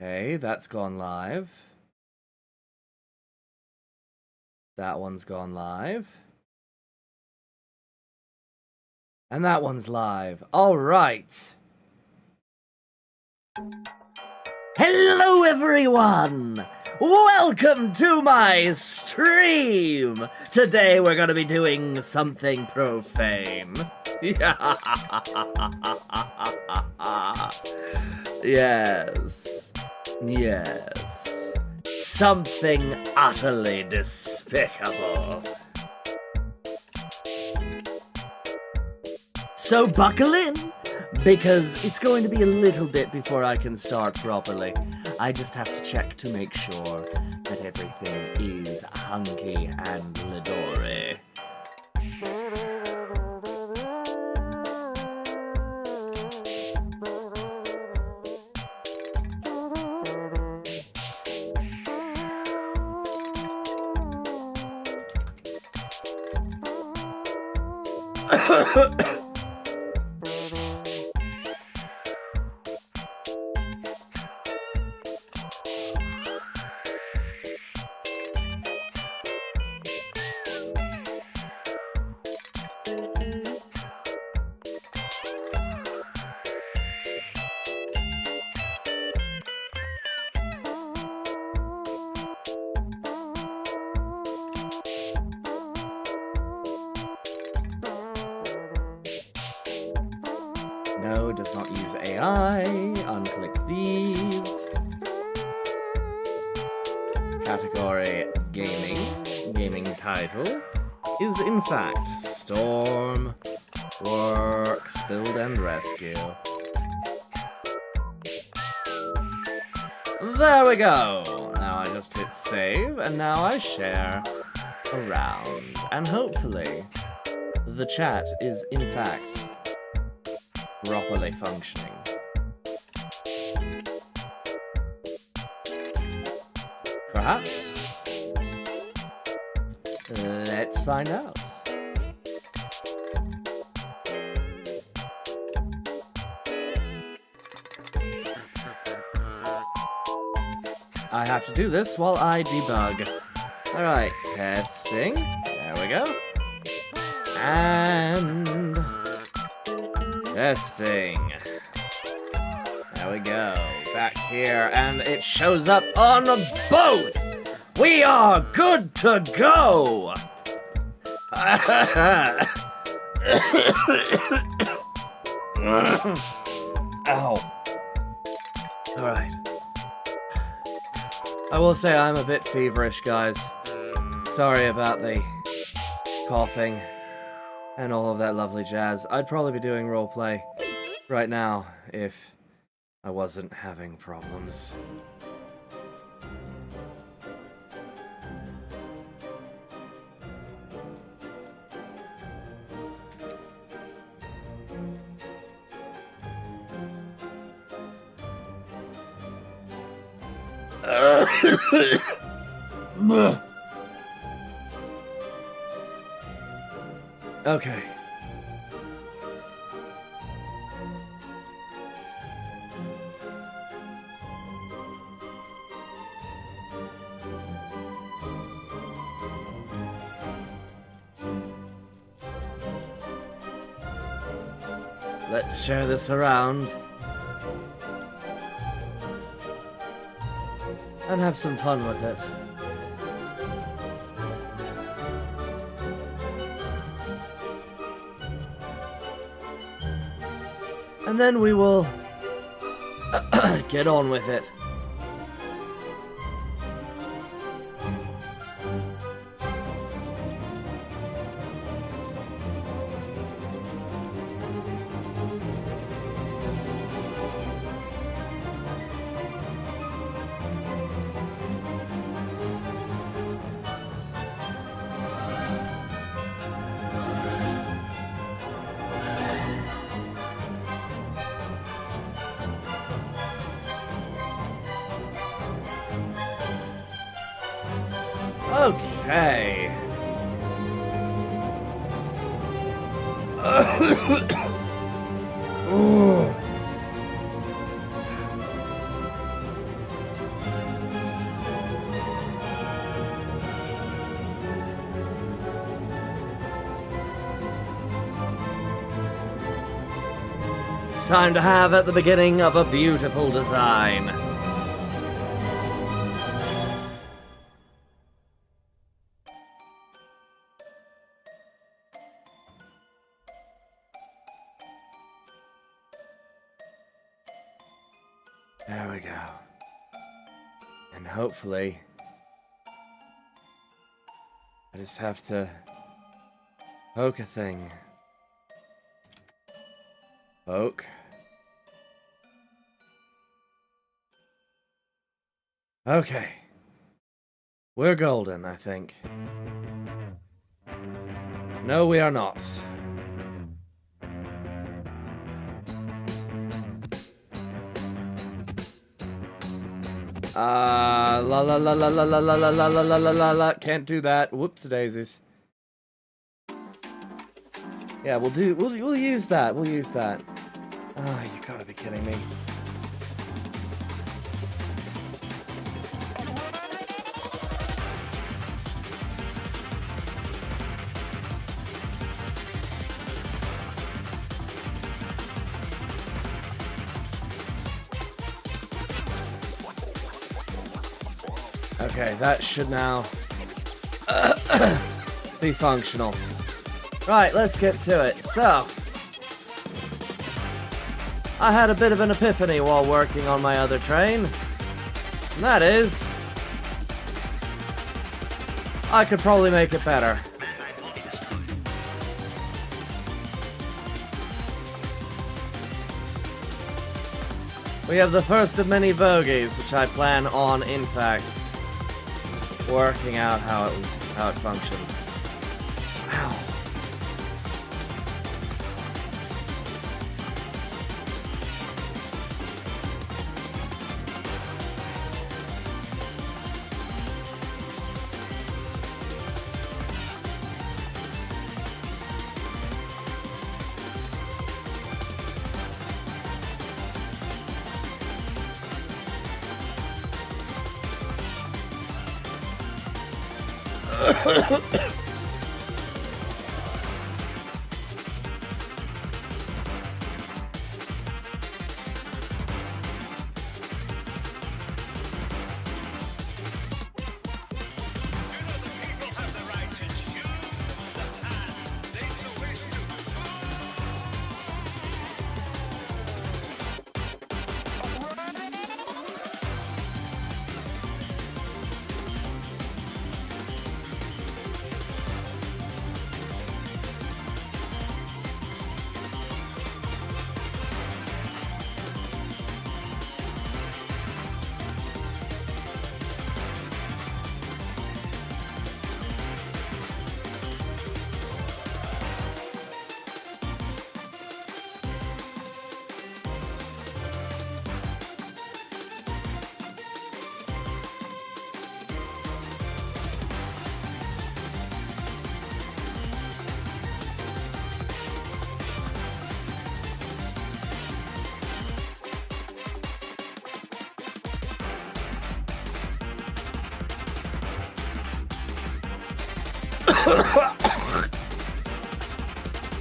Okay, that's gone live. That one's gone live. And that one's live. All right. Hello, everyone. Welcome to my stream. Today we're going to be doing something profane. Yes. Yes. Something utterly despicable. So buckle in, because it's going to be a little bit before I can start properly. I just have to check to make sure that everything is hunky and Lidori. No, does not use AI. Unclick these. Category gaming. Gaming title is in fact Storm Works Build and Rescue. There we go. Now I just hit save, and now I share around. And hopefully the chat is in fact properly functioning. Perhaps? Let's find out. I have to do this while I debug. Alright, testing. There we go. And testing. There we go. Back here, and it shows up on both! We are good to go! Ow. Alright. I will say I'm a bit feverish, guys. Sorry about the coughing and all of that lovely jazz. I'd probably be doing roleplay right now if I wasn't having problems. Okay. Let's share this around. And have some fun with it. And then we will get on with it. Okay. it's time to have at the beginning of a beautiful design. There we go. And hopefully, I just have to poke a thing. Poke. Okay. We're golden, I think. No, we are not. La la la la la la la la la la la la la la. Can't do that. Whoops daisies. Yeah, we'll use that. We'll use that. Oh, you gotta be kidding me. Okay, that should now be functional. Right, let's get to it. So, I had a bit of an epiphany while working on my other train. And that is, I could probably make it better. We have the first of many bogies, which I plan on, in fact, working out how it functions. Ow.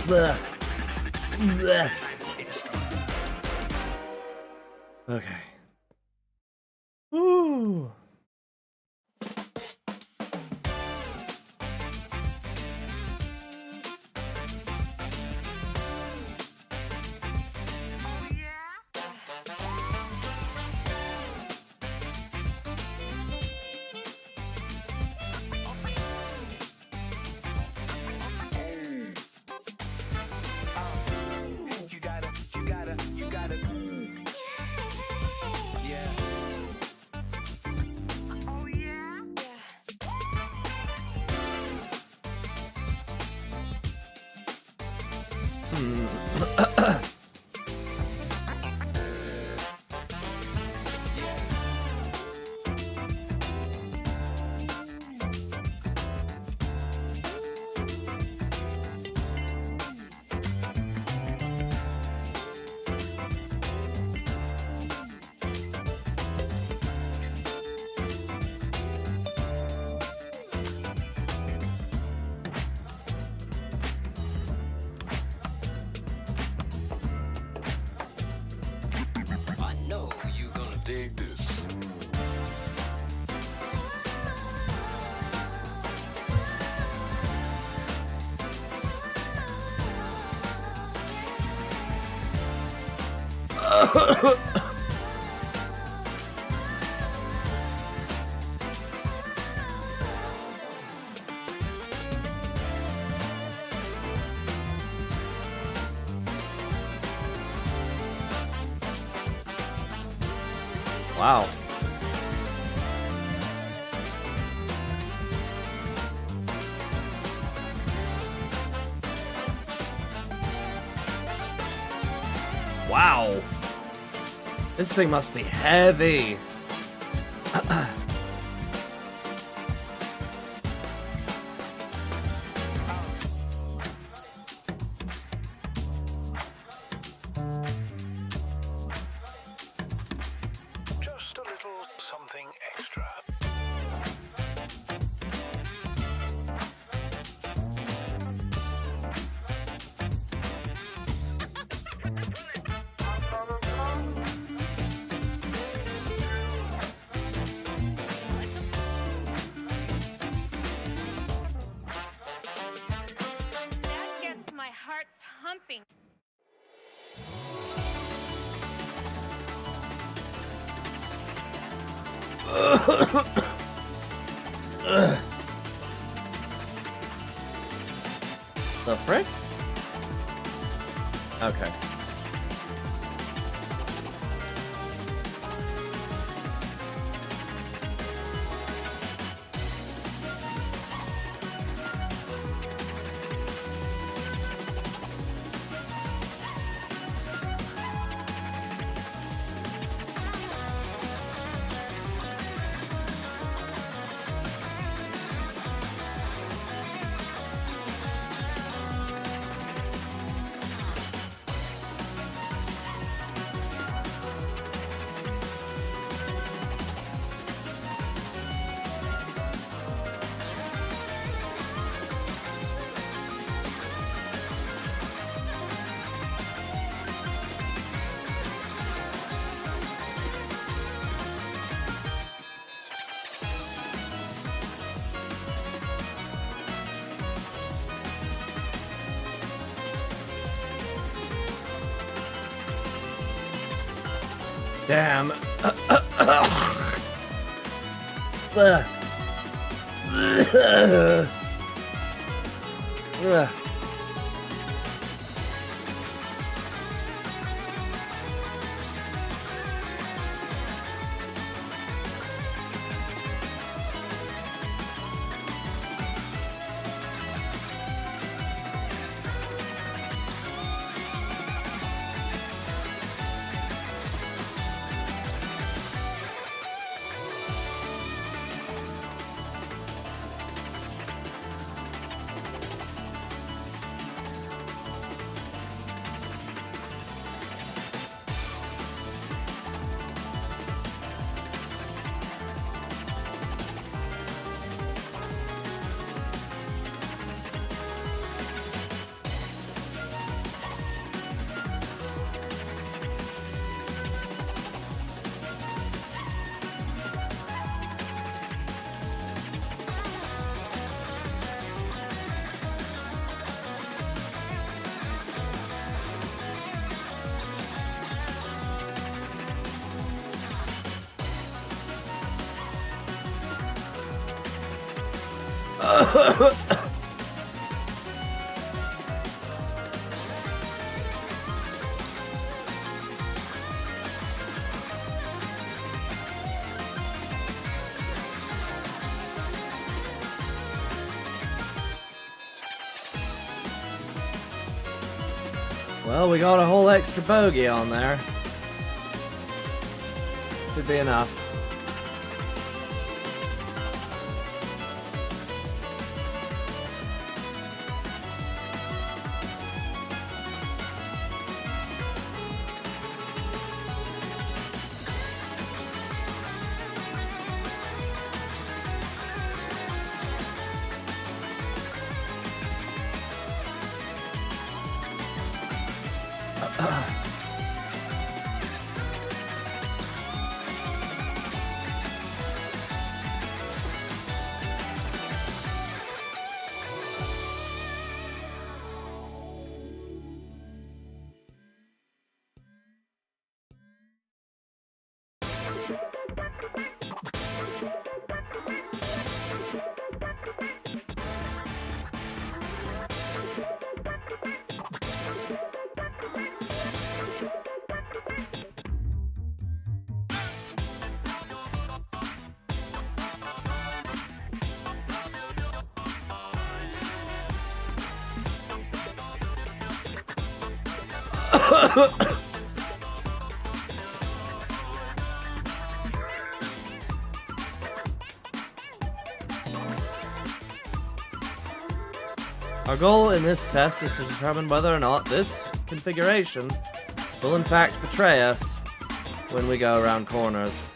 Blech. Blech. Okay. Ooh. Wow. Wow. This thing must be heavy. Just a little something extra. That gets my heart pumping. The frick? Okay. Damn. Well, we got a whole extra bogey on there. Should be enough. Our goal in this test is to determine whether or not this configuration will in fact betray us when we go around corners.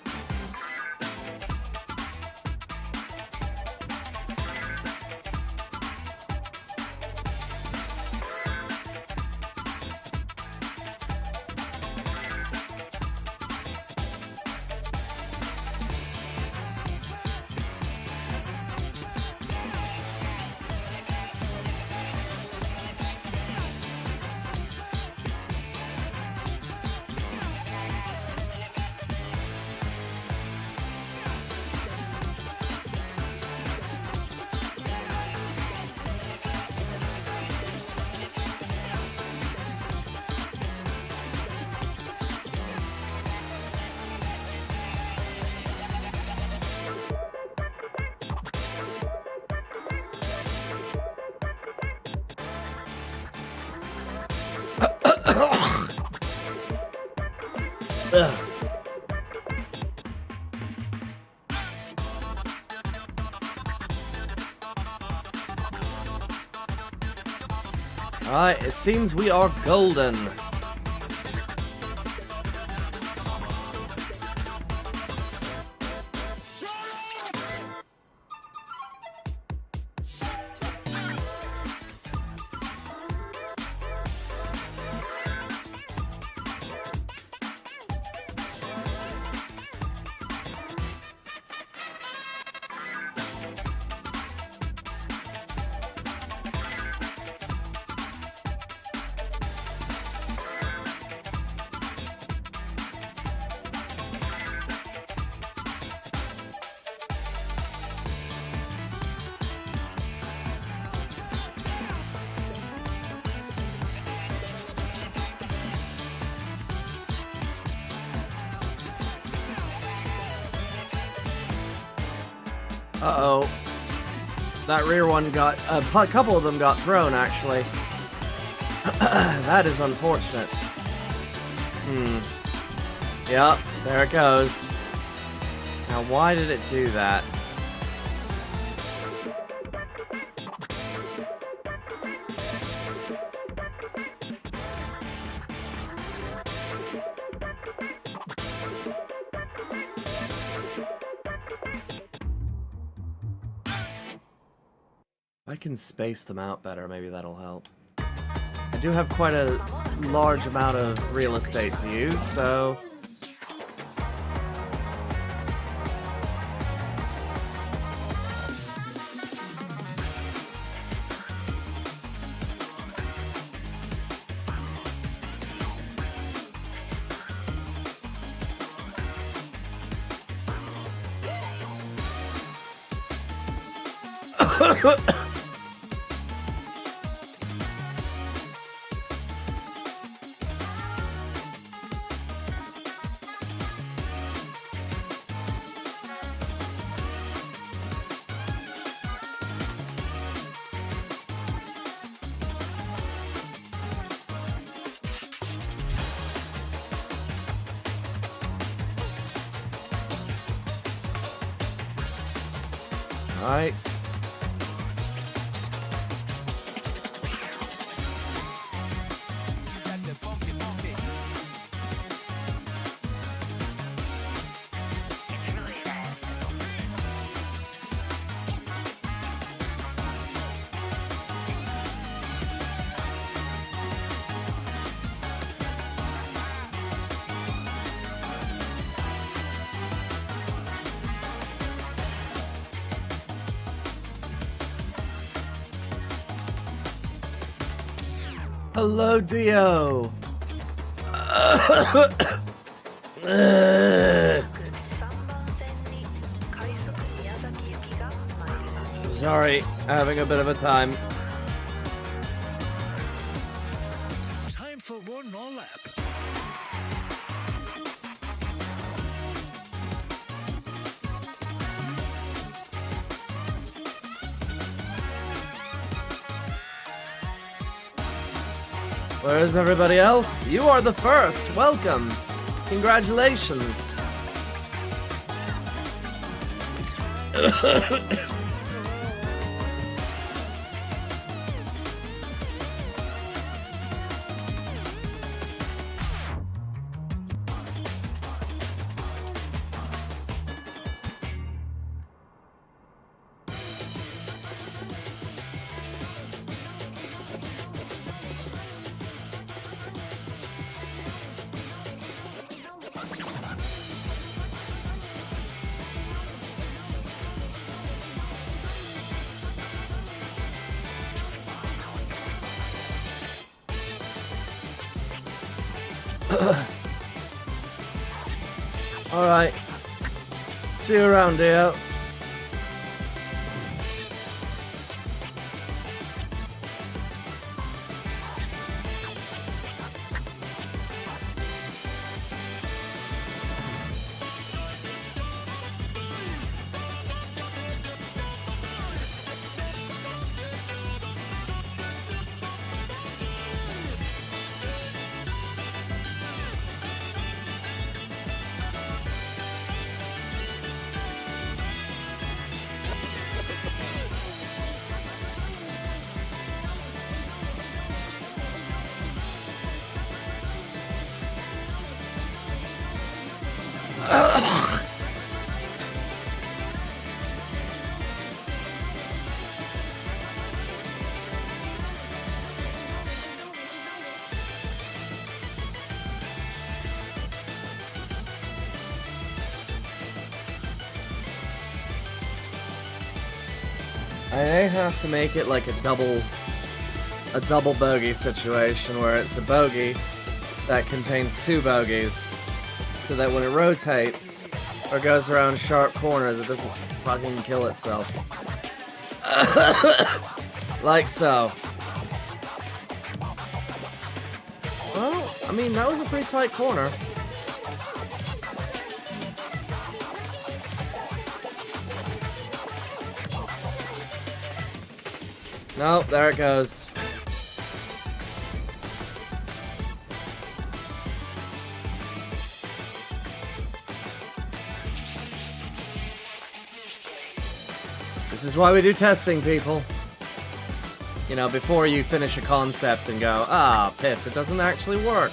Alright, it seems we are golden. Uh-oh. That rear one got... a couple of them got thrown, actually. That is unfortunate. Yep, there it goes. Now, why did it do that? If I can space them out better, maybe that'll help. I do have quite a large amount of real estate to use, so... Alright. Hello, Dio. Sorry, having a bit of a time. Time for one more lap. Where's everybody else? You are the first. Welcome. Congratulations. Alright. See you around, Dio. I may have to make it like a double bogey situation where it's a bogey that contains two bogeys, so that when it rotates or goes around sharp corners, it doesn't fucking kill itself. Like so. Well, I mean, that was a pretty tight corner. Nope, there it goes. This is why we do testing, people. You know, before you finish a concept and go, ah, piss, it doesn't actually work.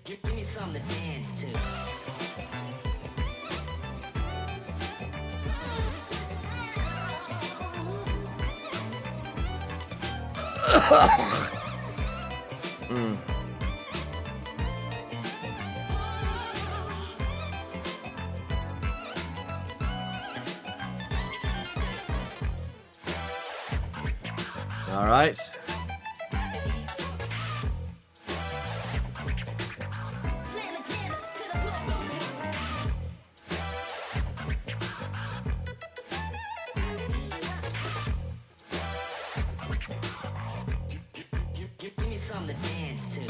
Give me something to dance to. All right. Give me something to dance to.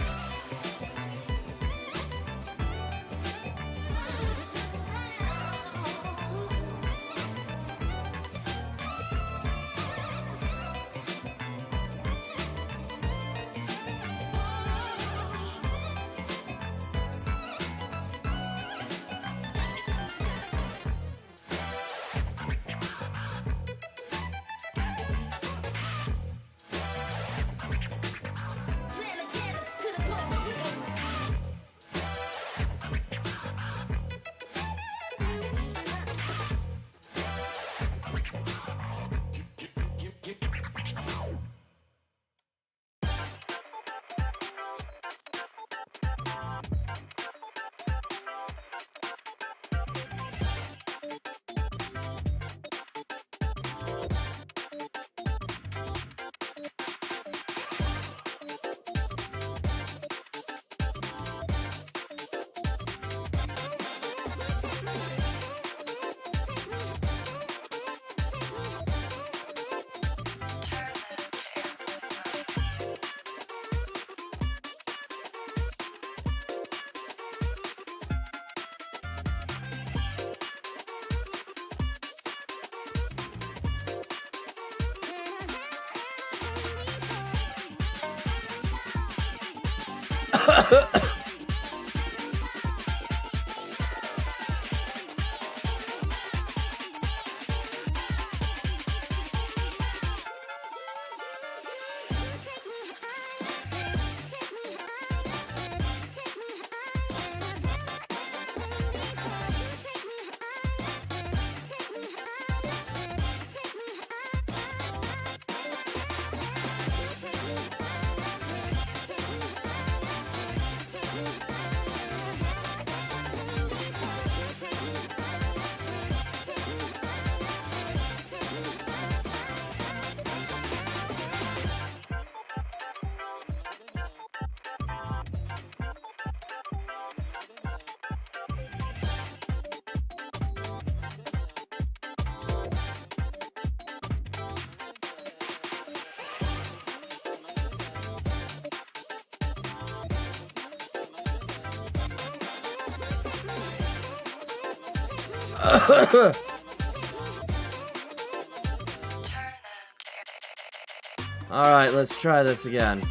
Alright, let's try this again.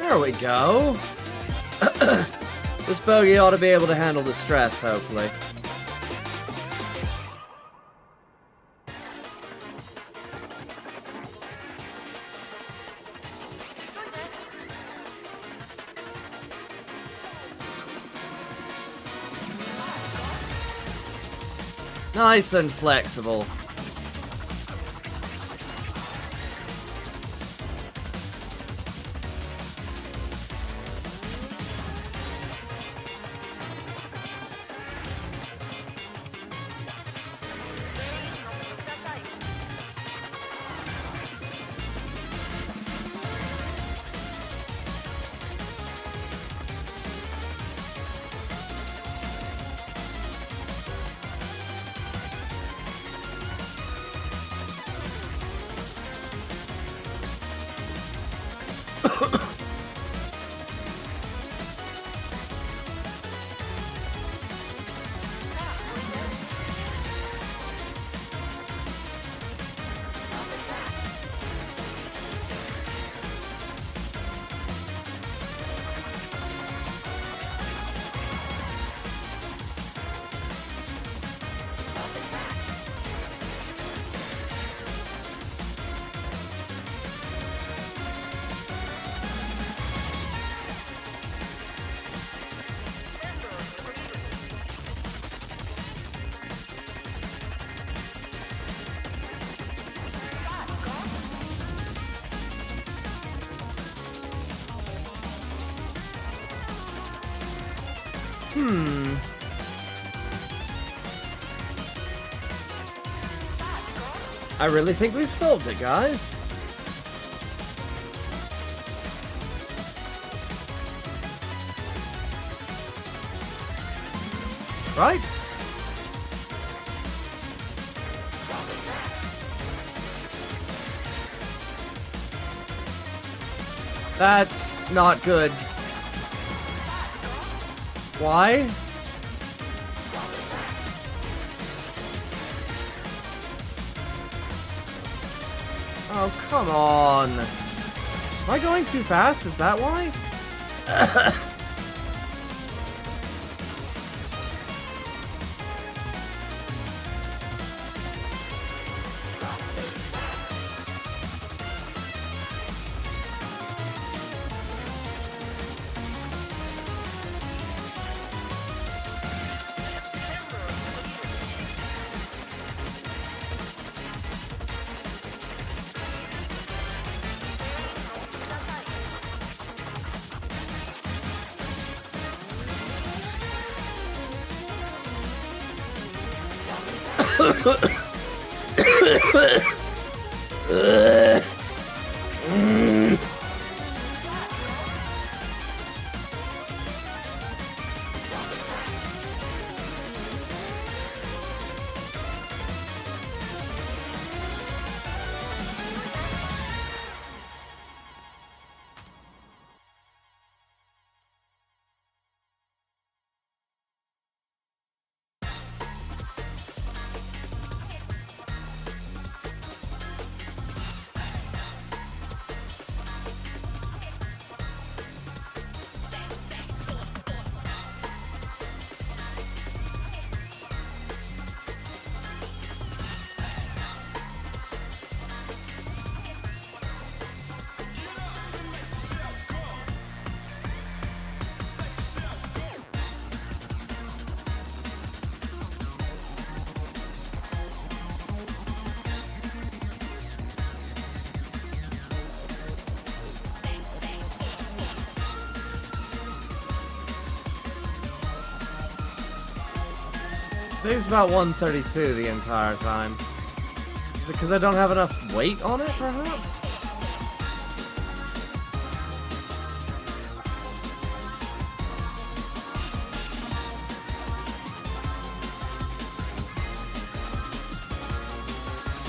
There we go. This bogey ought to be able to handle the stress, hopefully. Nice and flexible. I really think we've solved it, guys. Right? That's not good. Why? Oh, come on. Am I going too fast? Is that why? Today's about 132 the entire time. Is it because I don't have enough weight on it, perhaps?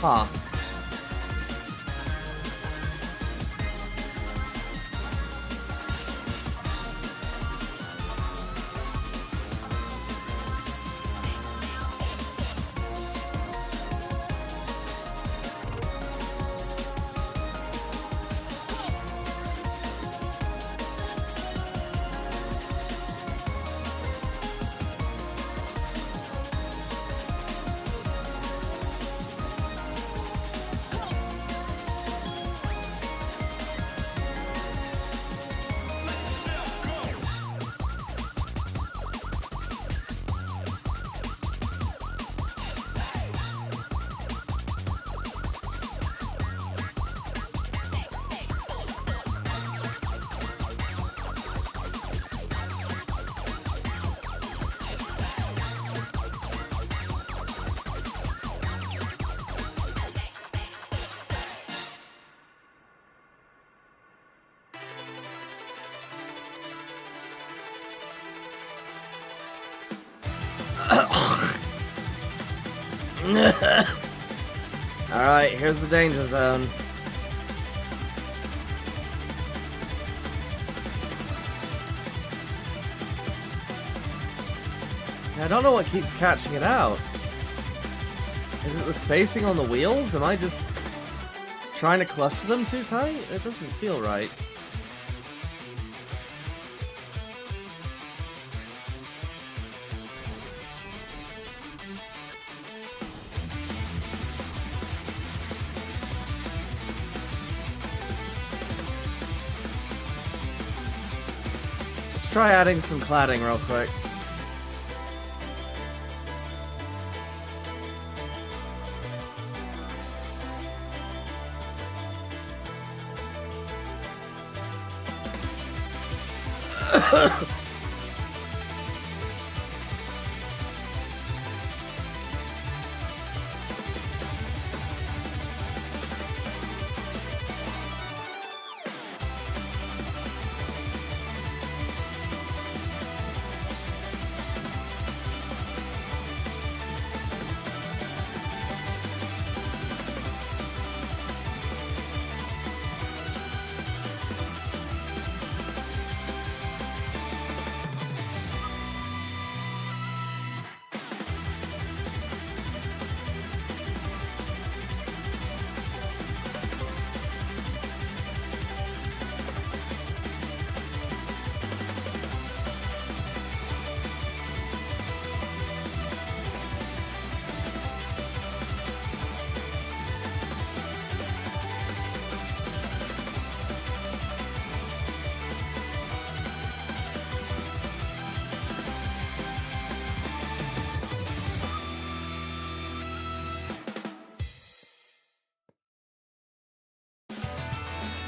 Huh. Alright, here's the danger zone. I don't know what keeps catching it out. Is it the spacing on the wheels? Am I just trying to cluster them too tight? It doesn't feel right. Let's try adding some cladding real quick.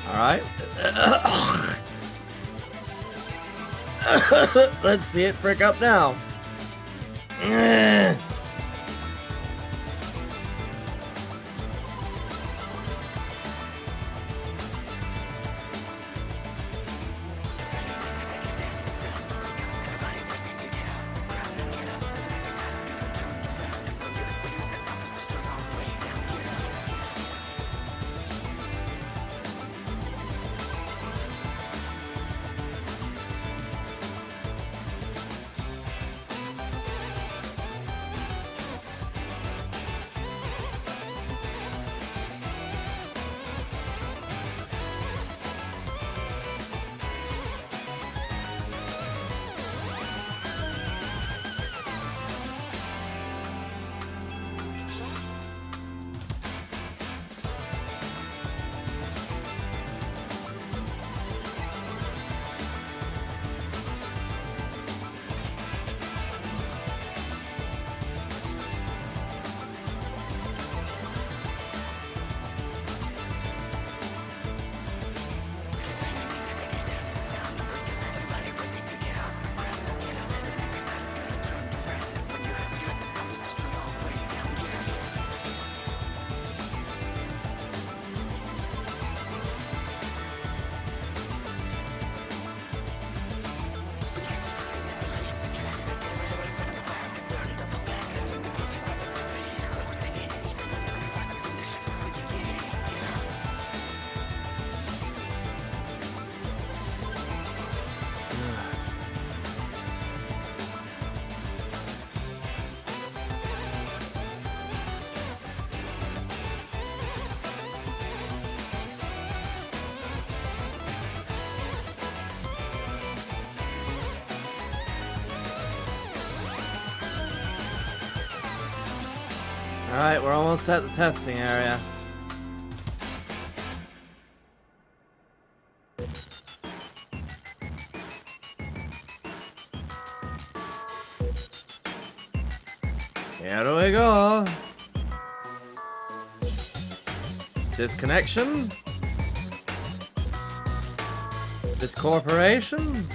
Alright. Let's see it frick up now. Alright, we're almost at the testing area. Here we go. Disconnection. Discorporation.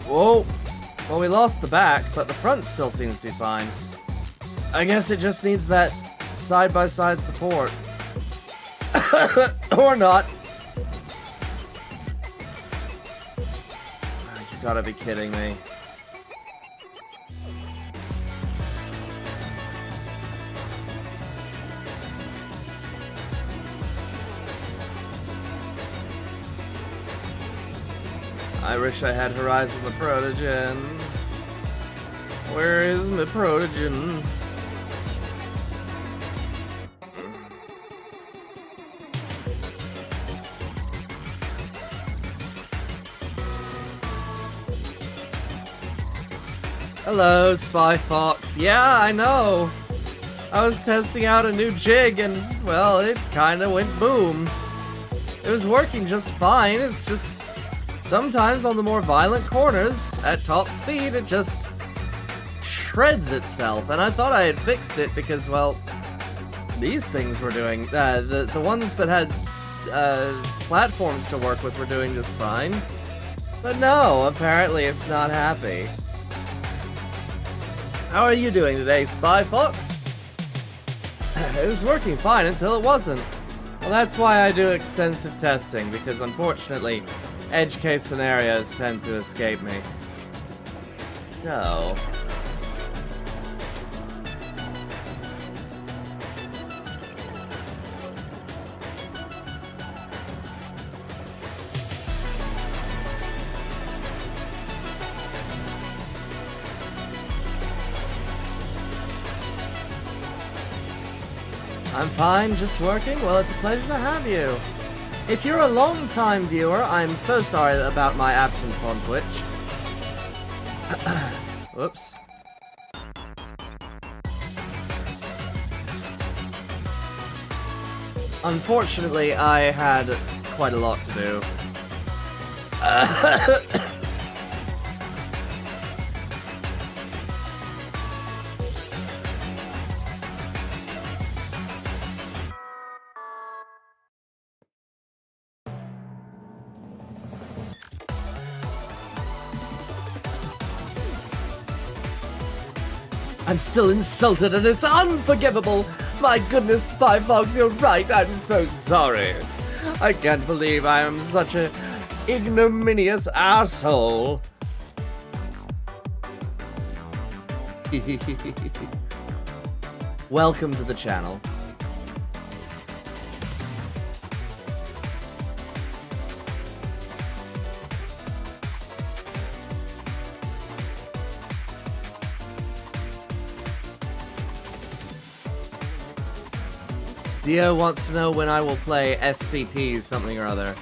Whoa. Well, we lost the back, but the front still seems to be fine. I guess it just needs that side-by-side support. Or not. You gotta be kidding me. I wish I had Horizon the Protogen. Where is my Protogen? Hello, Spy Fox. Yeah, I know. I was testing out a new jig and, well, it kinda went boom. It was working just fine, it's just sometimes on the more violent corners, at top speed, it just shreds itself. And I thought I had fixed it because, well, these things were doing, the ones that had platforms to work with were doing just fine. But no, apparently it's not happy. How are you doing today, Spy Fox? It was working fine until it wasn't. Well, that's why I do extensive testing, because unfortunately, edge case scenarios tend to escape me. So... I'm fine, just working? Well, it's a pleasure to have you. If you're a long-time viewer, I'm so sorry about my absence on Twitch. Whoops. Unfortunately, I had quite a lot to do. I'm still insulted and it's unforgivable! My goodness, Spy Fox, you're right, I'm so sorry. I can't believe I am such an ignominious asshole. Welcome to the channel. Dio wants to know when I will play SCP something or other.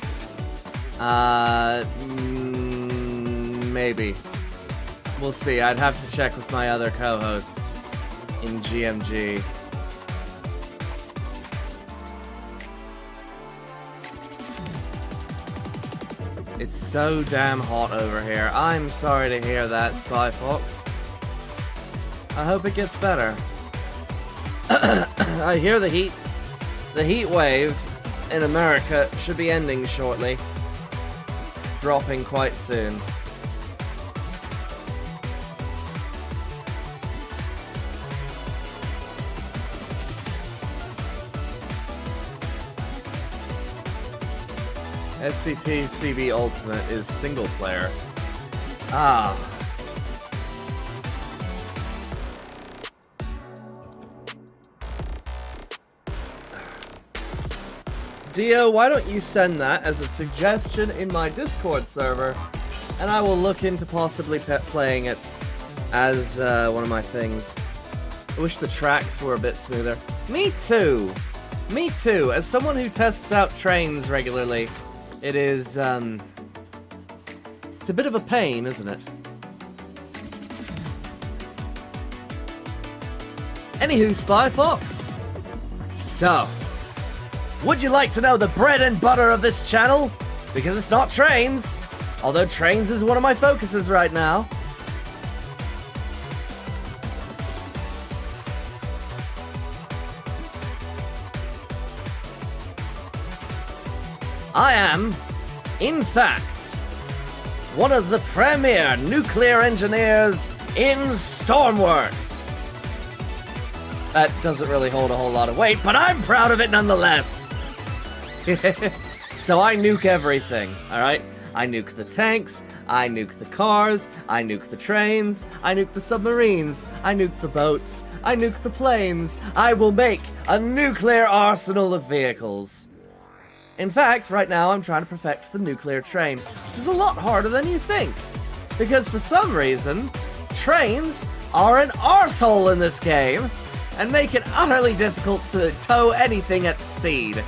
Maybe. We'll see. I'd have to check with my other co-hosts in GMG. It's so damn hot over here. I'm sorry to hear that, Spy Fox. I hope it gets better. I hear the heat wave in America should be ending shortly. Dropping quite soon. SCP-CB Ultimate is single player. Ah. Dio, why don't you send that as a suggestion in my Discord server, and I will look into possibly playing it as one of my things. I wish the tracks were a bit smoother. Me too! Me too! As someone who tests out trains regularly, it is, it's a bit of a pain, isn't it? Anywho, Spy Fox. So, would you like to know the bread and butter of this channel? Because it's not trains, although trains is one of my focuses right now. I am, in fact, one of the premier nuclear engineers in Stormworks. That doesn't really hold a whole lot of weight, but I'm proud of it nonetheless. So I nuke everything, alright? I nuke the tanks, I nuke the cars, I nuke the trains, I nuke the submarines, I nuke the boats, I nuke the planes. I will make a nuclear arsenal of vehicles. In fact, right now I'm trying to perfect the nuclear train, which is a lot harder than you think. Because for some reason, trains are an arsehole in this game, and make it utterly difficult to tow anything at speed.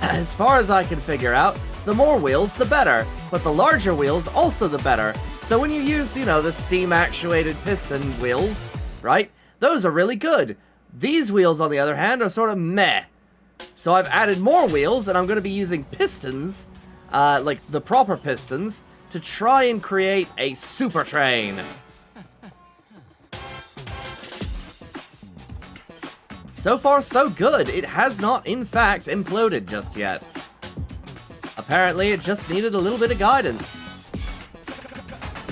As far as I can figure out, the more wheels, the better, but the larger wheels also the better. So when you use, the steam-actuated piston wheels, right, those are really good. These wheels, on the other hand, are sort of meh. So I've added more wheels, and I'm going to be using pistons, like the proper pistons, to try and create a super train. So far, so good. It has not, in fact, imploded just yet. Apparently, it just needed a little bit of guidance.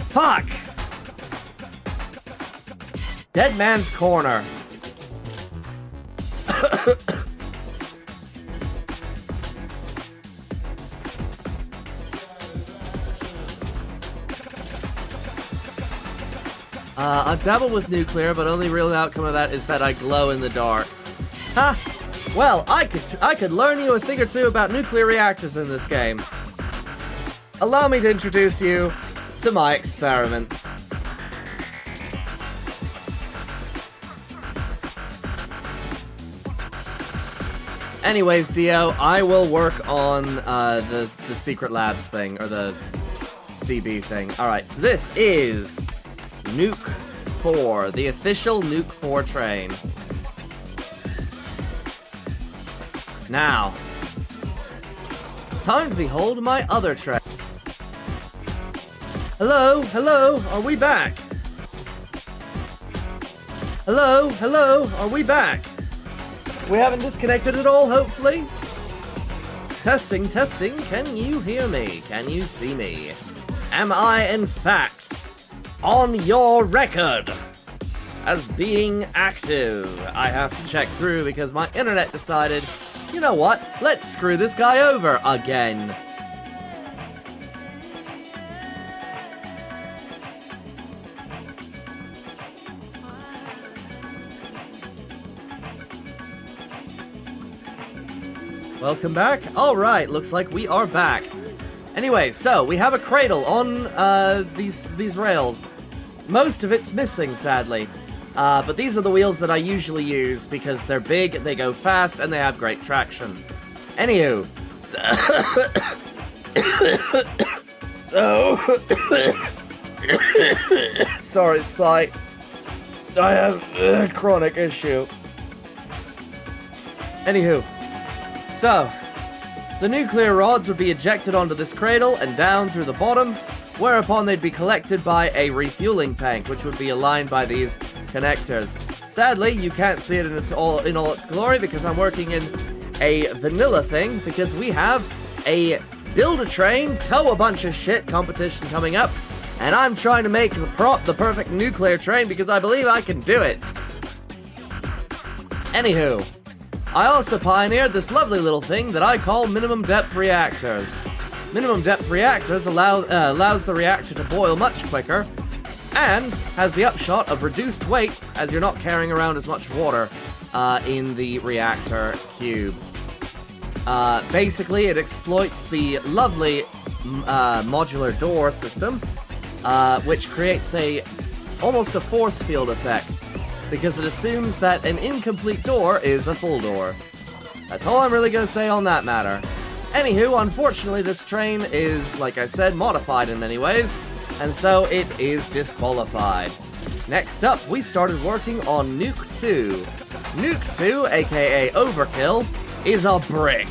Fuck! Dead Man's Corner. I've dabbled with nuclear, but only real outcome of that is that I glow in the dark. Ha! Well, I could learn you a thing or two about nuclear reactors in this game. Allow me to introduce you to my experiments. Anyways, Dio, I will work on the Secret Labs thing, or the CB thing. Alright, so this is Nuke 4, the official Nuke 4 train. Now, time to behold my other train. Hello, hello, are we back? Hello, hello, are we back? We haven't disconnected at all, hopefully. Testing, testing, can you hear me? Can you see me? Am I, in fact, on your record as being active? I have to check through because my internet decided, you know what, let's screw this guy over again. Welcome back. Alright, looks like we are back. Anyway, so we have a cradle on these rails. Most of it's missing, sadly. But these are the wheels that I usually use because they're big, they go fast, and they have great traction. Anywho, sorry, Spy. I have a chronic issue. Anywho, so the nuclear rods would be ejected onto this cradle and down through the bottom, whereupon they'd be collected by a refueling tank, which would be aligned by these connectors. Sadly, you can't see it in all its glory because I'm working in a vanilla thing, because we have a build a train, tow a bunch of shit competition coming up, and I'm trying to make the perfect nuclear train because I believe I can do it. Anywho, I also pioneered this lovely little thing that I call minimum depth reactors. Minimum depth reactors allows the reactor to boil much quicker, and has the upshot of reduced weight as you're not carrying around as much water in the reactor cube. Basically, it exploits the lovely modular door system, which creates almost a force field effect, because it assumes that an incomplete door is a full door. That's all I'm really going to say on that matter. Anywho, unfortunately this train is, like I said, modified in many ways, and so it is disqualified. Next up, we started working on Nuke 2. Nuke 2, aka Overkill, is a brick.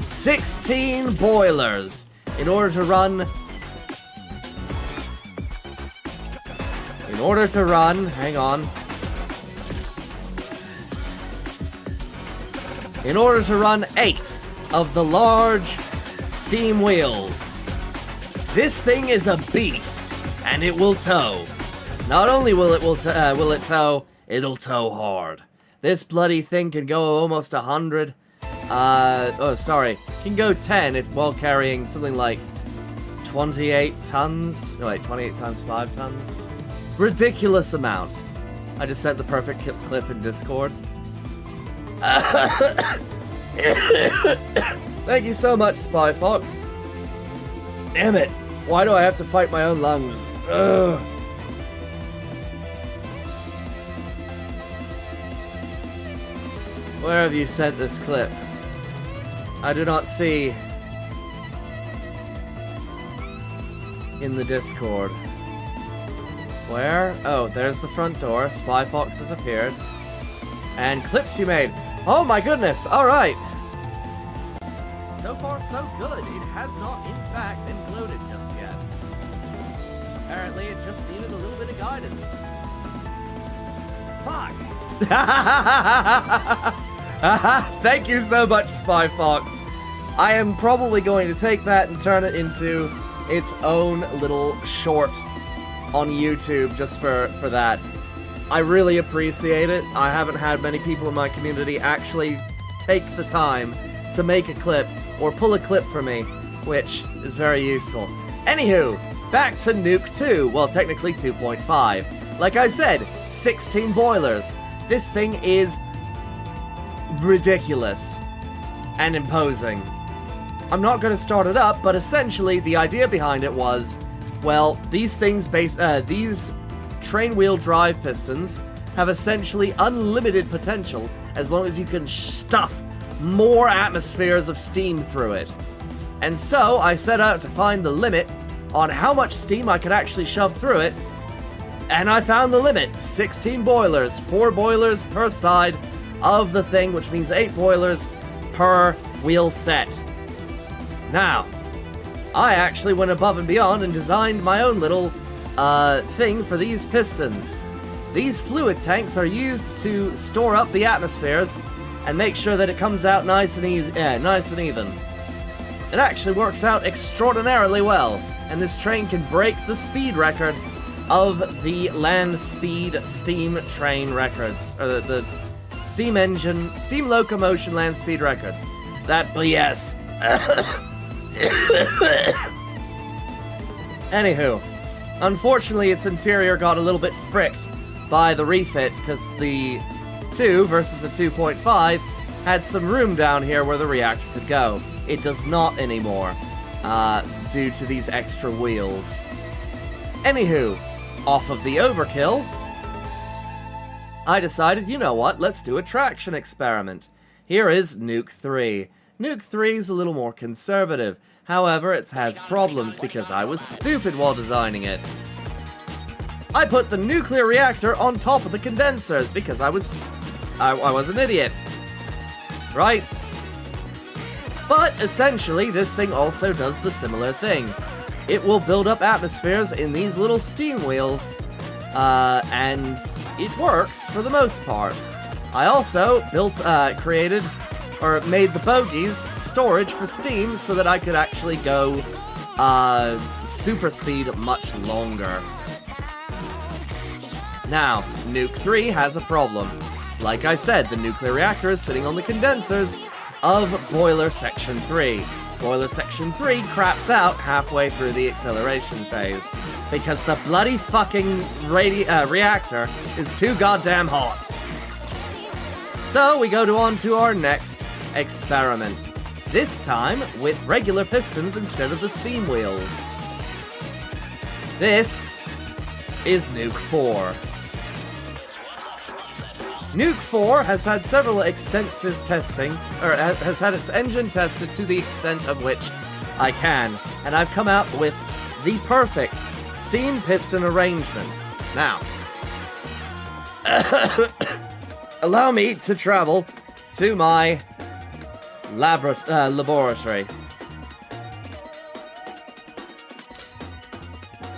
16 boilers in order to run, hang on. In order to run 8 of the large steam wheels. This thing is a beast, and it will tow. Not only will it tow, it'll tow hard. This bloody thing can go almost 100. Can go 10 while carrying something like 28 tons. No, wait, 28 times 5 tons. Ridiculous amount. I just sent the perfect clip in Discord. Thank you so much, Spy Fox. Damn it! Why do I have to fight my own lungs? Ugh. Where have you sent this clip? I do not see in the Discord. Where? Oh, there's the front door. Spy Fox has appeared. And clips you made. Oh my goodness, alright. So far so good. It has not in fact imploded just yet. Apparently it just needed a little bit of guidance. Fuck! Thank you so much, Spy Fox. I am probably going to take that and turn it into its own little short on YouTube just for that. I really appreciate it. I haven't had many people in my community actually take the time to make a clip or pull a clip for me, which is very useful. Anywho, back to Nuke 2. Well, technically 2.5. Like I said, 16 boilers. This thing is ridiculous and imposing. I'm not going to start it up, but essentially the idea behind it was, well, these things these train wheel drive pistons have essentially unlimited potential as long as you can stuff more atmospheres of steam through it. And so I set out to find the limit on how much steam I could actually shove through it, and I found the limit. 16 boilers, 4 boilers per side of the thing, which means 8 boilers per wheel set. Now, I actually went above and beyond and designed my own little thing for these pistons. These fluid tanks are used to store up the atmospheres and make sure that it comes out nice and even. It actually works out extraordinarily well, and this train can break the speed record of the land speed steam train records, or the steam engine, steam locomotion land speed records. That BS. Anywho, unfortunately its interior got a little bit fricked by the refit, because the 2 versus the 2.5 had some room down here where the reactor could go. It does not anymore, due to these extra wheels. Anywho, off of the Overkill, I decided, you know what, let's do a traction experiment. Here is Nuke 3. Nuke 3 is a little more conservative. However, it has problems because I was stupid while designing it. I put the nuclear reactor on top of the condensers because I was an idiot. Right? But essentially, this thing also does the similar thing. It will build up atmospheres in these little steam wheels, and it works for the most part. I also made the bogies storage for steam so that I could actually go super speed much longer. Now, Nuke 3 has a problem. Like I said, the nuclear reactor is sitting on the condensers of Boiler Section 3. Boiler Section 3 craps out halfway through the acceleration phase, because the bloody fucking reactor is too goddamn hot. So we go on to our next experiment. This time with regular pistons instead of the steam wheels. This is Nuke 4. Nuke 4 has had several extensive testing, or has had its engine tested to the extent of which I can, and I've come out with the perfect steam piston arrangement. Now, Allow me to travel to my laboratory.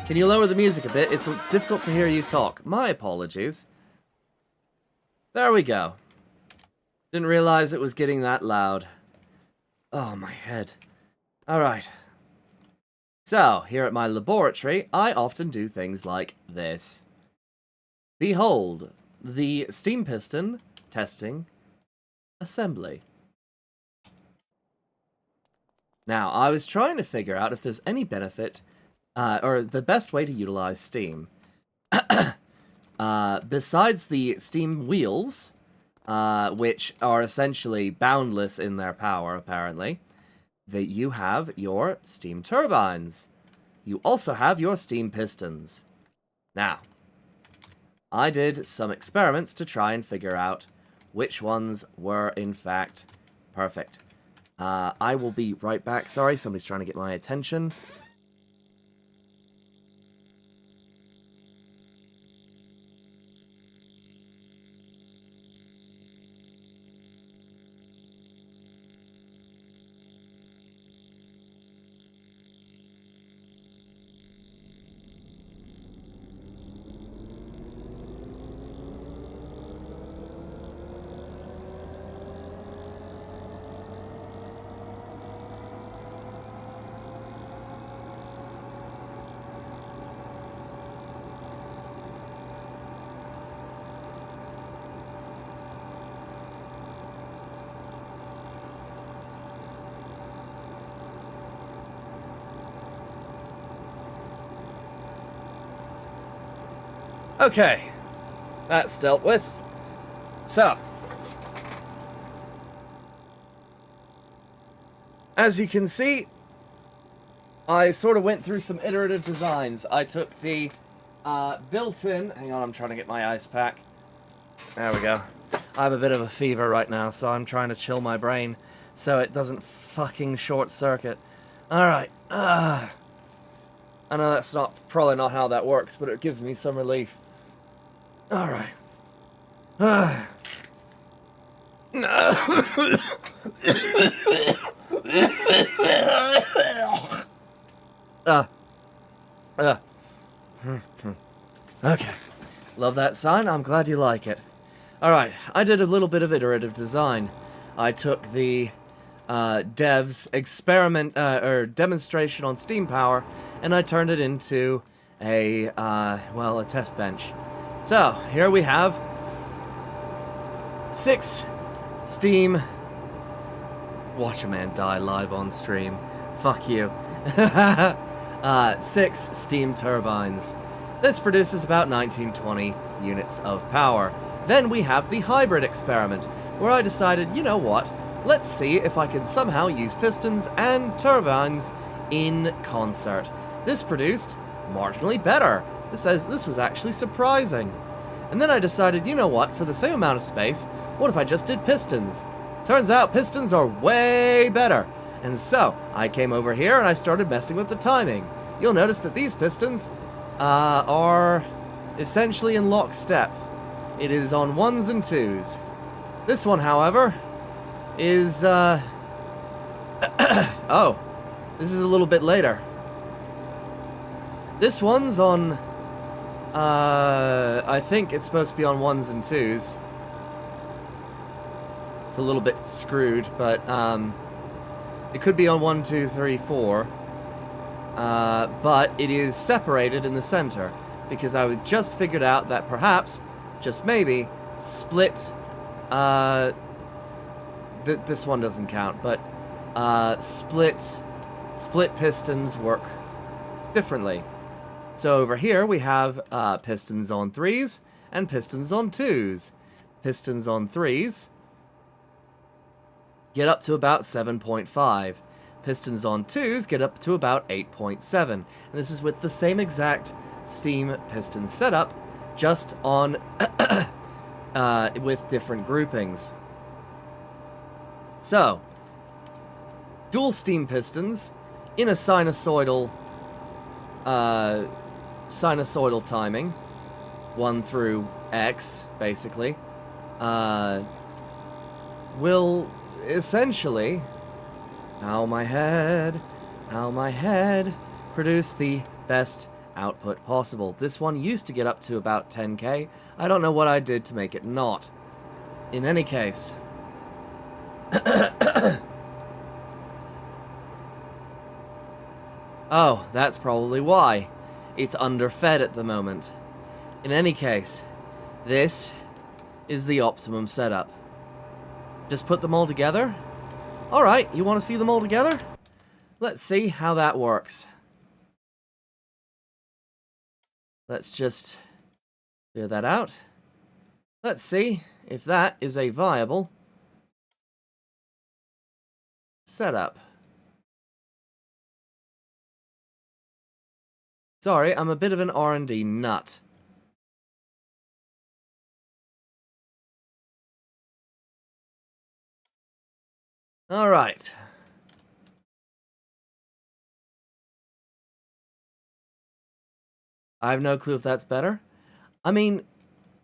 Can you lower the music a bit? It's difficult to hear you talk. My apologies. There we go. Didn't realize it was getting that loud. Oh, my head. Alright. So, here at my laboratory, I often do things like this. Behold, the steam piston testing assembly. Now, I was trying to figure out if there's any benefit, or the best way to utilize steam. Besides the steam wheels, which are essentially boundless in their power, apparently, that you have your steam turbines. You also have your steam pistons. Now, I did some experiments to try and figure out which ones were, in fact, perfect. I will be right back. Sorry, somebody's trying to get my attention. Okay, that's dealt with. So, as you can see, I sort of went through some iterative designs. I took the built-in... Hang on, I'm trying to get my ice pack. There we go. I have a bit of a fever right now, so I'm trying to chill my brain so it doesn't fucking short-circuit. Alright. I know that's probably not how that works, but it gives me some relief. Alright. Okay. Love that sign. I'm glad you like it. Alright, I did a little bit of iterative design. I took the dev's experiment, or demonstration on steam power, and I turned it into a, well, a test bench. So, here we have 6 steam... Watch a man die live on stream. Fuck you. 6 steam turbines. This produces about 1920 units of power. Then we have the hybrid experiment, where I decided, you know what, let's see if I can somehow use pistons and turbines in concert. This produced marginally better. This was actually surprising. And then I decided, you know what, for the same amount of space, what if I just did pistons? Turns out pistons are way better. And so, I came over here and I started messing with the timing. You'll notice that these pistons are essentially in lockstep. It is on 1s and 2s. This one, however, is, oh, this is a little bit later. This one's on, I think it's supposed to be on 1s and 2s. It's a little bit screwed, but, it could be on 1, 2, 3, 4. But it is separated in the center, because I just figured out that perhaps, just maybe, split, this one doesn't count, but, split pistons work differently. So over here we have, pistons on 3s and pistons on 2s. Pistons on 3s get up to about 7.5. Pistons on 2s get up to about 8.7. And this is with the same exact steam piston setup, just on with different groupings. So, dual steam pistons in a sinusoidal timing 1 through X, basically, will essentially, how my head, produce the best output possible. This one used to get up to about 10k. I don't know what I did to make it not. In any case... Oh, that's probably why. It's underfed at the moment. In any case, this is the optimum setup. Just put them all together? Alright, you want to see them all together? Let's see how that works. Let's just clear that out. Let's see if that is a viable setup. Sorry, I'm a bit of an R&D nut. Alright. I have no clue if that's better. I mean,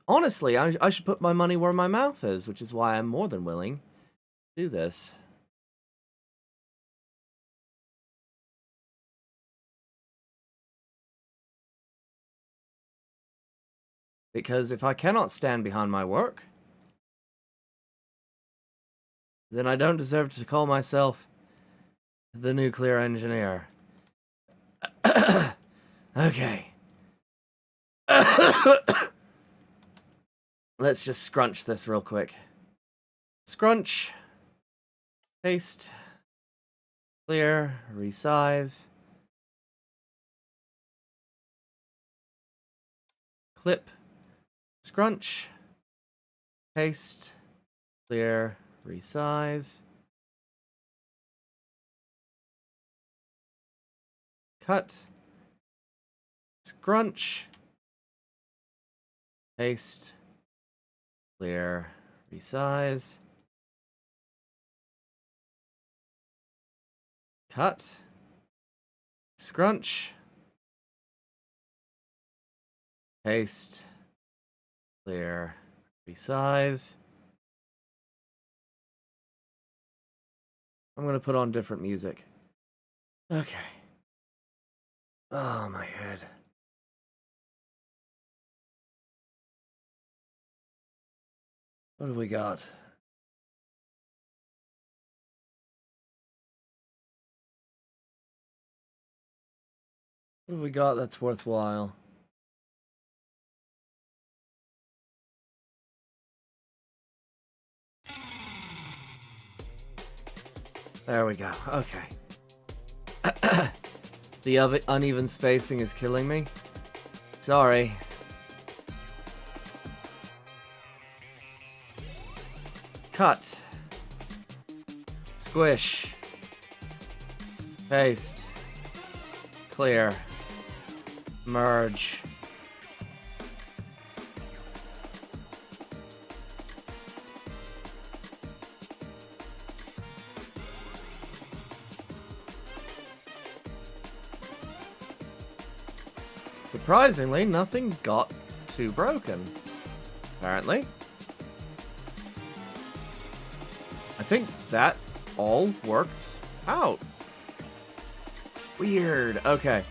honestly, I should put my money where my mouth is, which is why I'm more than willing to do this. Because if I cannot stand behind my work, then I don't deserve to call myself the nuclear engineer. Okay. Let's just scrunch this real quick. Scrunch. Paste. Clear. Resize. Clip. Scrunch. Paste. Clear. Resize. Cut. Scrunch. Paste. Clear. Resize. Cut. Scrunch. Paste. Clear. Resize. I'm gonna put on different music. Okay. Oh, my head. What have we got? What have we got that's worthwhile? There we go. Okay. The uneven spacing is killing me. Sorry. Cut. Squish. Paste. Clear. Merge. Surprisingly, nothing got too broken. Apparently. I think that all worked out. Weird. Okay.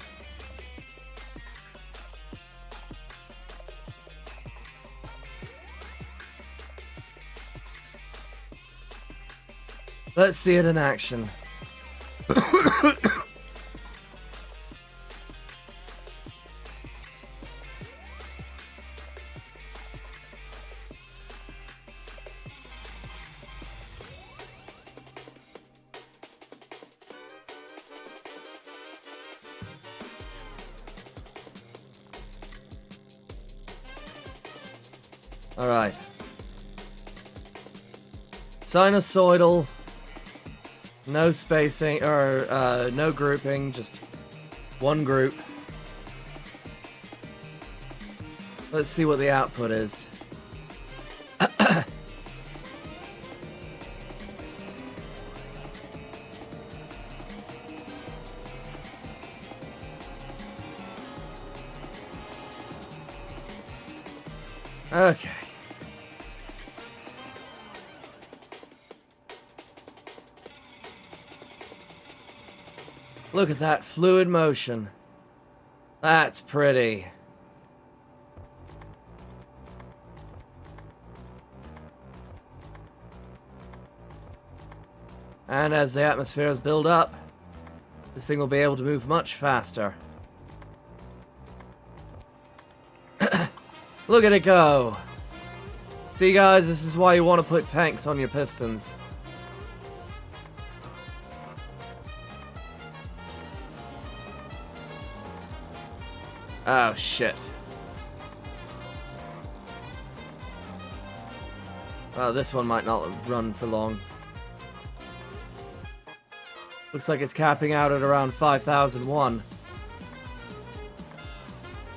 Let's see it in action. All right. Sinusoidal. No spacing, or no grouping, just one group. Let's see what the output is. Okay. Look at that fluid motion. That's pretty. And as the atmospheres build up, this thing will be able to move much faster. Look at it go! See guys, this is why you want to put tanks on your Pistons. Oh shit. Well, this one might not run for long. Looks like it's capping out at around 5,001.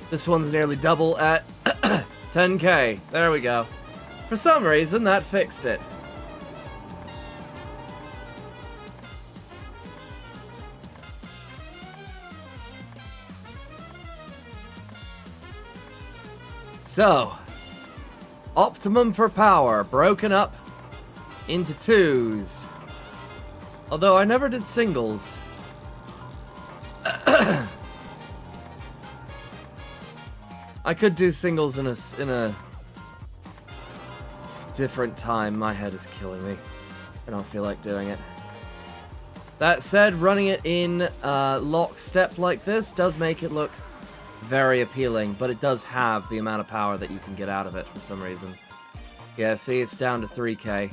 This one's nearly double at 10k. There we go. For some reason, that fixed it. So, optimum for power, broken up into twos. Although I never did singles. I could do singles in a different time. My head is killing me. I don't feel like doing it. That said, running it in lockstep like this does make it look very appealing, but it does have the amount of power that you can get out of it for some reason. Yeah, see, it's down to 3k.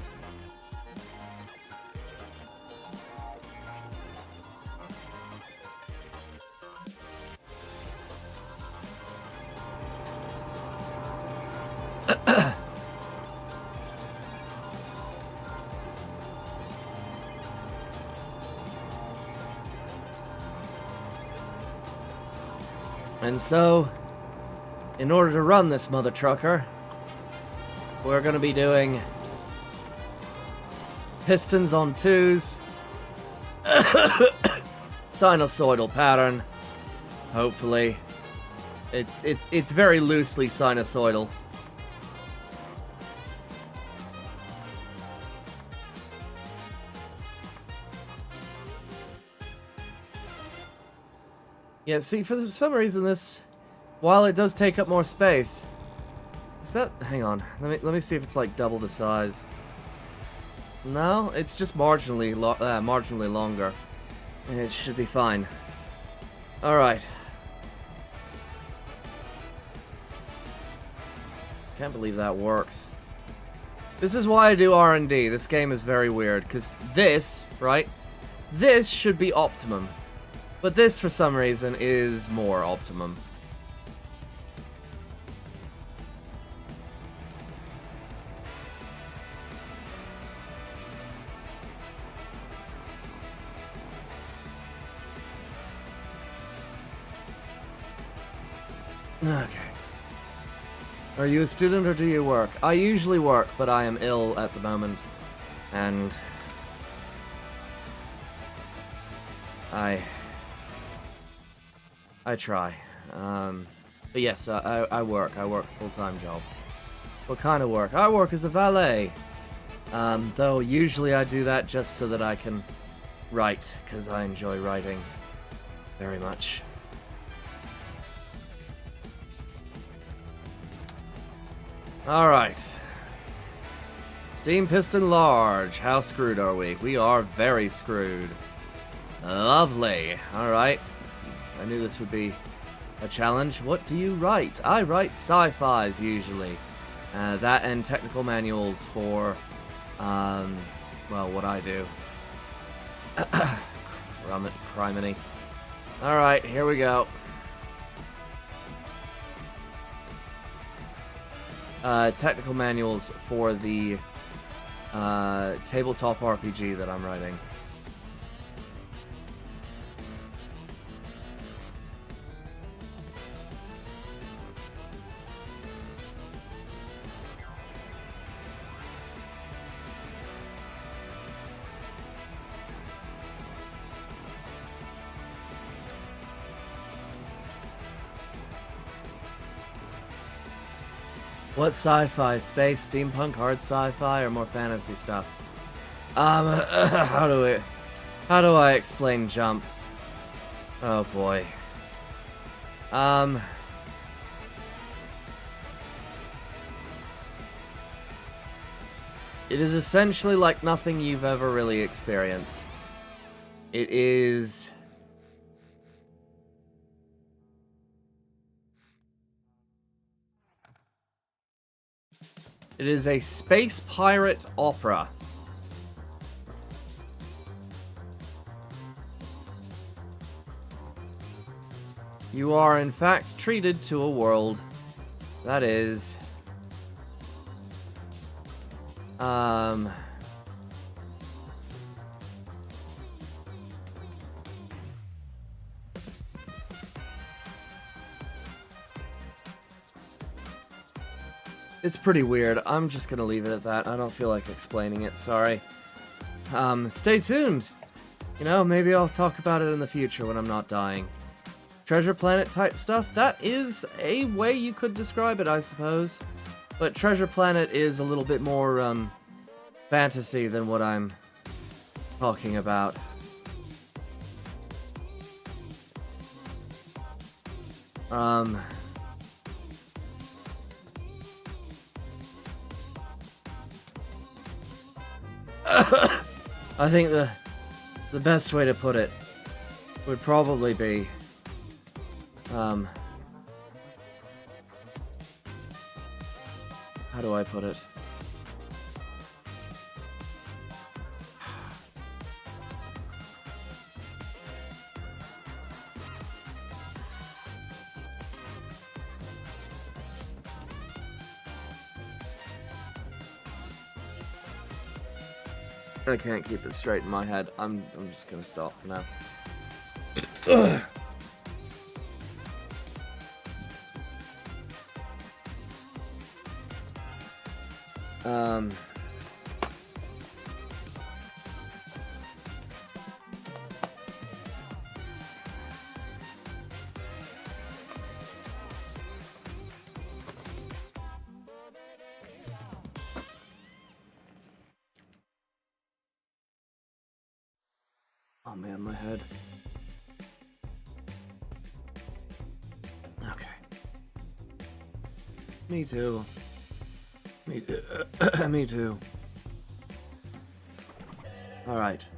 And so, in order to run this mother trucker, we're going to be doing Pistons on twos, sinusoidal pattern, hopefully. It's very loosely sinusoidal. Yeah, see, for some reason this, while it does take up more space, is that, hang on, let me see if it's like double the size. No, it's just marginally longer. It should be fine. Alright. Can't believe that works. This is why I do R&D. This game is very weird, because this, right? This should be optimum. But this, for some reason, is more optimum. Okay. Are you a student or do you work? I usually work, but I am ill at the moment. And I try. But yes, I work. I work a full-time job. What kind of work? I work as a valet. Though usually I do that just so that I can write, because I enjoy writing very much. Alright. Steam piston large. How screwed are we? We are very screwed. Lovely. Alright. I knew this would be a challenge. What do you write? I write sci-fis usually. That and technical manuals for, well, what I do. Criminy. Alright, here we go. Technical manuals for the tabletop RPG that I'm writing. What sci-fi? Space, steampunk, hard sci-fi, or more fantasy stuff? How do I explain jump? Oh boy. It is essentially like nothing you've ever really experienced. It is... It is a space pirate opera. You are, in fact, treated to a world that is... It's pretty weird. I'm just gonna leave it at that. I don't feel like explaining it, sorry. Stay tuned! You know, maybe I'll talk about it in the future when I'm not dying. Treasure Planet type stuff, that is a way you could describe it, I suppose. But Treasure Planet is a little bit more, fantasy than what I'm talking about. I think the best way to put it would probably be, how do I put it? I can't keep it straight in my head. I'm just gonna stop for now. Oh man, my head. Okay. Me too. Me too. Me too. Alright.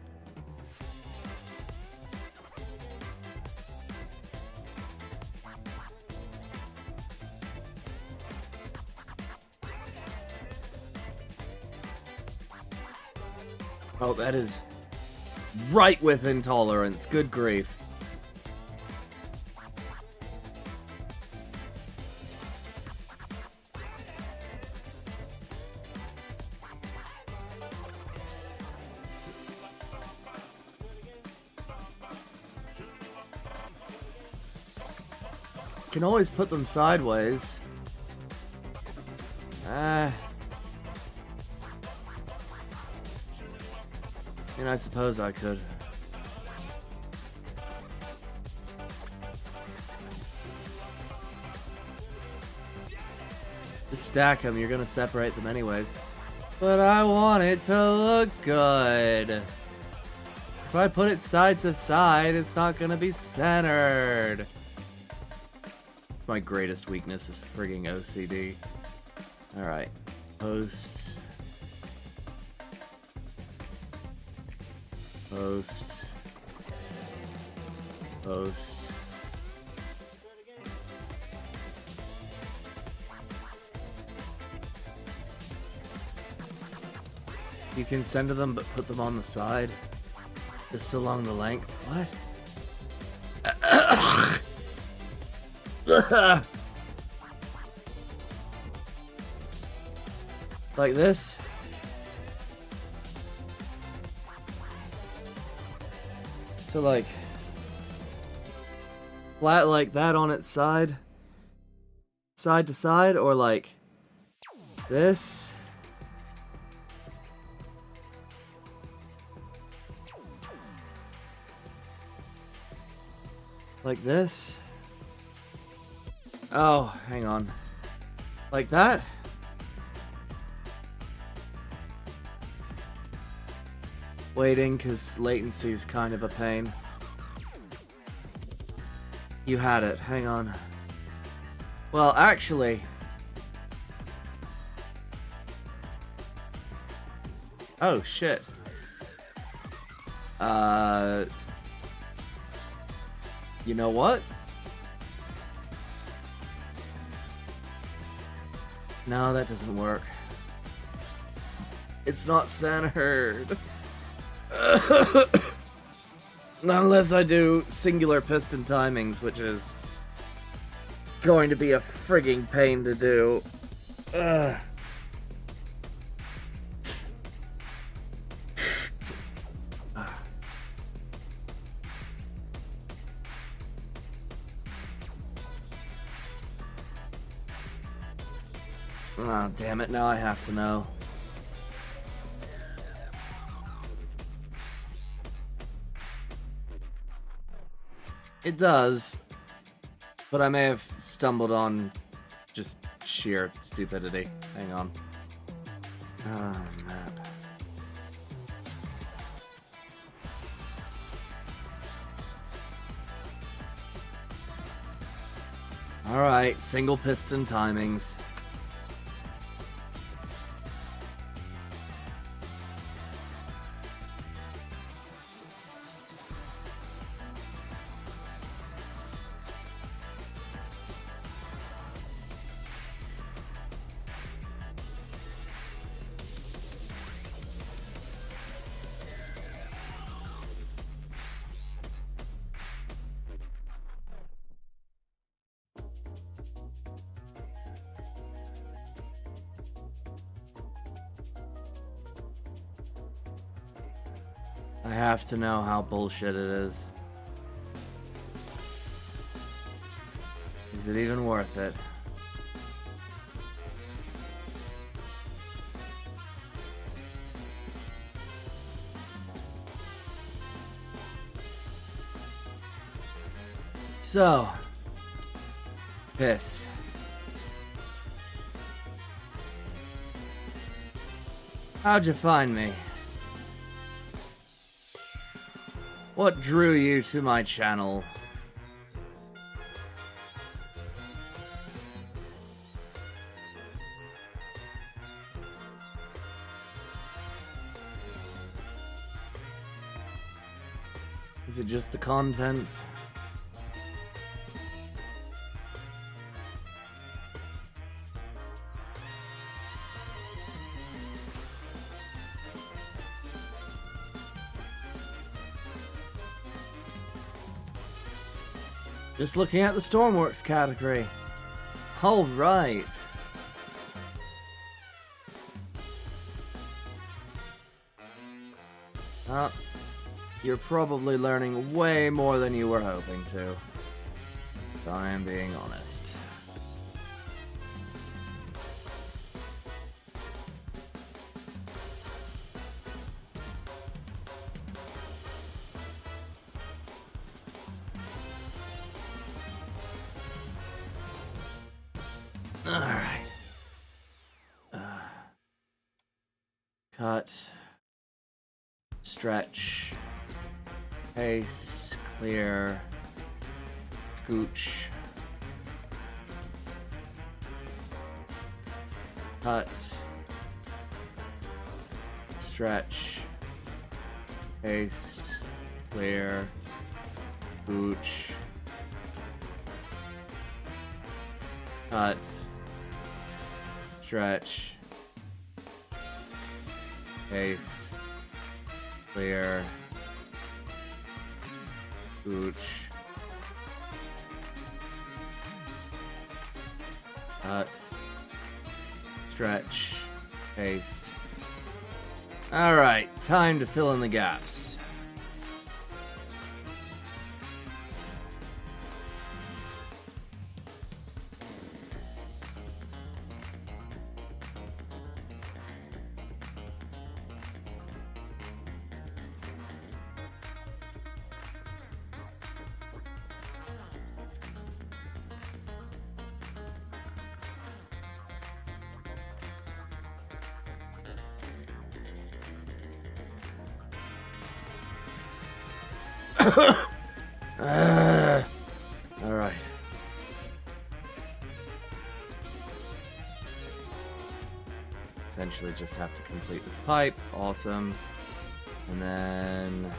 Oh, that is right with intolerance. Good grief. Can always put them sideways. I mean, I suppose I could. Just stack them, you're gonna separate them anyways. But I want it to look good. If I put it side to side, it's not gonna be centered. It's my greatest weakness is frigging OCD. Alright. Post. Post. Post. You can center them, but put them on the side. Just along the length. What? Like this? So like flat like that on its side to side, or like this? Like this? Oh, hang on. Like that? waiting because latency is kind of a pain. You had it. Hang on. Well, actually... Oh, shit. You know what? No, that doesn't work. It's not centered. Not unless I do singular piston timings, which is going to be a frigging pain to do. Ugh. Oh, damn it, now I have to know. It does, but I may have stumbled on just sheer stupidity. Hang on. Oh, map. Alright, single piston timings. I have to know how bullshit it is. Is it even worth it? So, piss. How'd you find me? What drew you to my channel? Is it just the content? Just looking at the Stormworks category. All right. You're probably learning way more than you were hoping to. If I am being honest. Alright. Cut. Stretch. Paste. Clear. Scooch. Cut. Stretch. Paste. Clear. Scooch. Cut. Stretch. Paste. Clear. Scooch. Cut. Stretch. Paste. Alright, time to fill in the gaps. Alright. Essentially just have to complete this pipe. Awesome. And then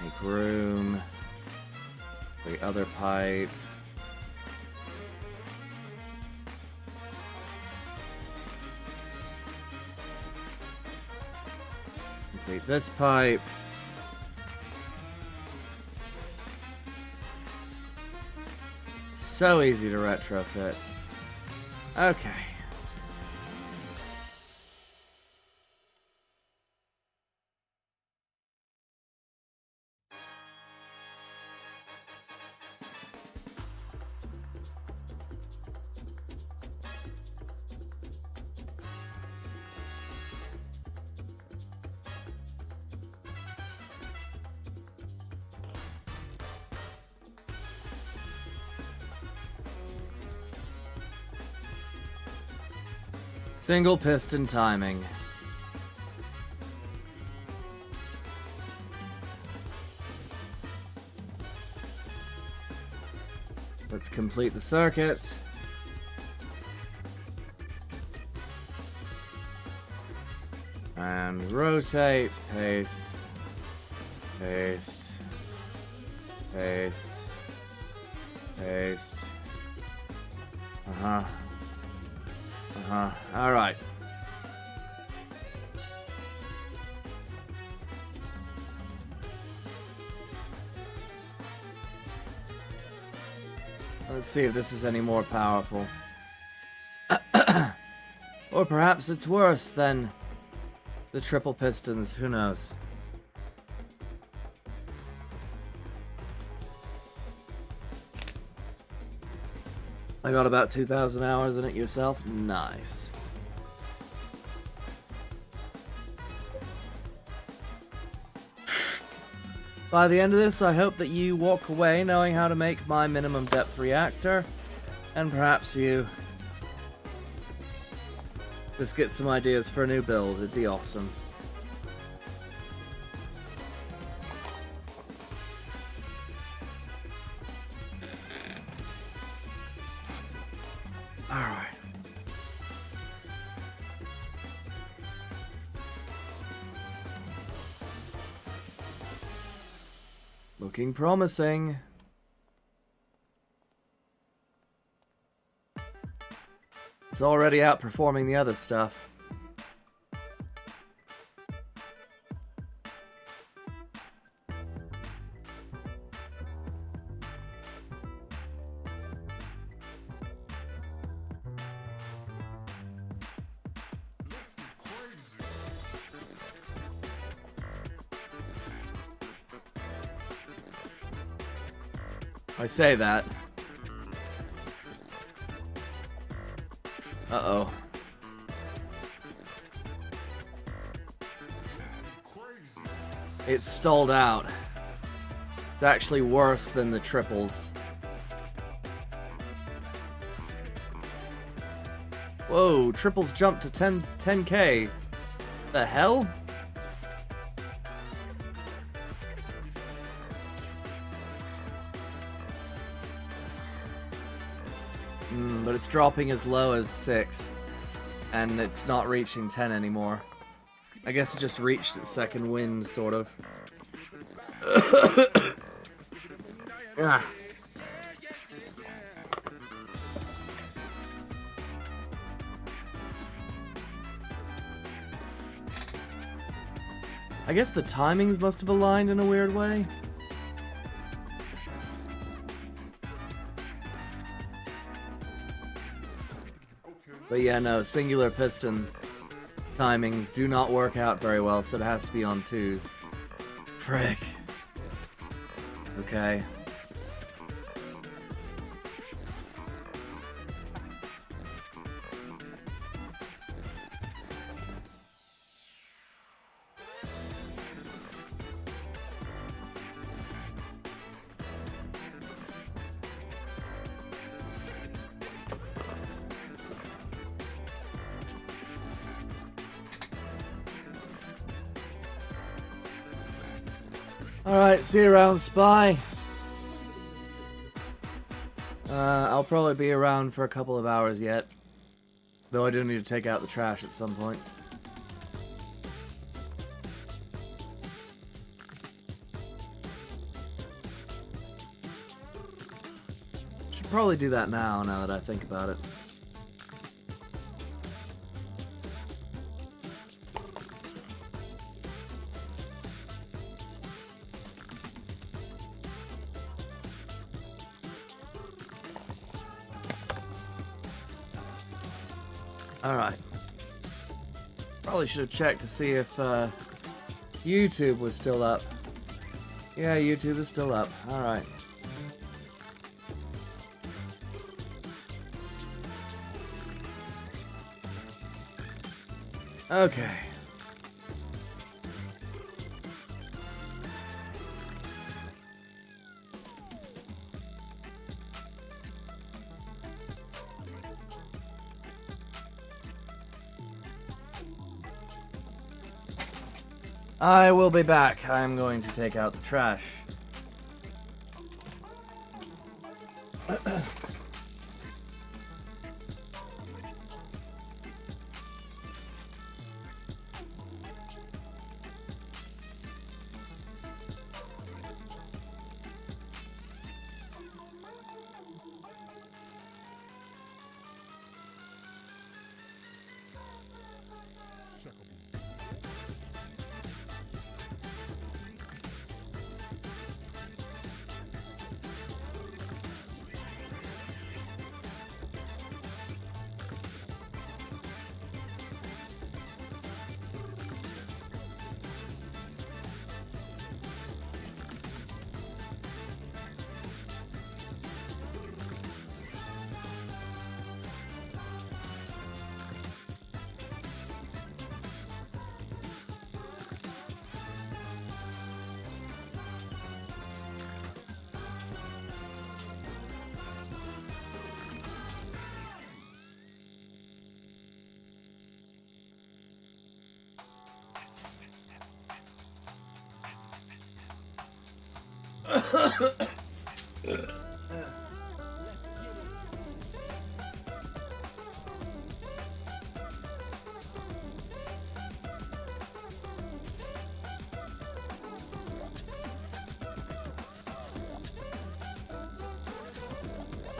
make room for the other pipe. Complete this pipe. So easy to retrofit. Okay. Single piston timing. Let's complete the circuit. And rotate, paste, paste, paste, paste. Alright. Let's see if this is any more powerful. Or perhaps it's worse than the triple pistons, who knows? I got about 2,000 hours in it yourself. Nice. By the end of this, I hope that you walk away knowing how to make my minimum depth reactor, and perhaps you just get some ideas for a new build. It'd be awesome. Alright. Looking promising. It's already outperforming the other stuff. I say that. Uh-oh. It's stalled out. It's actually worse than the triples. Whoa, triples jumped to 10K. The hell? But it's dropping as low as 6. And it's not reaching 10 anymore. I guess it just reached its second wind, sort of. Ah. I guess the timings must have aligned in a weird way. But yeah, no, singular piston timings do not work out very well, so it has to be on 2s. Frick. Okay. Alright, see you around, Spy. I'll probably be around for a couple of hours yet. Though I do need to take out the trash at some point. Should probably do that now that I think about it. Alright. Probably should have checked to see if YouTube was still up. Yeah, YouTube is still up. Alright. Okay. I will be back. I'm going to take out the trash.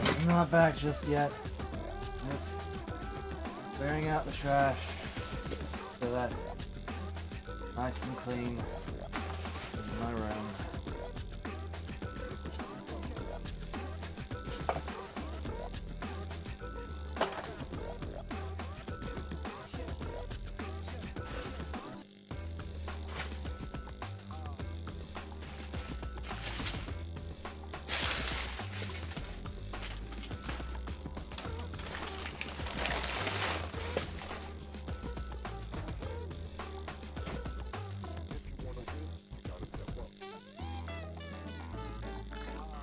I'm not back just yet. Just clearing out the trash so that nice and clean in my room.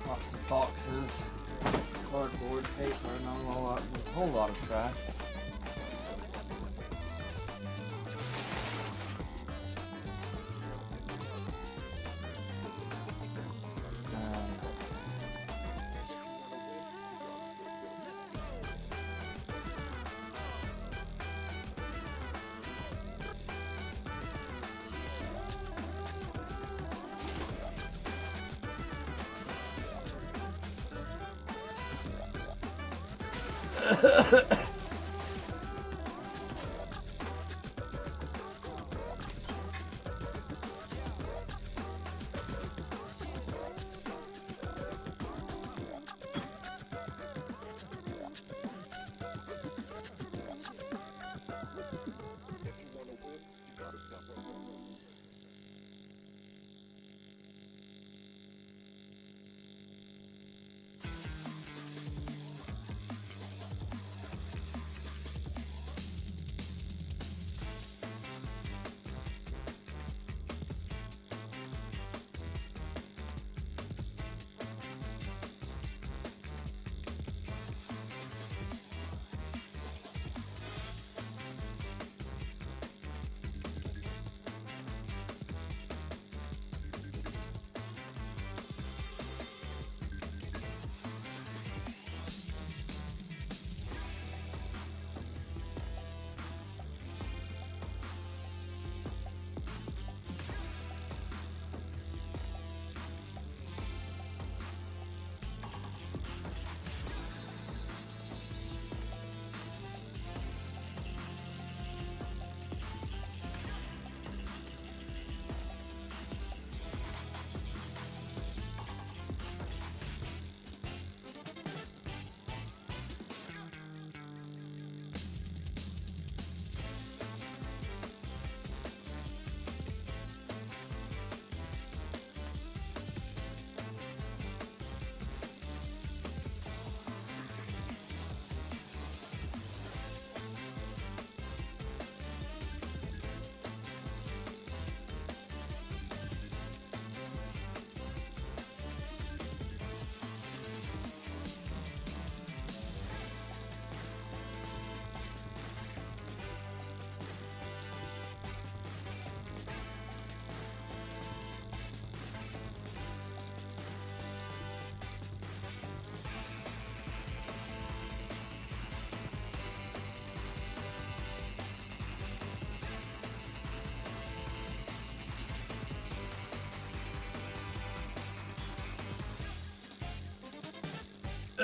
Lots of boxes, cardboard, paper, and a whole lot of trash.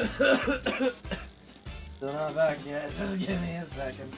Still not back yet. Just give me a second.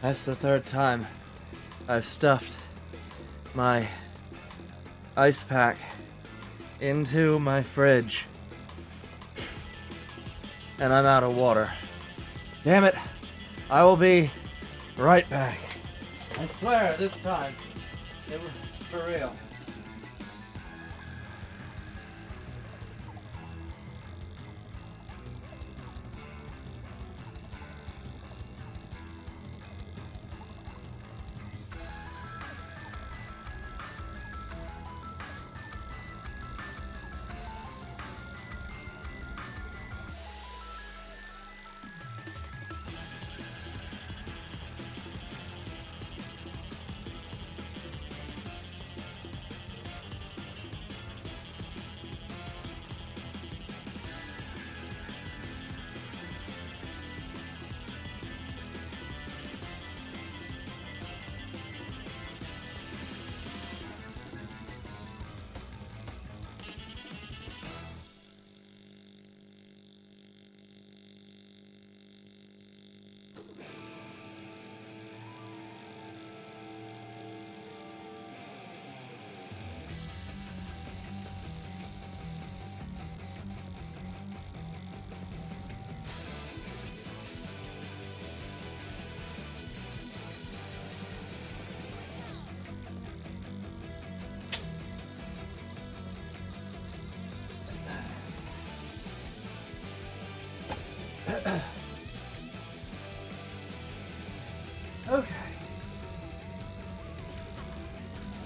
That's the third time I've stuffed my ice pack into my fridge. And I'm out of water. Damn it. I will be right back. I swear this time it was for real.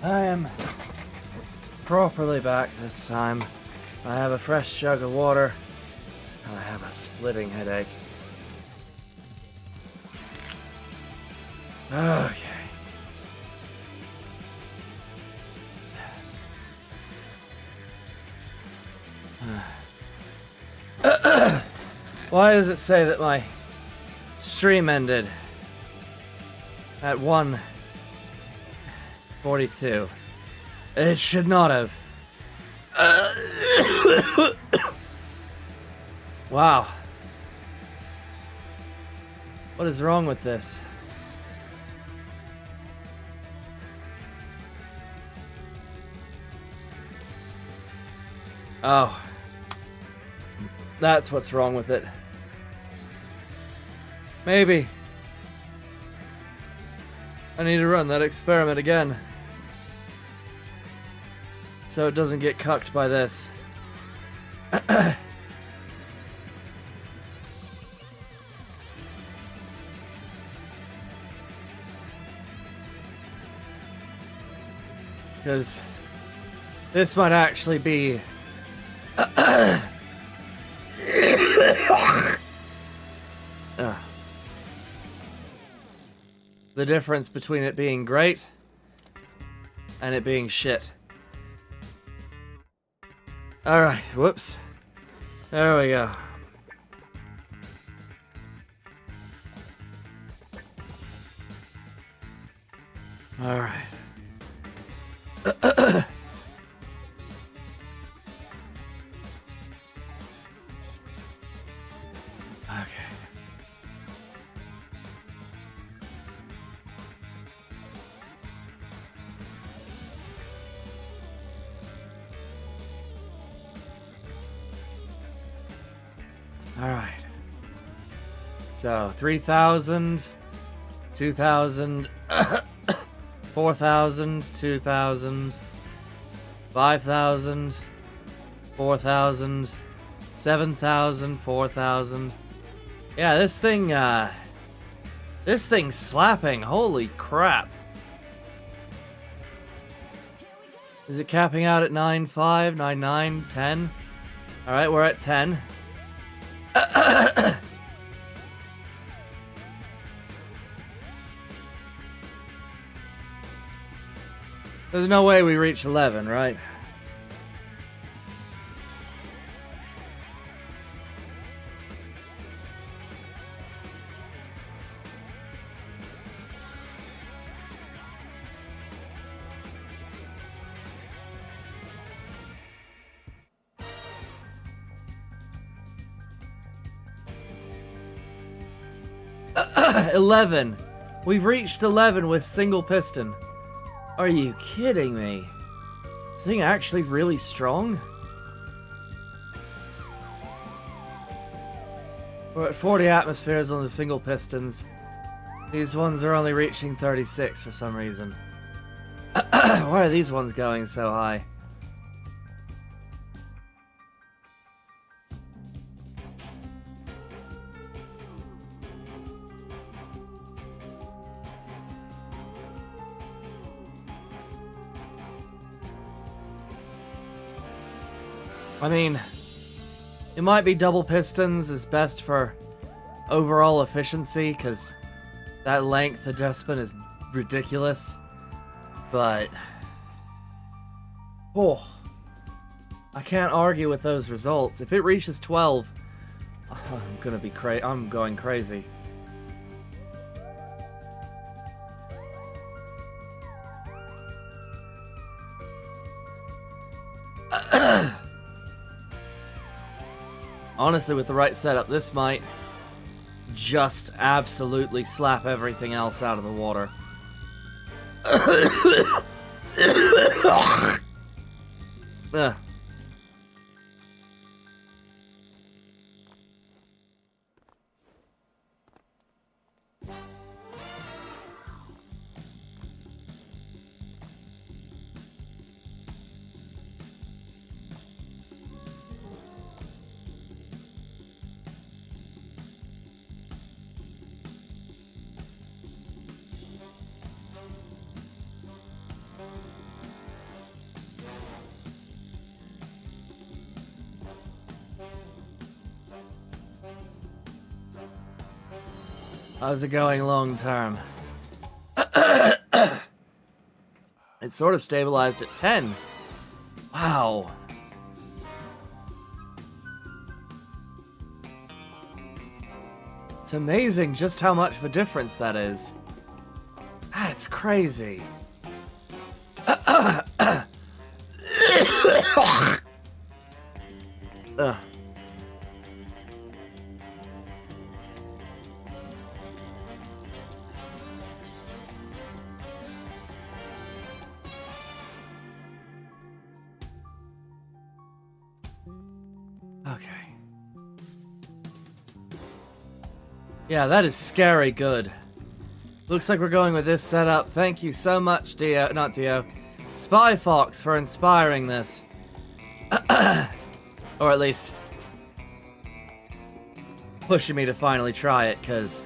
I am properly back this time. I have a fresh jug of water. I have a splitting headache. Okay. Why does it say that my stream ended at 1:42? It should not have. Wow. What is wrong with this? Oh. That's what's wrong with it. Maybe I need to run that experiment again, so it doesn't get cucked by this. Because this might actually be the difference between it being great and it being shit. Alright, whoops. There we go. Alright. Okay. Alright. So, 3,000, 2,000, 4,000, 2,000, 5,000, 4,000, 7,000, 4,000. Yeah, this thing's slapping. Holy crap. Is it capping out at 9.5, 9.9, 10? Alright, we're at 10. There's no way we reach 11, right? $11. We've reached 11 with single piston. Are you kidding me? Is this thing actually really strong? We're at 40 atmospheres on the single pistons. These ones are only reaching 36 for some reason. Why are these ones going so high? I mean, it might be double pistons is best for overall efficiency, because that length adjustment is ridiculous. But, oh, I can't argue with those results. If it reaches 12, I'm going crazy. Honestly, with the right setup, this might just absolutely slap everything else out of the water. Ugh. How's it going long term? It's sort of stabilized at 10. Wow. It's amazing just how much of a difference that is. That's crazy. Ugh. Okay. Yeah, that is scary good. Looks like we're going with this setup. Thank you so much, Dio. Not Dio. Spy Fox for inspiring this. Or at least pushing me to finally try it, because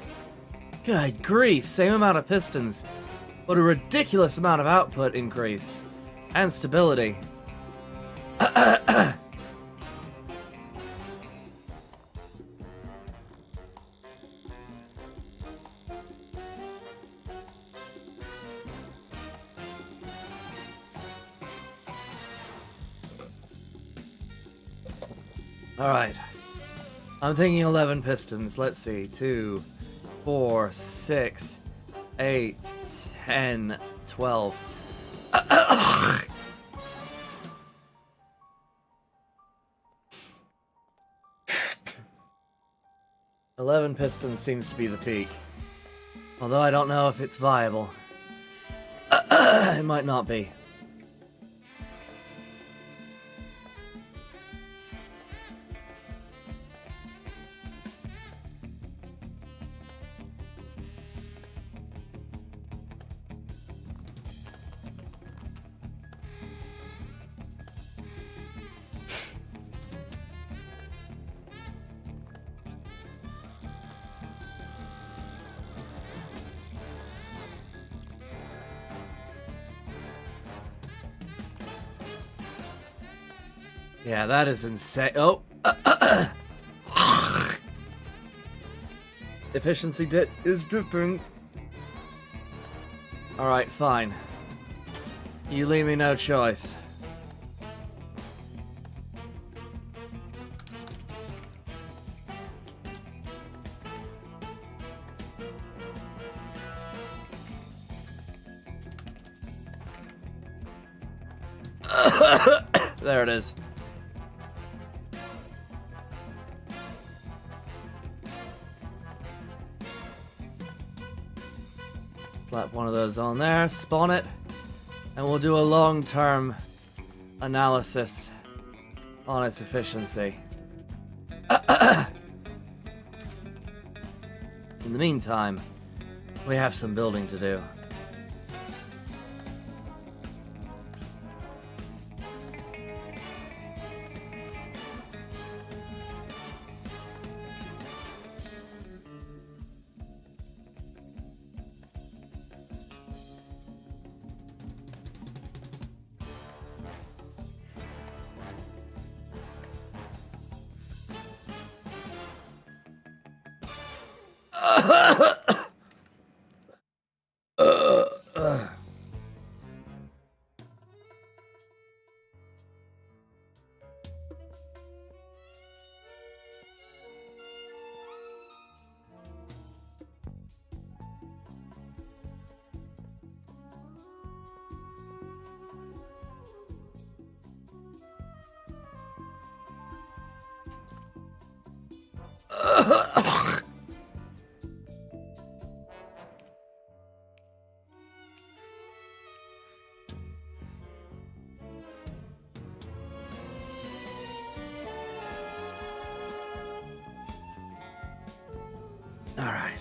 good grief, same amount of pistons, but a ridiculous amount of output increase. And stability. Alright. I'm thinking 11 pistons. Let's see. 2, 4, 6, 8, 10, 12. 11 pistons seems to be the peak. Although I don't know if it's viable. It might not be. Yeah, that is insane. Oh! Efficiency is dripping. Alright, fine. You leave me no choice. There it is. Slap one of those on there, spawn it, and we'll do a long-term analysis on its efficiency. In the meantime, we have some building to do. All right.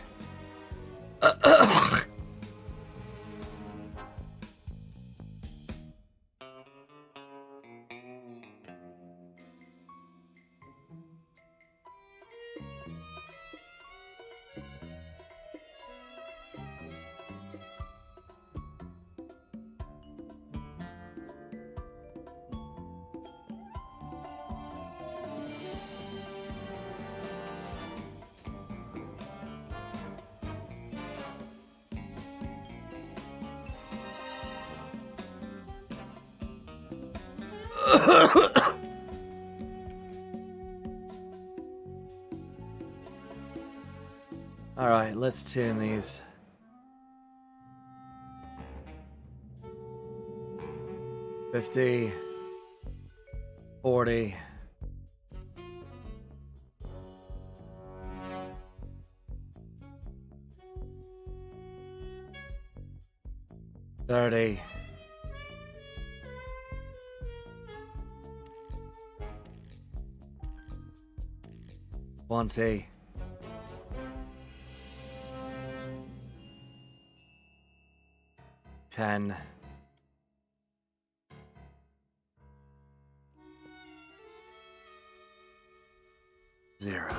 Alright, let's tune these. $50, $40, $30, $20, $10, $0.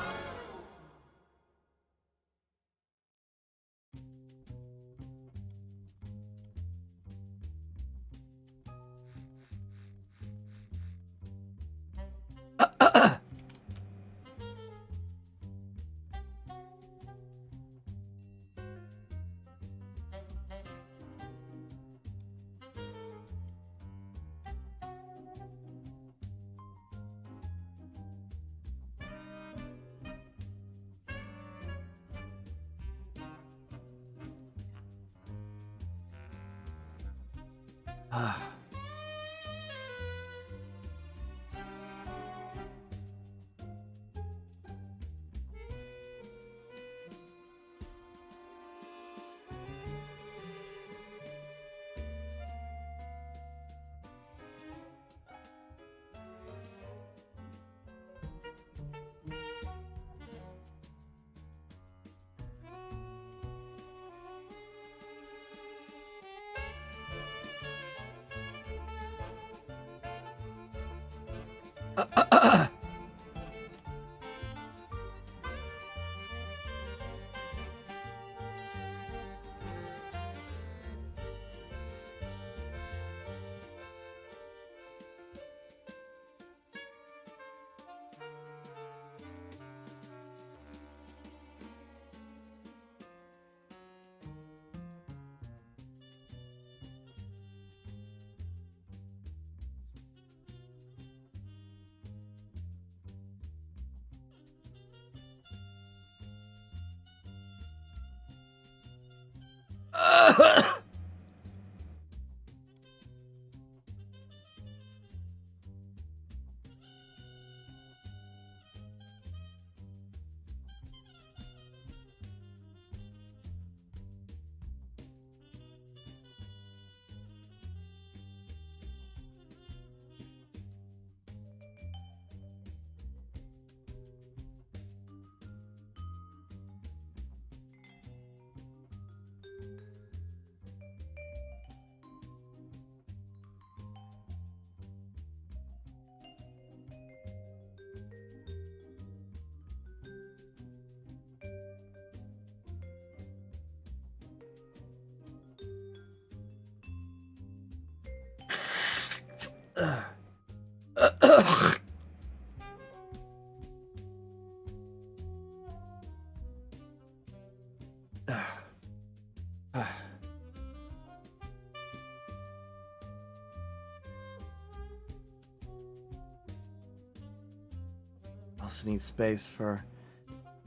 Also need space for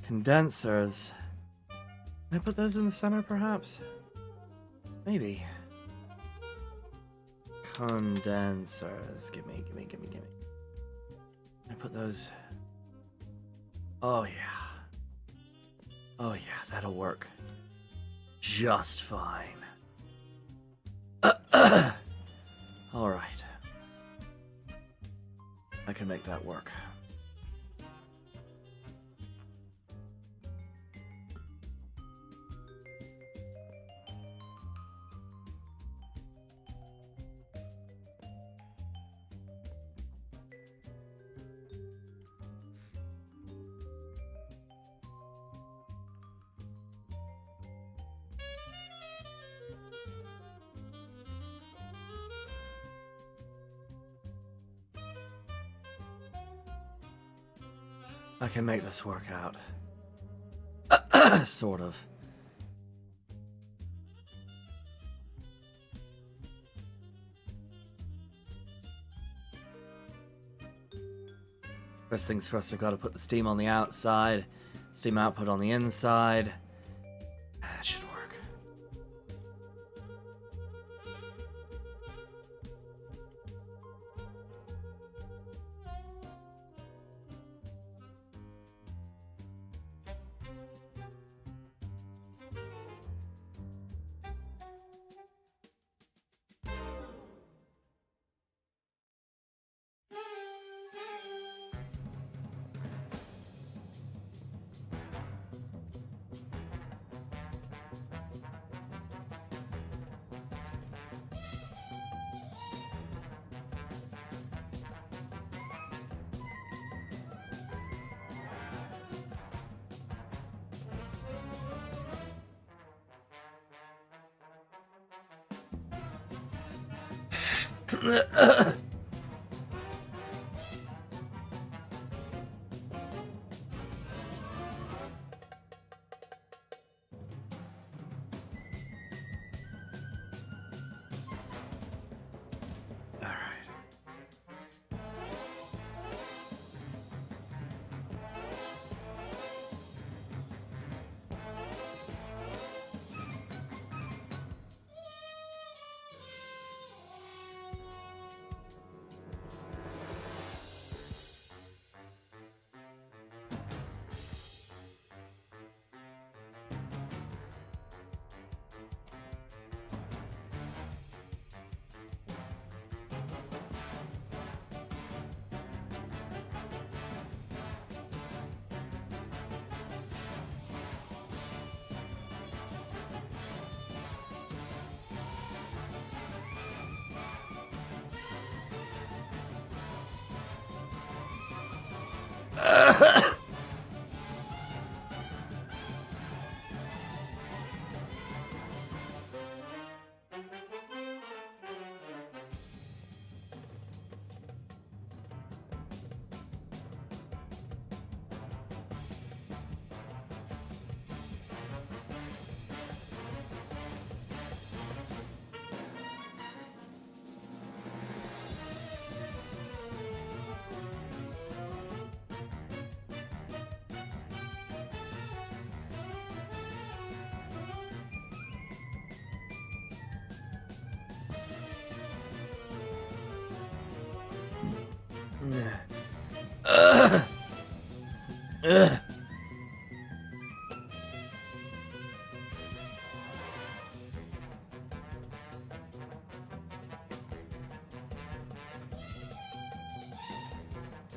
condensers. Can I put those in the center, perhaps? Maybe. Condensers. Gimme. Can I put those? Oh, yeah. Oh, yeah, that'll work. Just fine. Alright. I can make that work. I can make this work out. Sort of. First things first, I gotta put the steam on the outside, steam output on the inside. That should work.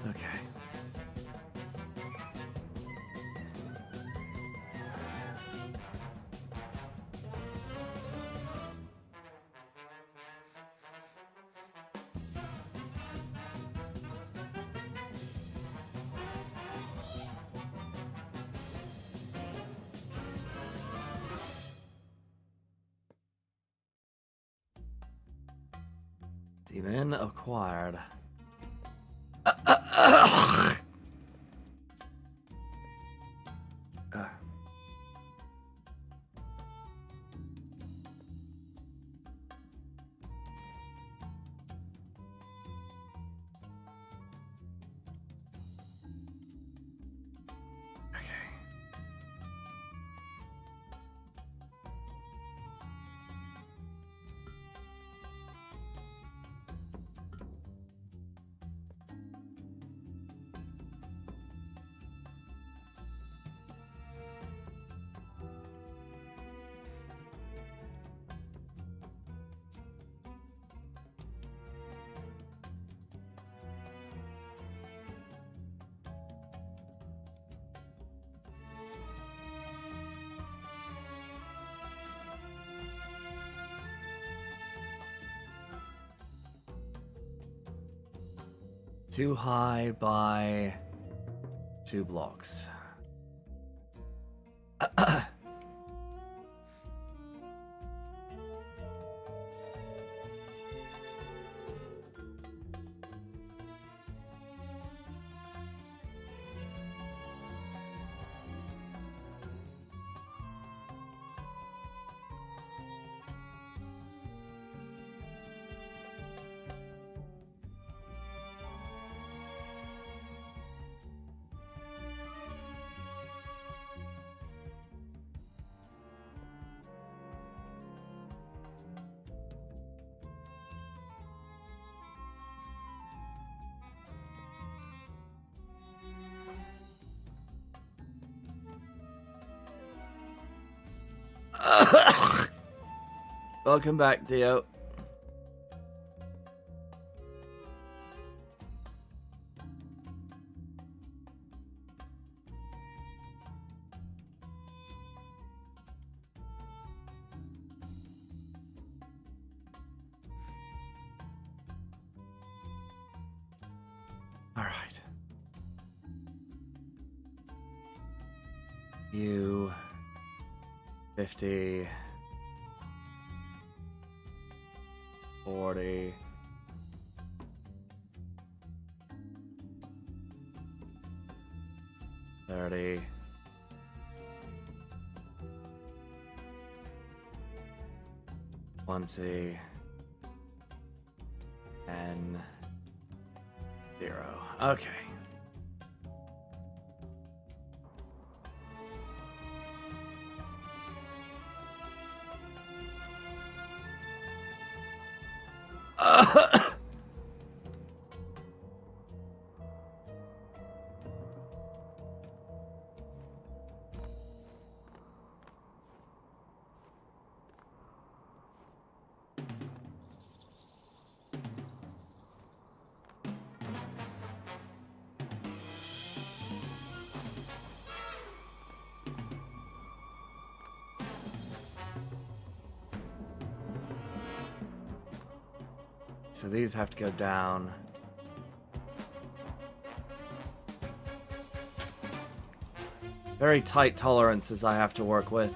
Okay. Demon acquired. Too high by 2 blocks. Welcome back, Dio. All right. You 50 40 30 20 and 0. Okay. So these have to go down. Very tight tolerances I have to work with.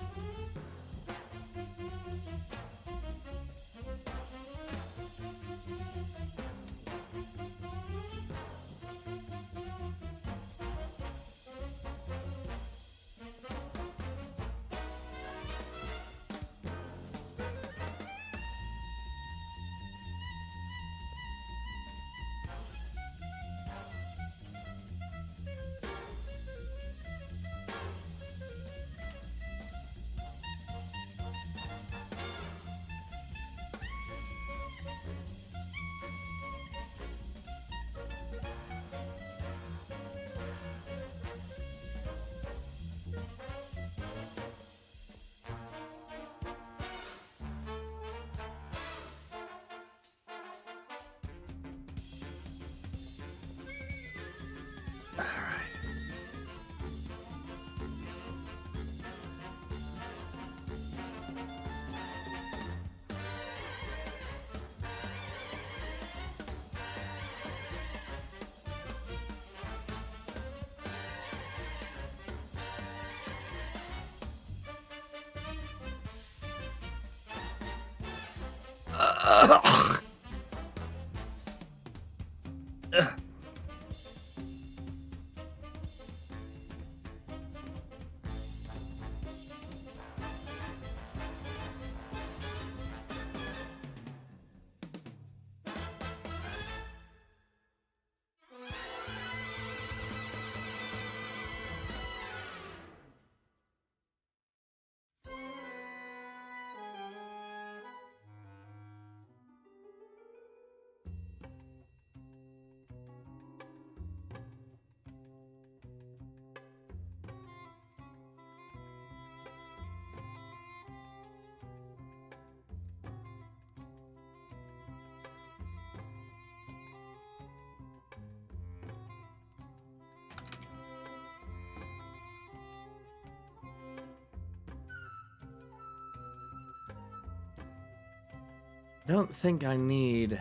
I don't think I need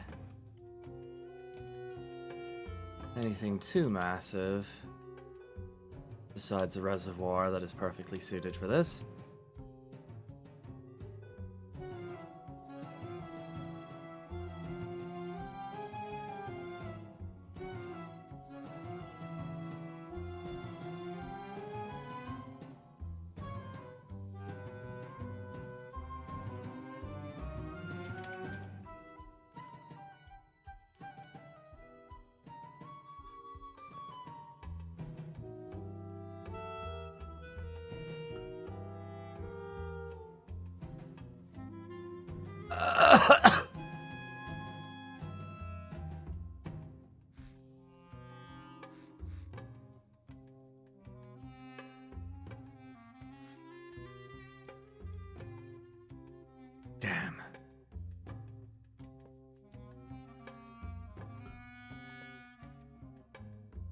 anything too massive besides a reservoir that is perfectly suited for this.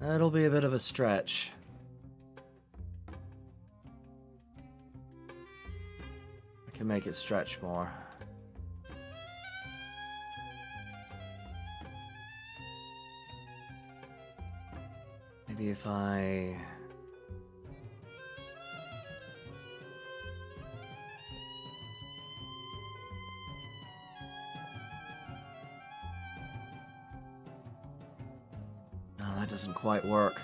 That'll be a bit of a stretch. I can make it stretch more. Maybe if I... No, that doesn't quite work.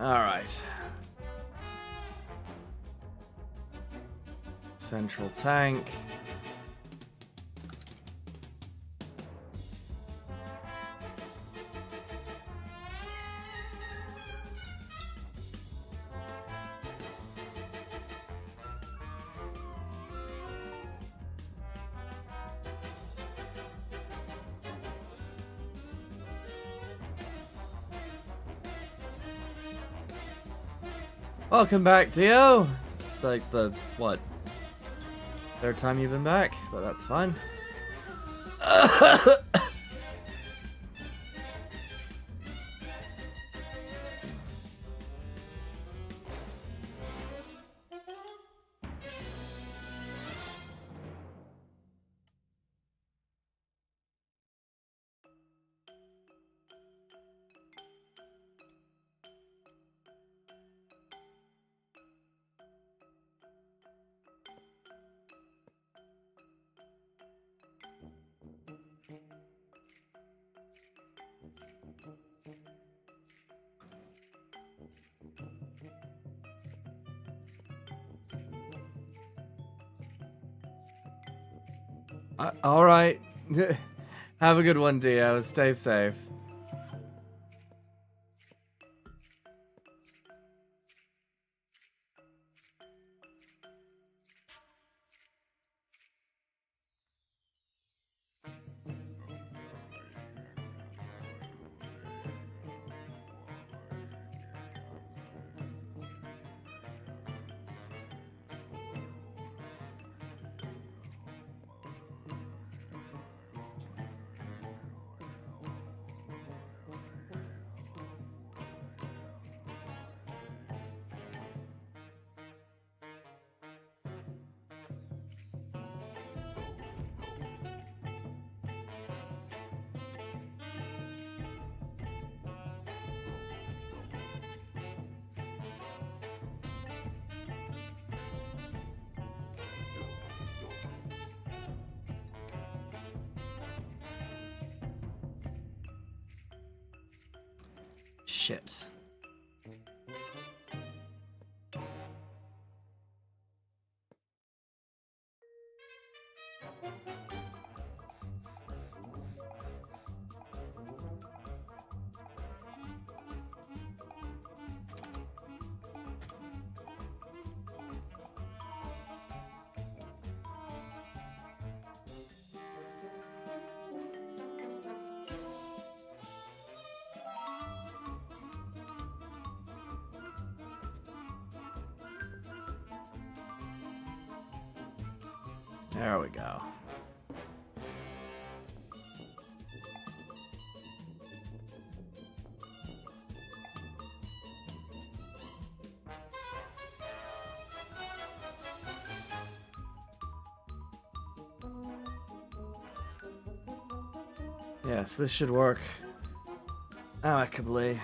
Alright. Central tank. Welcome back, Dio! It's like the, what, third time you've been back, but that's fine. Alright. Have a good one, Dio. Stay safe. Shit. There we go. Yes, this should work amicably.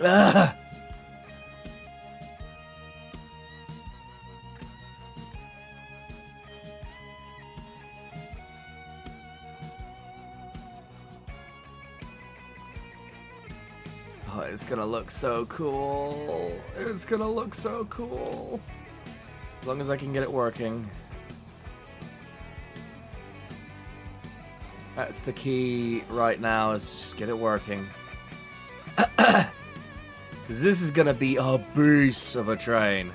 Ugh. Oh, it's gonna look so cool. It's gonna look so cool. As long as I can get it working. That's the key right now, is just get it working. Because this is gonna be a beast of a train.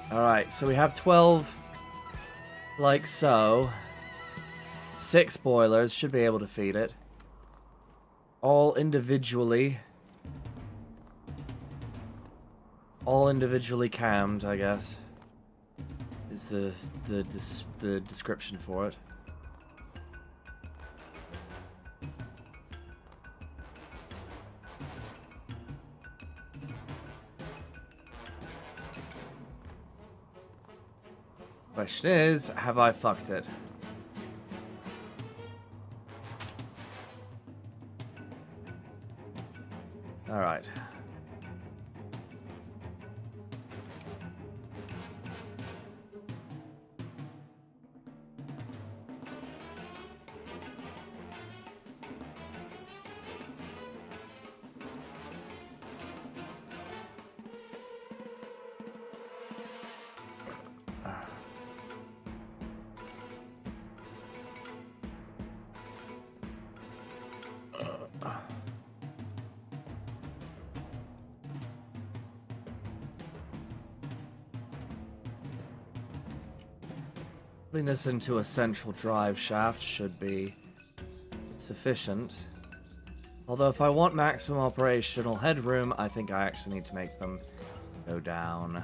Alright, so we have 12 like so. 6 boilers should be able to feed it. All individually. All individually cammed, I guess, is the description for it. Question is, have I fucked it? Alright. Putting this into a central drive shaft should be sufficient. Although if I want maximum operational headroom, I think I actually need to make them go down.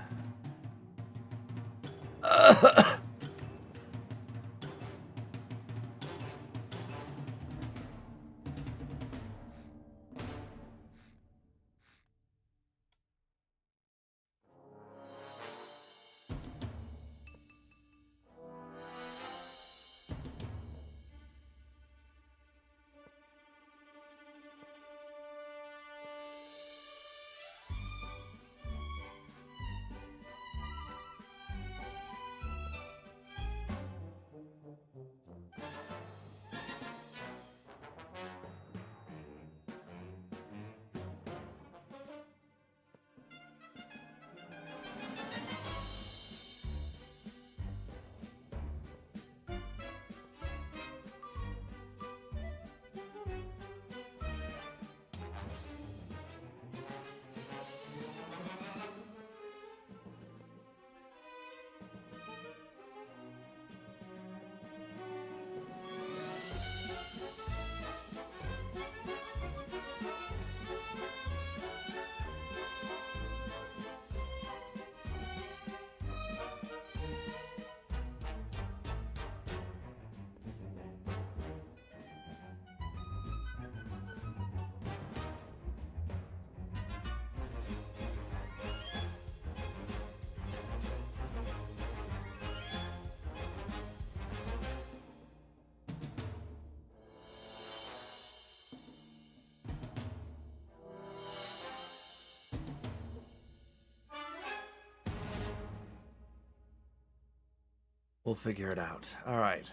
We'll figure it out. All right.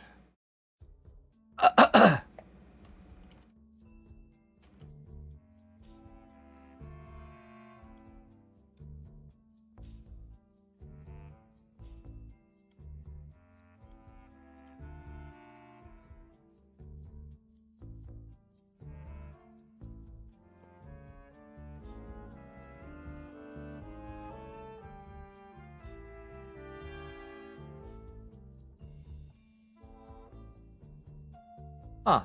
Huh.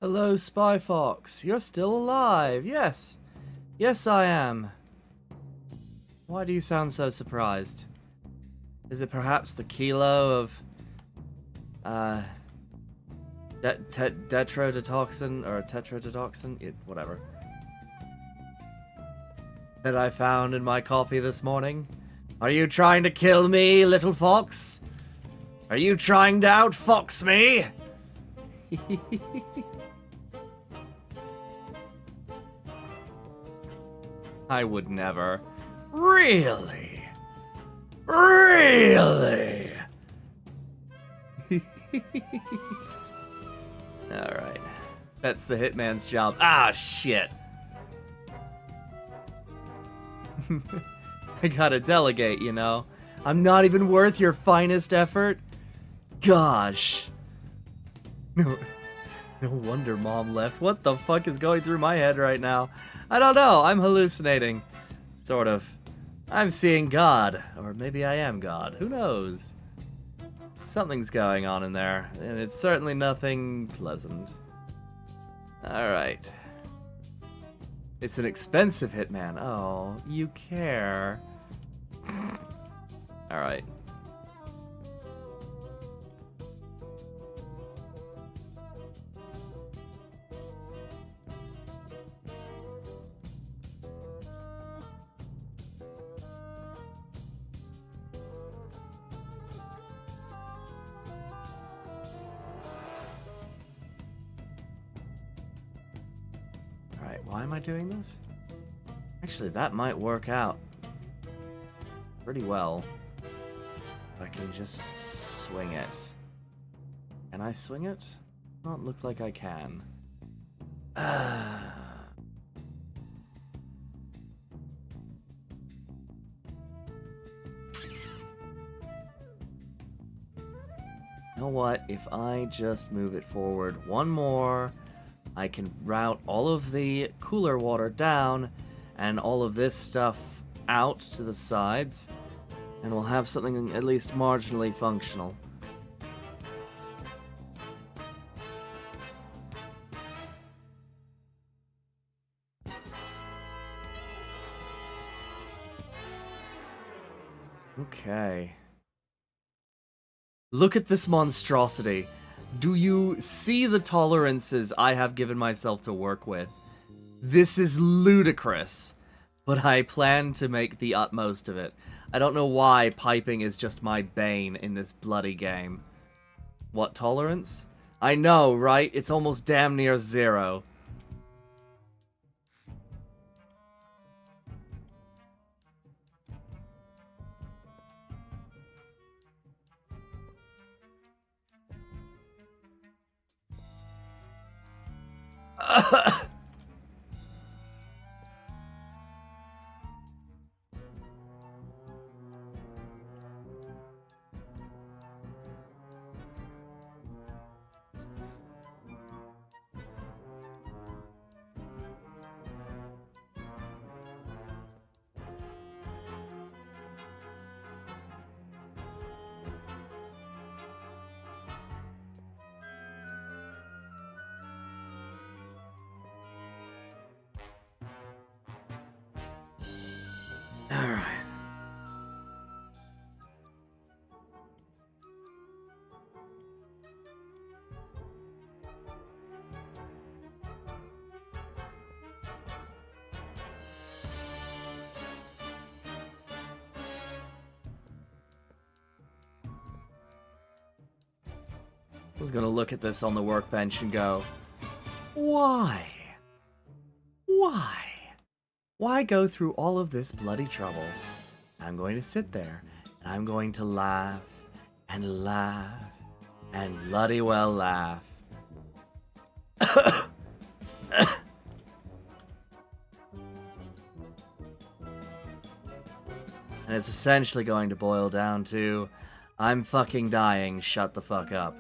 Hello, Spy Fox. You're still alive. Yes. Yes, I am. Why do you sound so surprised? Is it perhaps the kilo of, tetrodotoxin, or tetrodotoxin? Whatever. That I found in my coffee this morning? Are you trying to kill me, little fox? Are you trying to outfox me? I would never. Really? Really? Alright. That's the hitman's job. Ah, shit. I gotta delegate, you know. I'm not even worth your finest effort. Gosh. No wonder Mom left. What the fuck is going through my head right now? I don't know. I'm hallucinating. Sort of. I'm seeing God. Or maybe I am God. Who knows? Something's going on in there. And it's certainly nothing pleasant. Alright. It's an expensive hitman. Oh, you care. Alright. Alright, why am I doing this? Actually, that might work out pretty well. If I can just swing it. Can I swing it? Not look like I can. You know what? If I just move it forward one more, I can route all of the cooler water down and all of this stuff out to the sides, and we'll have something at least marginally functional. Okay. Look at this monstrosity. Do you see the tolerances I have given myself to work with? This is ludicrous, but I plan to make the utmost of it. I don't know why piping is just my bane in this bloody game. What tolerance? I know, right? It's almost damn near 0. Alright. I was gonna look at this on the workbench and go, why? Why? Why go through all of this bloody trouble? I'm going to sit there, and I'm going to laugh, and laugh, and bloody well laugh. And it's essentially going to boil down to, I'm fucking dying, shut the fuck up.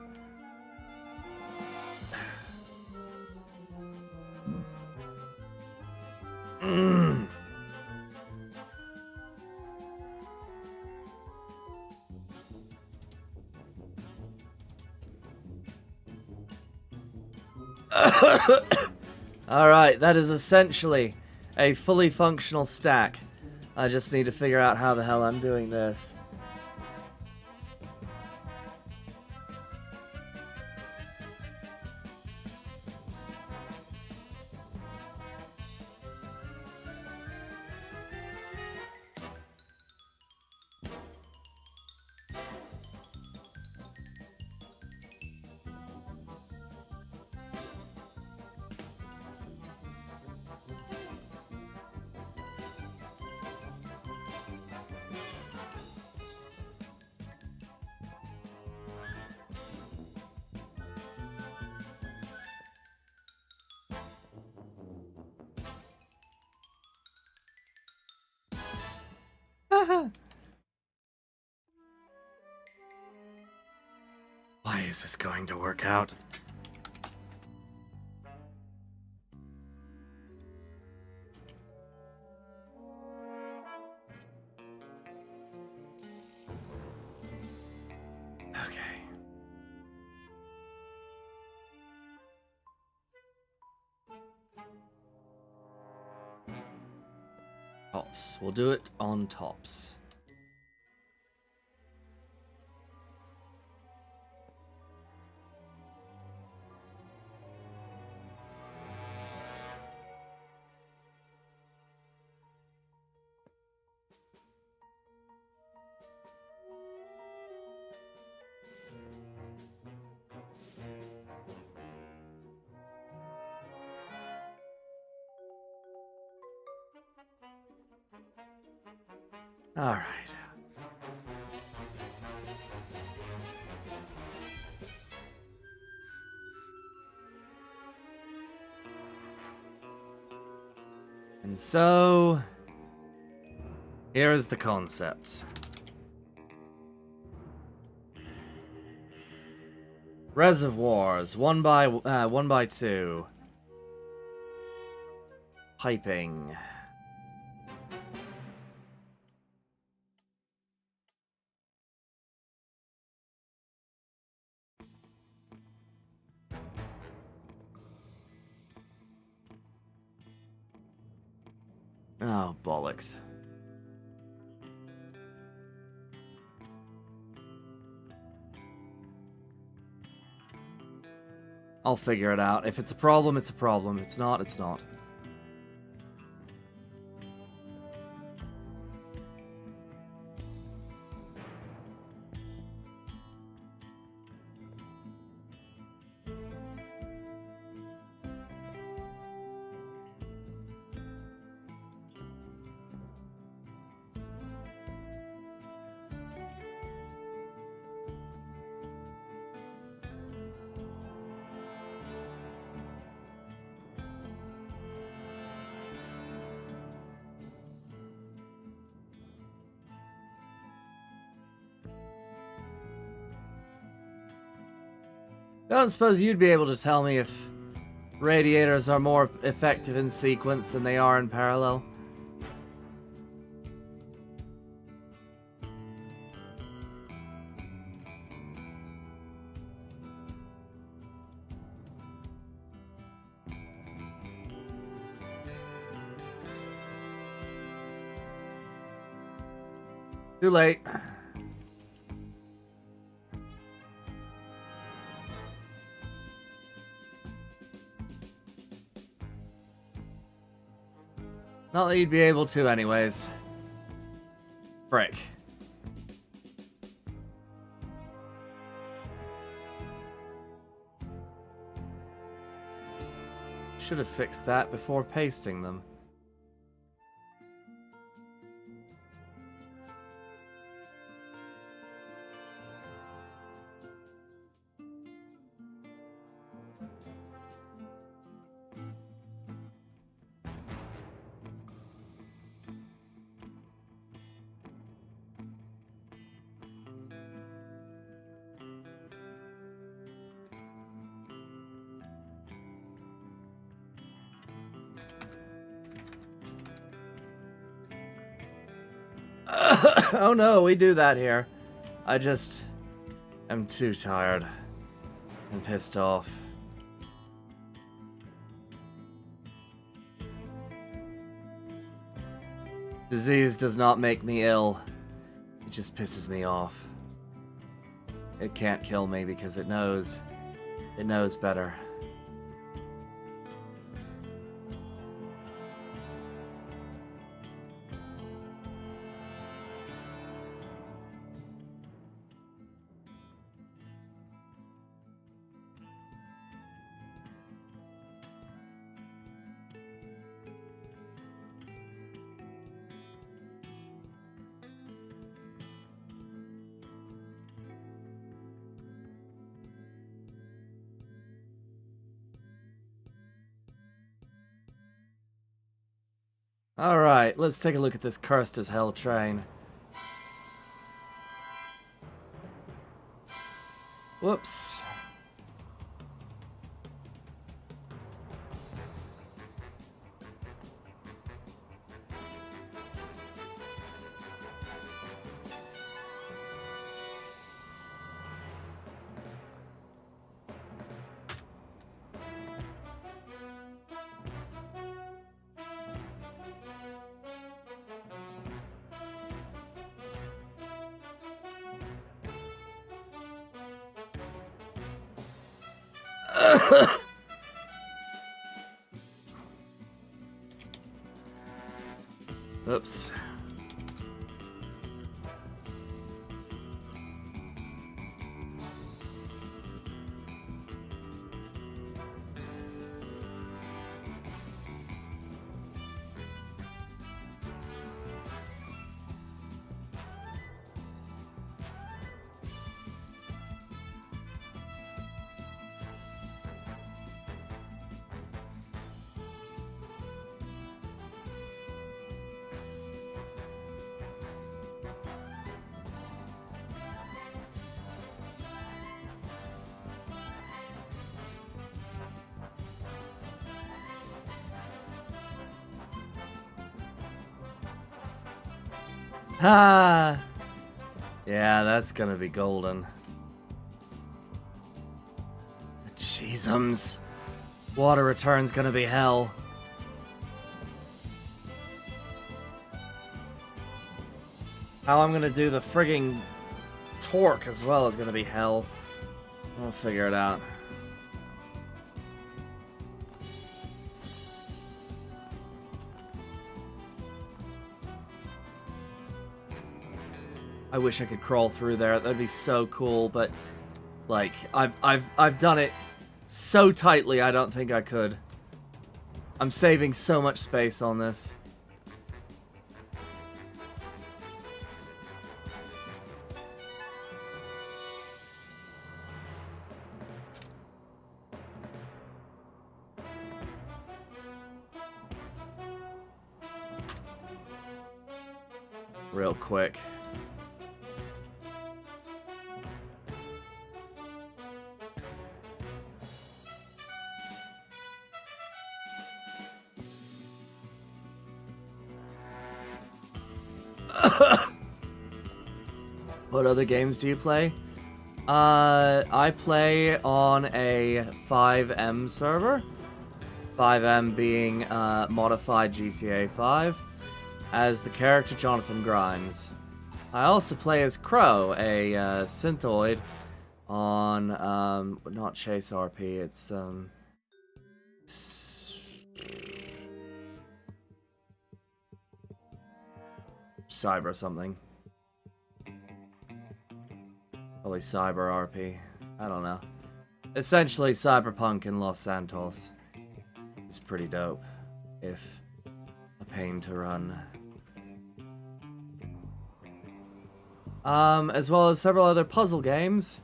Alright, that is essentially a fully functional stack. I just need to figure out how the hell I'm doing this. Why is this going to work out? Okay. Tops. We'll do it on tops. All right. And so, here is the concept. Reservoirs, one by two. Piping. Oh, bollocks. I'll figure it out. If it's a problem, it's a problem. If it's not, it's not. I don't suppose you'd be able to tell me if radiators are more effective in sequence than they are in parallel. Too late. Not that you'd be able to anyways. Frick. Should have fixed that before pasting them. Oh no, we do that here. I just am too tired and pissed off. Disease does not make me ill. It just pisses me off. It can't kill me because it knows better. Alright, let's take a look at this cursed as hell train. Whoops. Oops. Ha! Yeah, that's gonna be golden. Jeezums. Water return's gonna be hell. How I'm gonna do the frigging torque as well is gonna be hell. I'll figure it out. I wish I could crawl through there. That'd be so cool, but like I've done it so tightly I don't think I could. I'm saving so much space on this. Real quick. What other games do you play? I play on a 5M server. 5M being modified GTA 5 as the character Jonathan Grimes. I also play as Crow, a synthoid on not Chase RP, it's Cyber something. Probably Cyber RP. I don't know. Essentially Cyberpunk in Los Santos. It's pretty dope, if a pain to run. As well as several other puzzle games.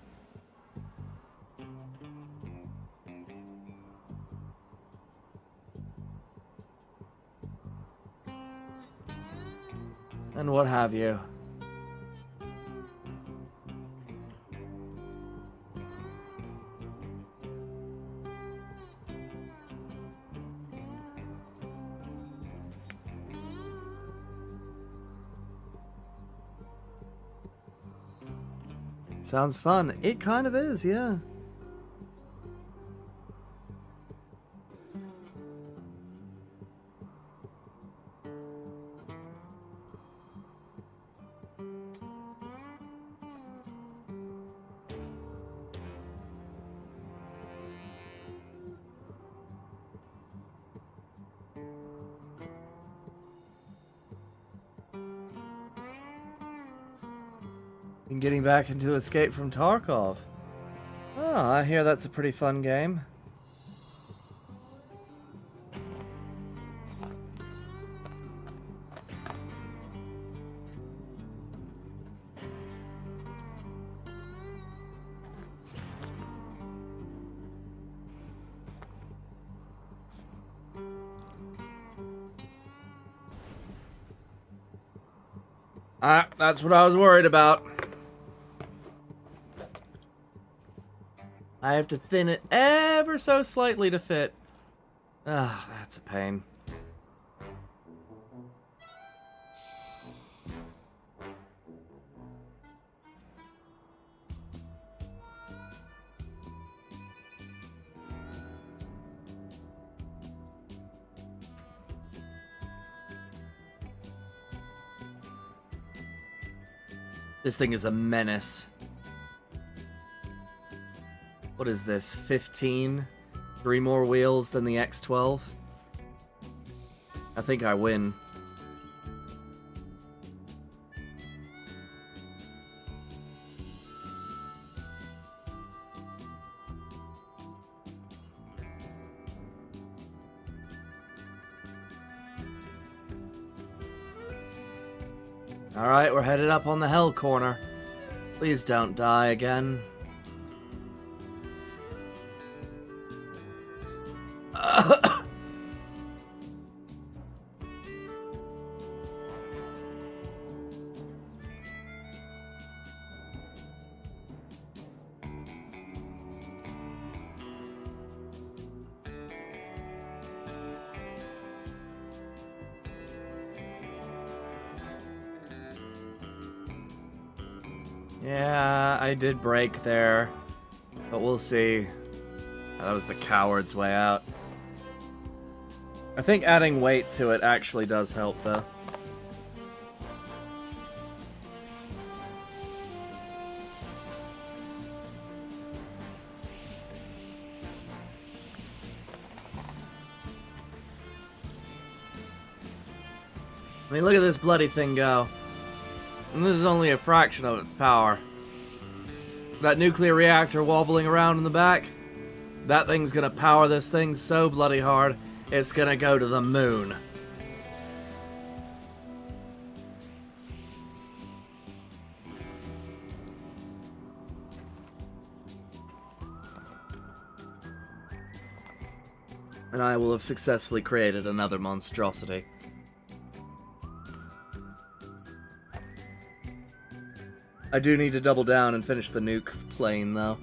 And what have you. Sounds fun. It kind of is, yeah. And getting back into Escape from Tarkov. Oh, I hear that's a pretty fun game. That's what I was worried about. I have to thin it ever so slightly to fit. Ah, that's a pain. This thing is a menace. What is this? 15? 3 more wheels than the X12? I think I win. Alright, we're headed up on the hell corner. Please don't die again. Yeah, I did break there, but we'll see. That was the coward's way out. I think adding weight to it actually does help, though. I mean, look at this bloody thing go. And this is only a fraction of its power. That nuclear reactor wobbling around in the back, that thing's gonna power this thing so bloody hard, it's gonna go to the moon. And I will have successfully created another monstrosity. I do need to double down and finish the nuke plane, though.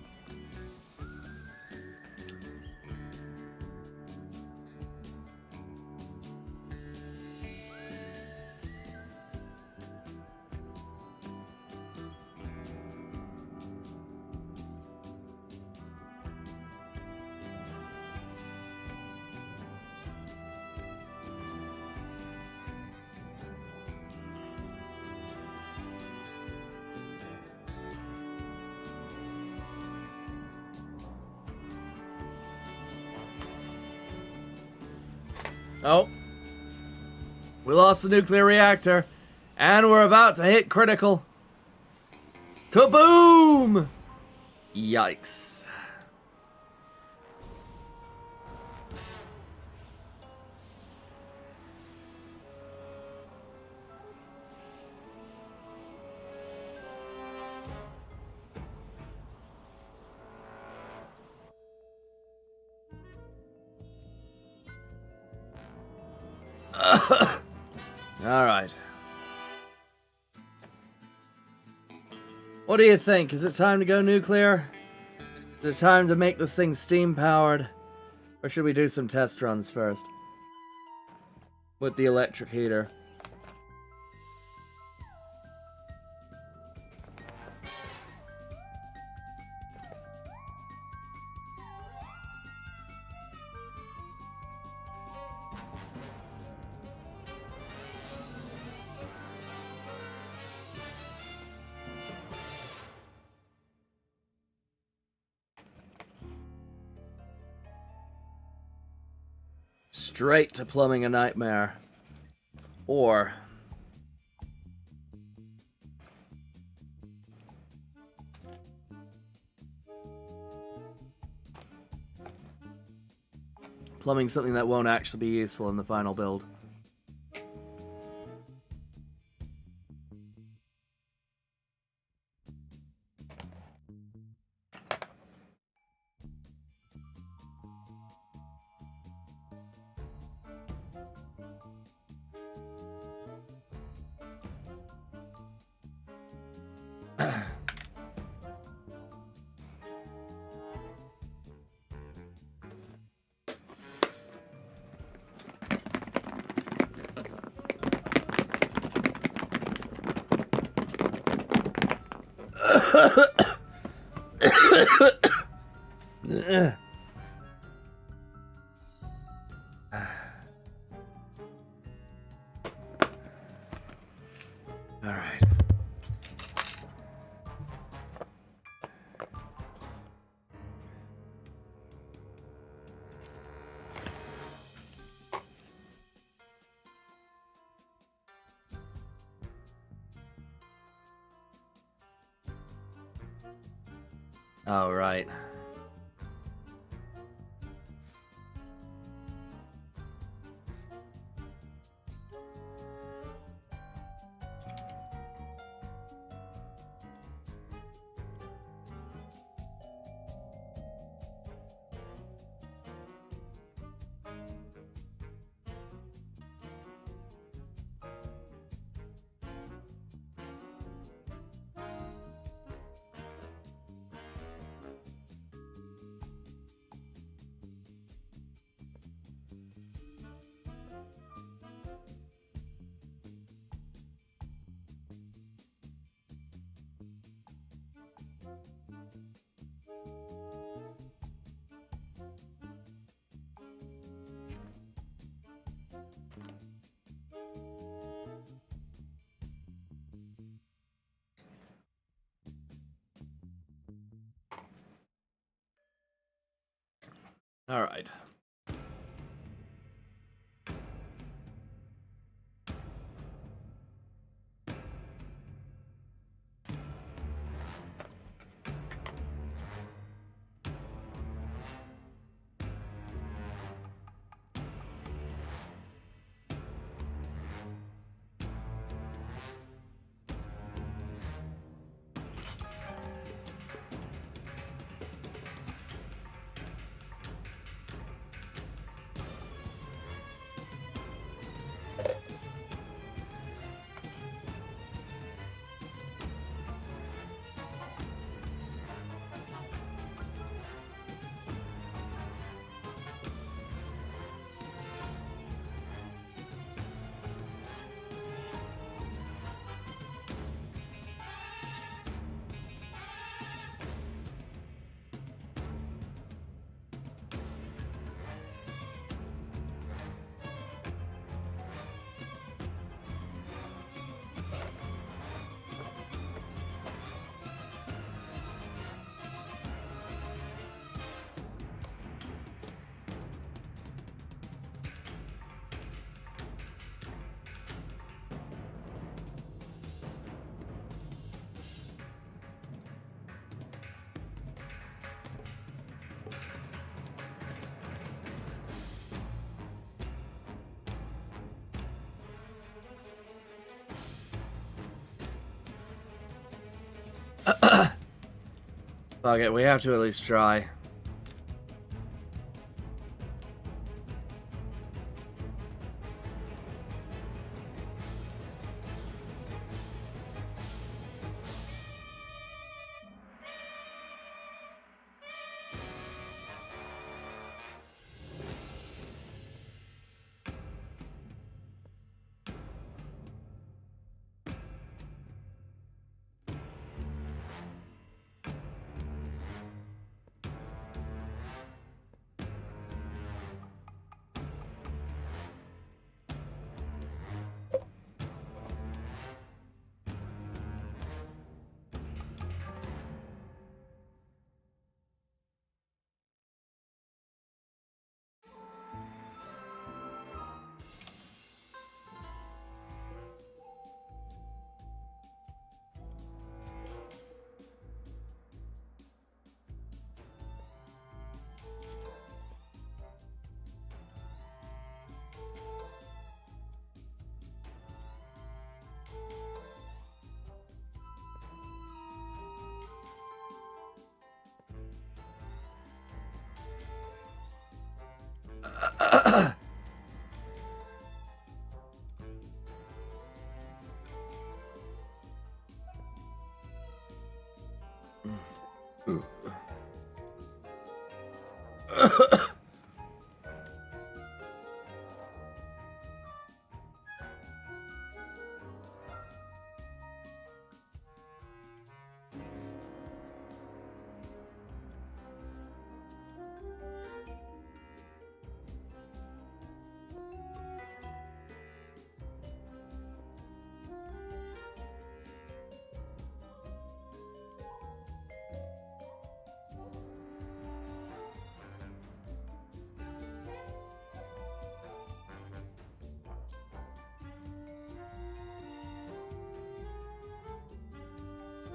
Oh. We lost the nuclear reactor. And we're about to hit critical. Kaboom! Yikes. Alright. What do you think? Is it time to go nuclear? Is it time to make this thing steam-powered? Or should we do some test runs first? With the electric heater. Straight to plumbing a nightmare. Or plumbing something that won't actually be useful in the final build. All right. All right. All right. Fuck it, we have to at least try.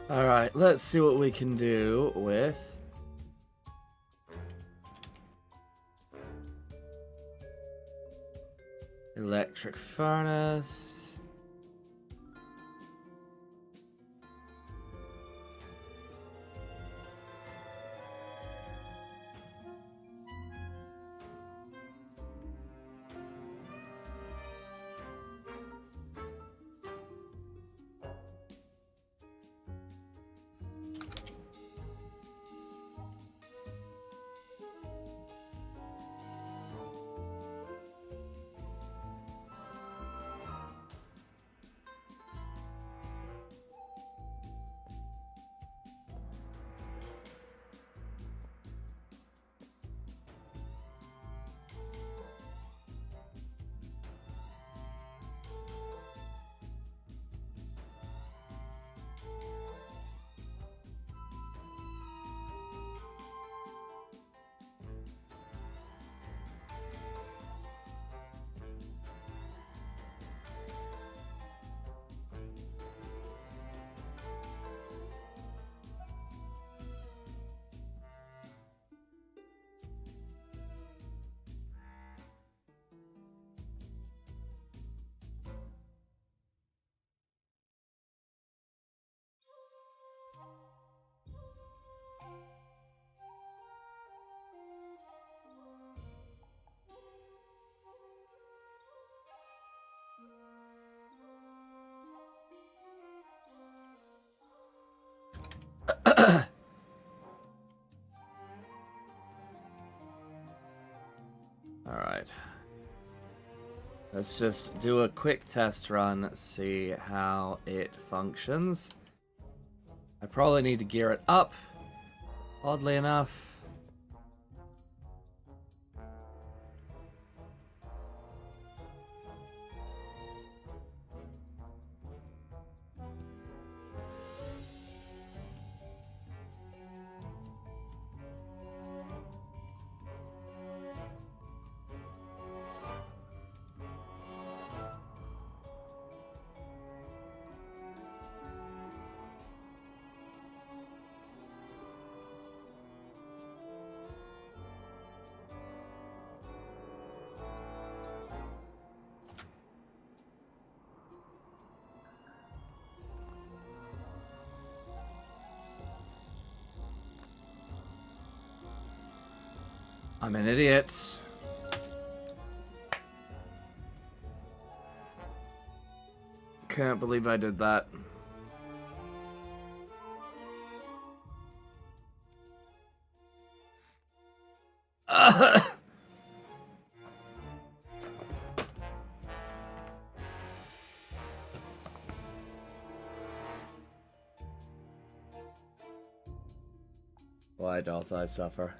Alright, let's see what we can do with electric furnace. Alright. Let's just do a quick test run, see how it functions. I probably need to gear it up, oddly enough. I'm an idiot. Can't believe I did that. Why doth I suffer?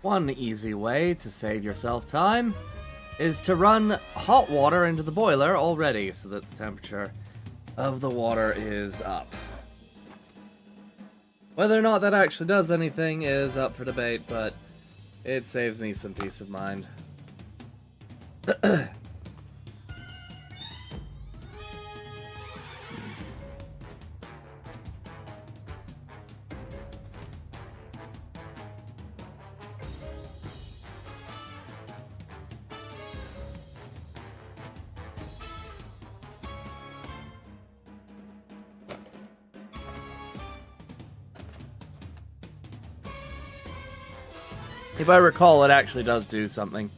One easy way to save yourself time is to run hot water into the boiler already so that the temperature of the water is up. Whether or not that actually does anything is up for debate, but it saves me some peace of mind. If I recall, it actually does do something.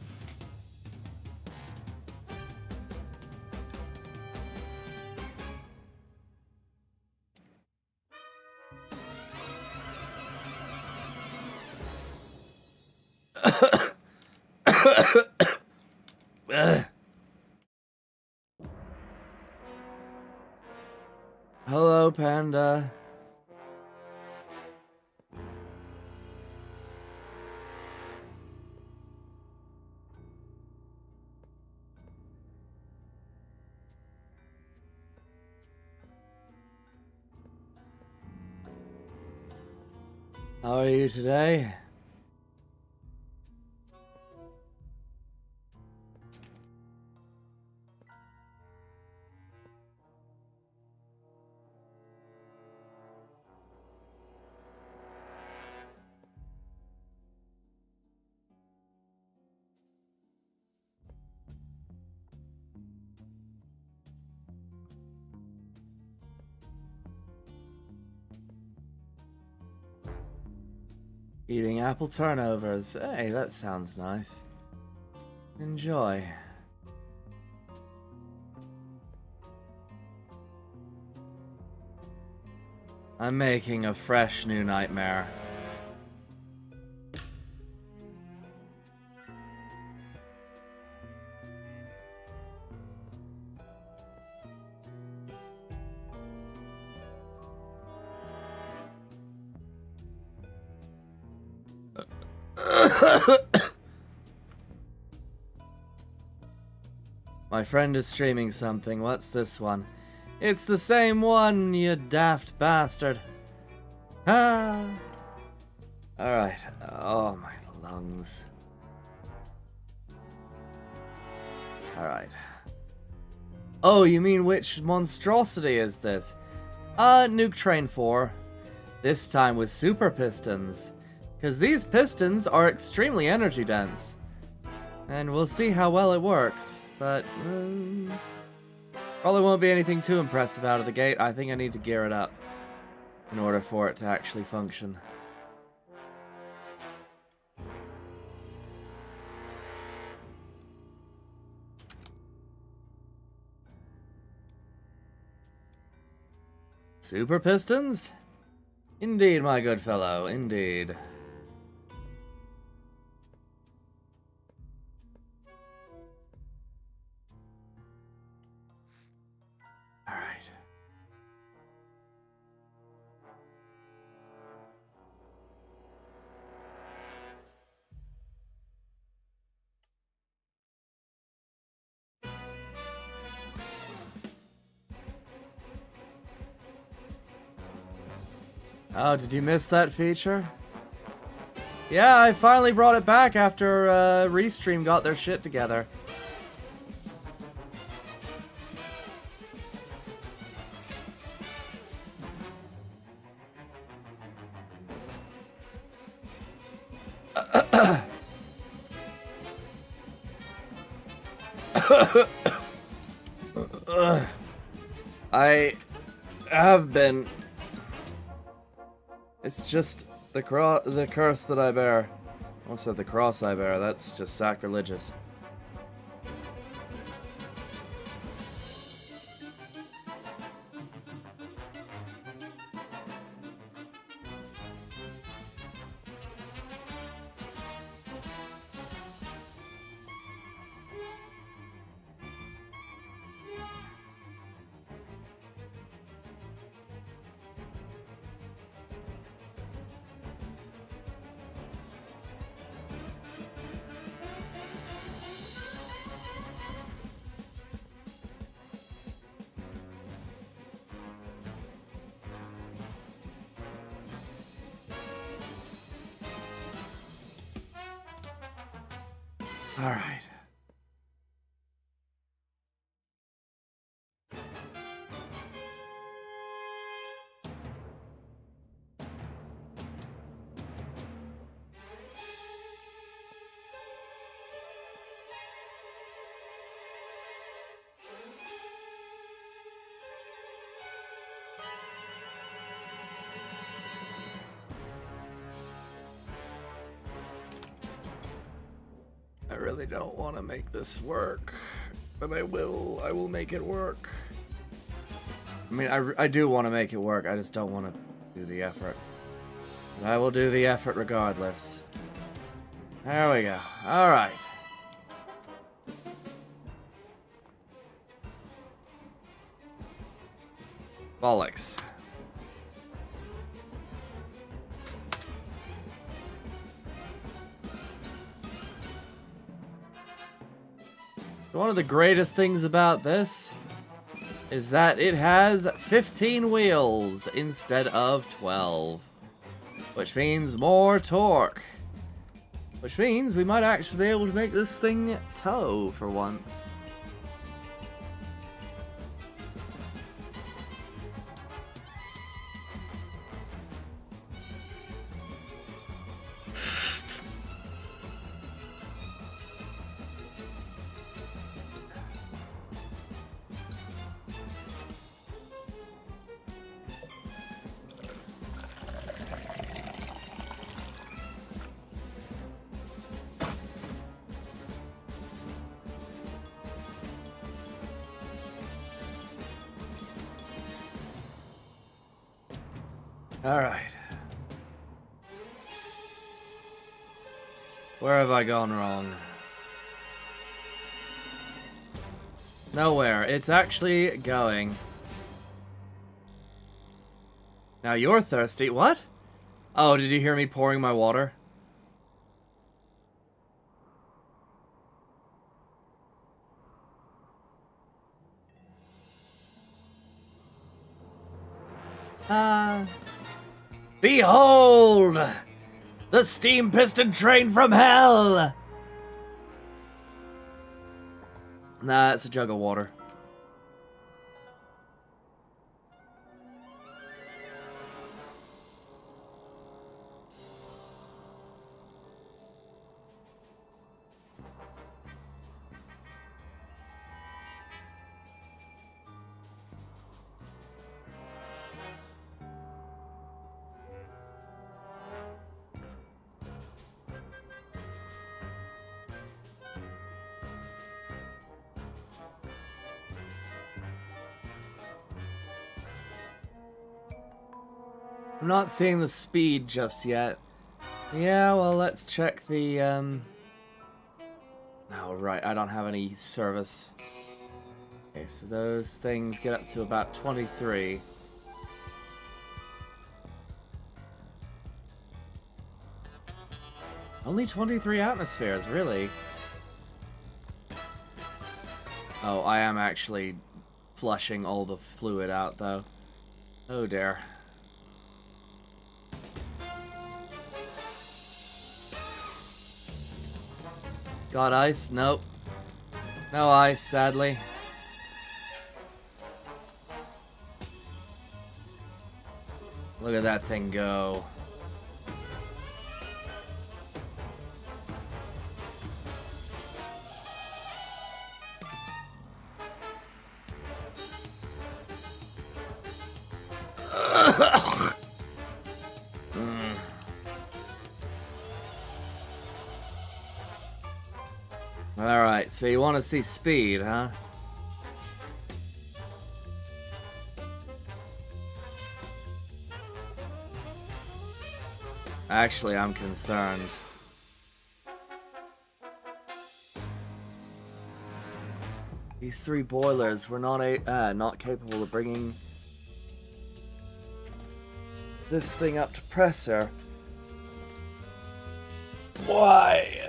Hello, Panda. How are you today? Eating apple turnovers. Hey, that sounds nice. Enjoy. I'm making a fresh new nightmare. My friend is streaming something. What's this one? It's the same one, you daft bastard. Ah. Alright. Oh, my lungs. Alright. Oh, you mean which monstrosity is this? Nuke Train 4. This time with Super Pistons. Because these pistons are extremely energy dense. And we'll see how well it works. But, probably won't be anything too impressive out of the gate. I think I need to gear it up in order for it to actually function. Super Pistons? Indeed, my good fellow, indeed. Alright. Oh, did you miss that feature? Yeah, I finally brought it back after Restream got their shit together. I have been. It's just the curse that I bear. I almost said the cross I bear. That's just sacrilegious. All right. I really don't want to make this work, but I will. I will make it work. I mean, I do want to make it work. I just don't want to do the effort. But I will do the effort regardless. There we go. All right. Bollocks. One of the greatest things about this is that it has 15 wheels instead of 12. Which means more torque. Which means we might actually be able to make this thing tow for once. Alright. Where have I gone wrong? Nowhere. It's actually going. Now you're thirsty. What? Oh, did you hear me pouring my water? Behold! The steam piston train from hell! Nah, it's a jug of water. I'm not seeing the speed just yet. Yeah, well, let's check the, Oh, right, I don't have any service. Okay, so those things get up to about 23. Only 23 atmospheres, really? Oh, I am actually flushing all the fluid out, though. Oh, dear. Got ice? Nope. No ice, sadly. Look at that thing go. Alright, so you want to see speed, huh? Actually, I'm concerned. These 3 boilers were not capable of bringing this thing up to pressure. Why?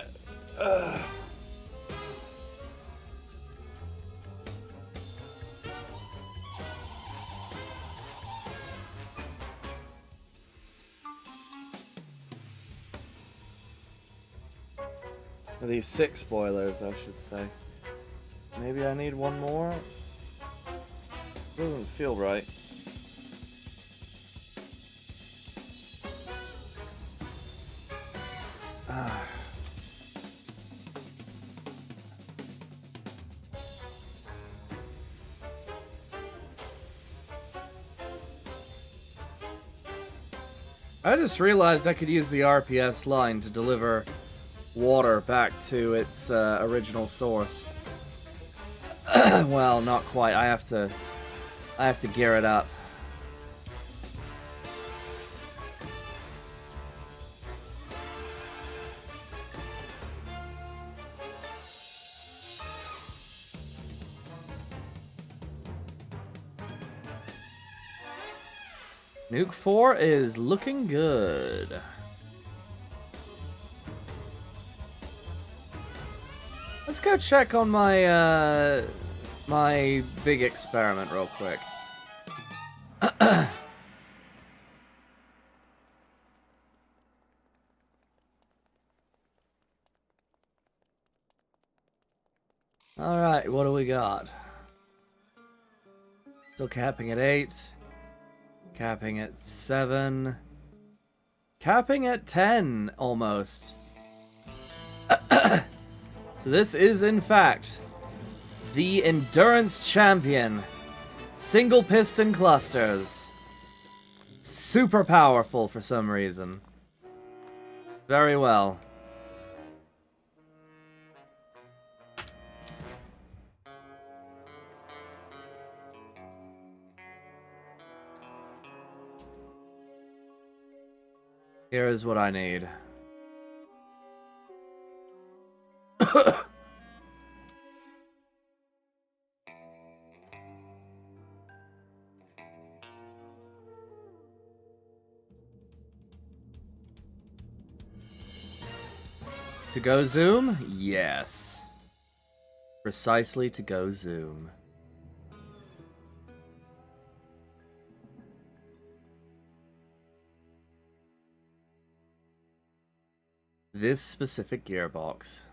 These 6 boilers, I should say. Maybe I need one more? Doesn't feel right. I just realized I could use the RPS line to deliver water back to its original source. Well, not quite. I have to gear it up. Nuke 4 is looking good. Let's go check on my my big experiment real quick. Alright, what do we got? Still capping at 8. Capping at 7. Capping at 10, almost. So this is, in fact, the Endurance Champion. Single piston clusters. Super powerful for some reason. Very well. Here is what I need. To go zoom? Yes. Precisely to go zoom. This specific gearbox.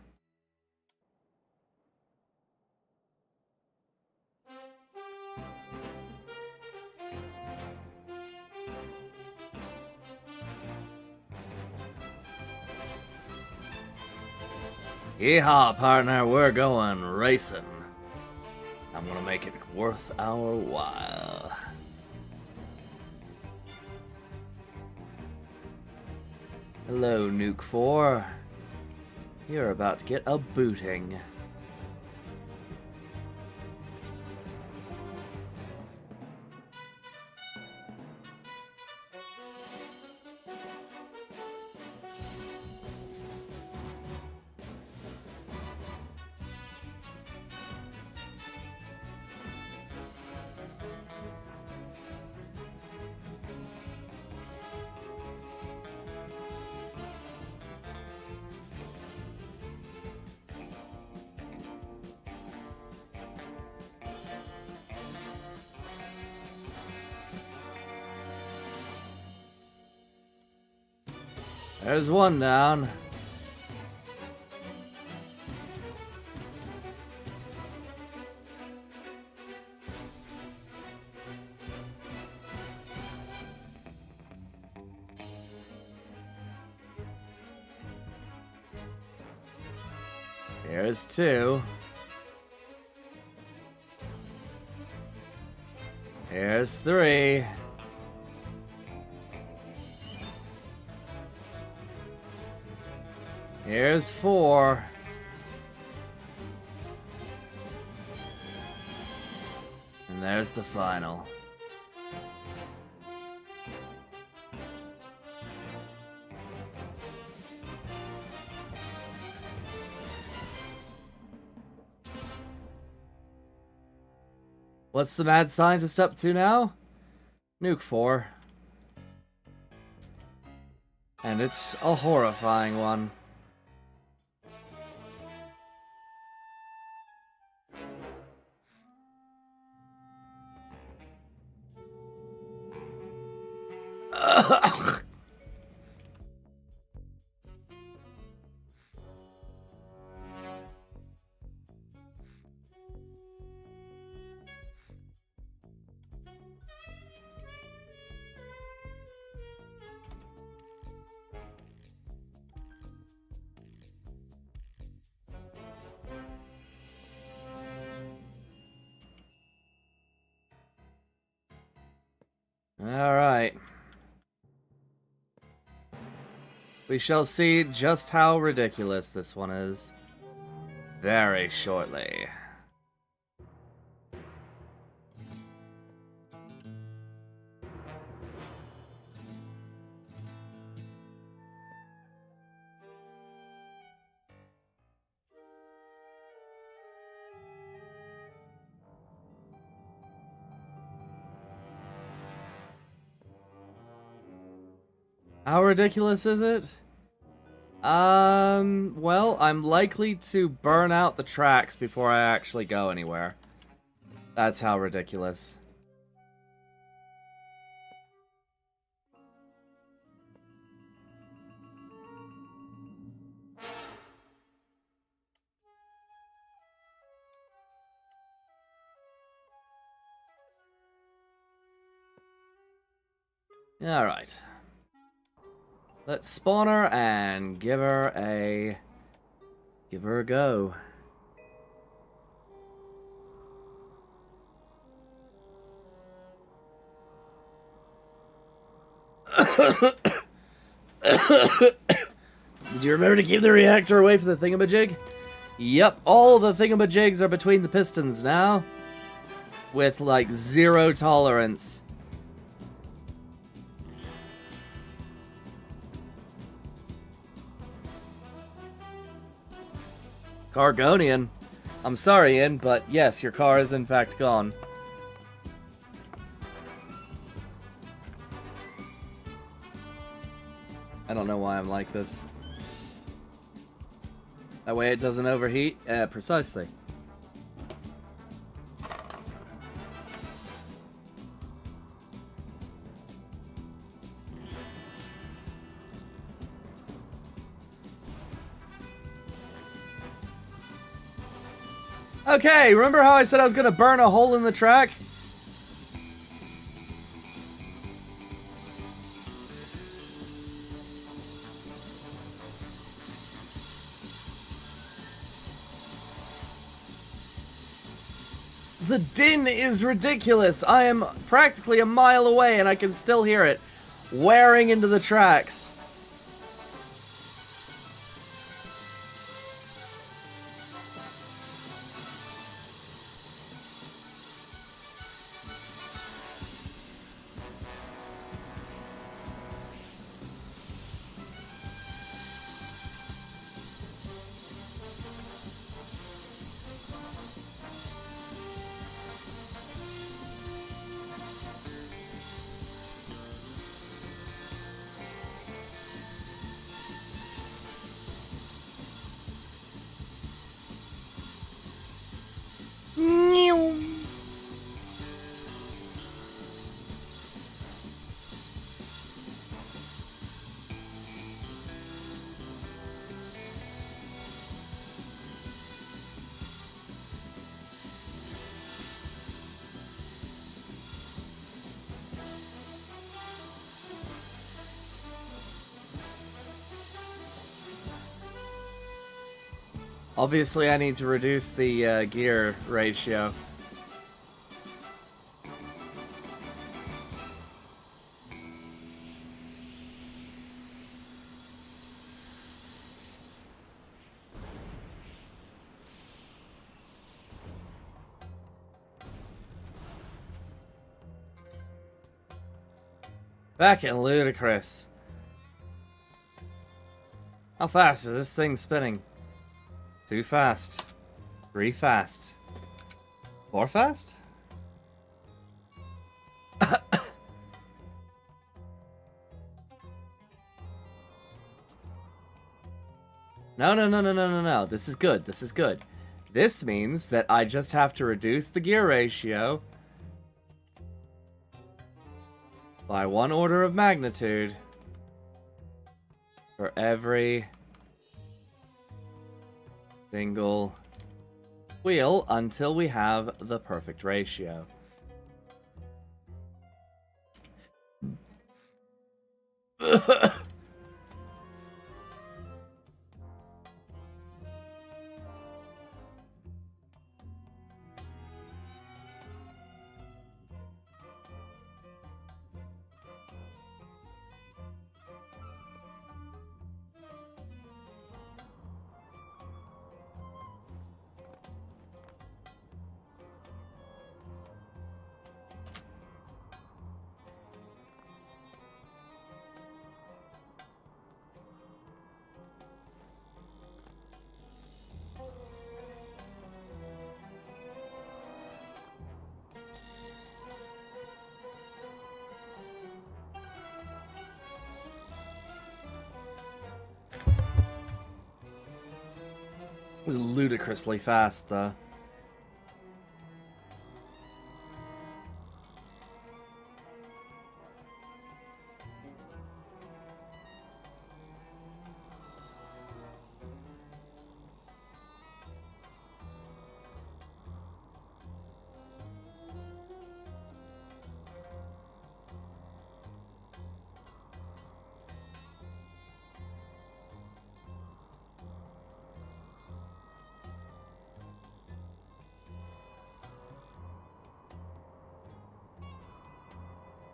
Yeehaw, partner, we're going racing. I'm gonna make it worth our while. Hello, Nuke 4. You're about to get a booting. There's one down. Here's 2. Here's 3. Here's 4. And there's the final. What's the mad scientist up to now? Nuke 4. And it's a horrifying one. Alright. We shall see just how ridiculous this one is very shortly. How ridiculous is it? Well, I'm likely to burn out the tracks before I actually go anywhere. That's how ridiculous. Alright. Let's spawn her and give her a go. Did you remember to keep the reactor away from the thingamajig? Yep, all the thingamajigs are between the pistons now. With, like, 0 tolerance. Cargonian. I'm sorry, Ian, but yes, your car is in fact gone. I don't know why I'm like this. That way it doesn't overheat? Precisely. Okay, remember how I said I was gonna burn a hole in the track? The din is ridiculous. I am practically a mile away and I can still hear it wearing into the tracks. Obviously, I need to reduce the gear ratio. Back in ludicrous. How fast is this thing spinning? Too fast. 3 fast. 4 fast? No. This is good. This is good. This means that I just have to reduce the gear ratio by 1 order of magnitude for every single wheel until we have the perfect ratio. It was ludicrously fast, though.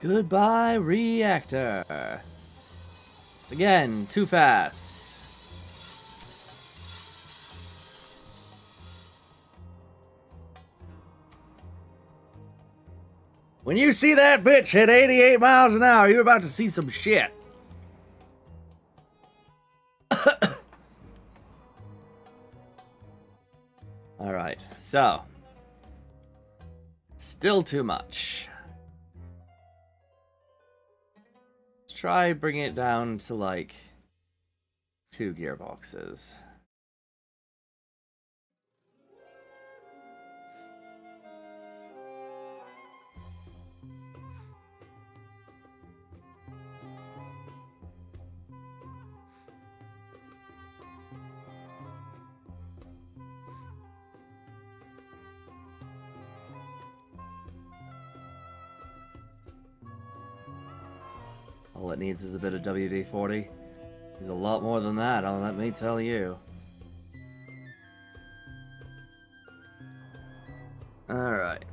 Goodbye, reactor. Again, too fast. When you see that bitch hit 88 miles an hour, you're about to see some shit. Alright, so. Still too much. Let's try bringing it down to like 2 gearboxes. All it needs is a bit of WD-40. There's a lot more than that, let me tell you. Alright.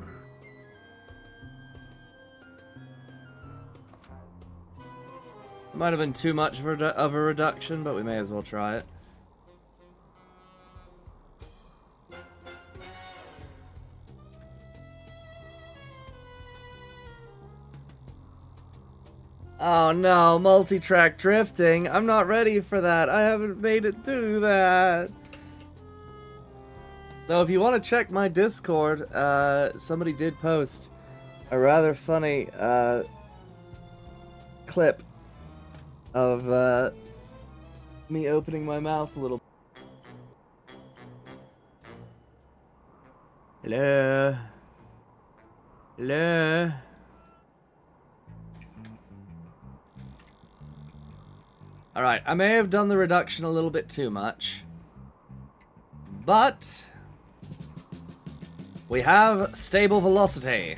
Might have been too much of a reduction, but we may as well try it. Oh no, multi-track drifting. I'm not ready for that. I haven't made it do that. Though if you want to check my Discord, somebody did post a rather funny clip of me opening my mouth a little. Hello? Hello? Alright, I may have done the reduction a little bit too much. But we have stable velocity.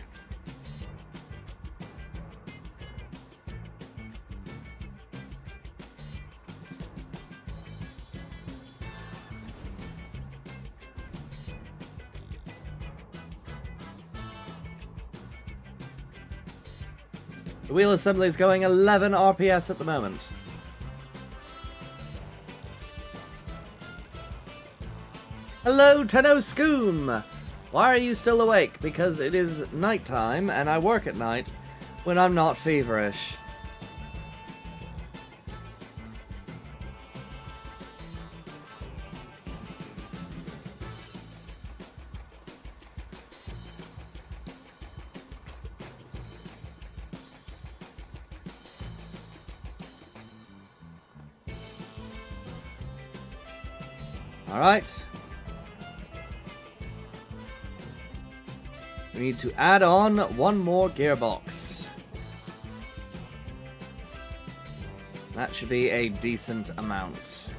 The wheel assembly is going 11 RPS at the moment. Hello, Tenno Scoom! Why are you still awake? Because it is nighttime, and I work at night when I'm not feverish. Alright. We need to add on one more gearbox. That should be a decent amount.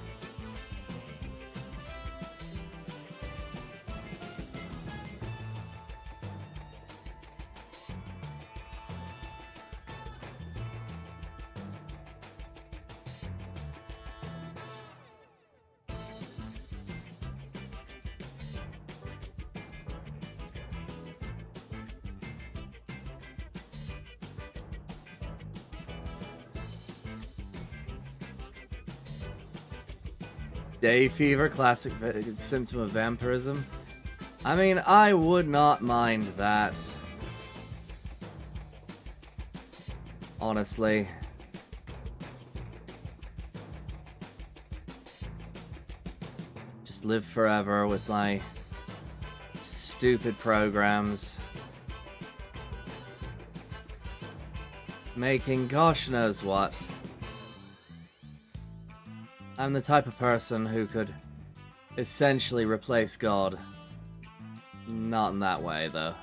Day fever, classic symptom of vampirism. I mean, I would not mind that. Honestly. Just live forever with my stupid programs. Making gosh knows what. I'm the type of person who could essentially replace God. Not in that way, though.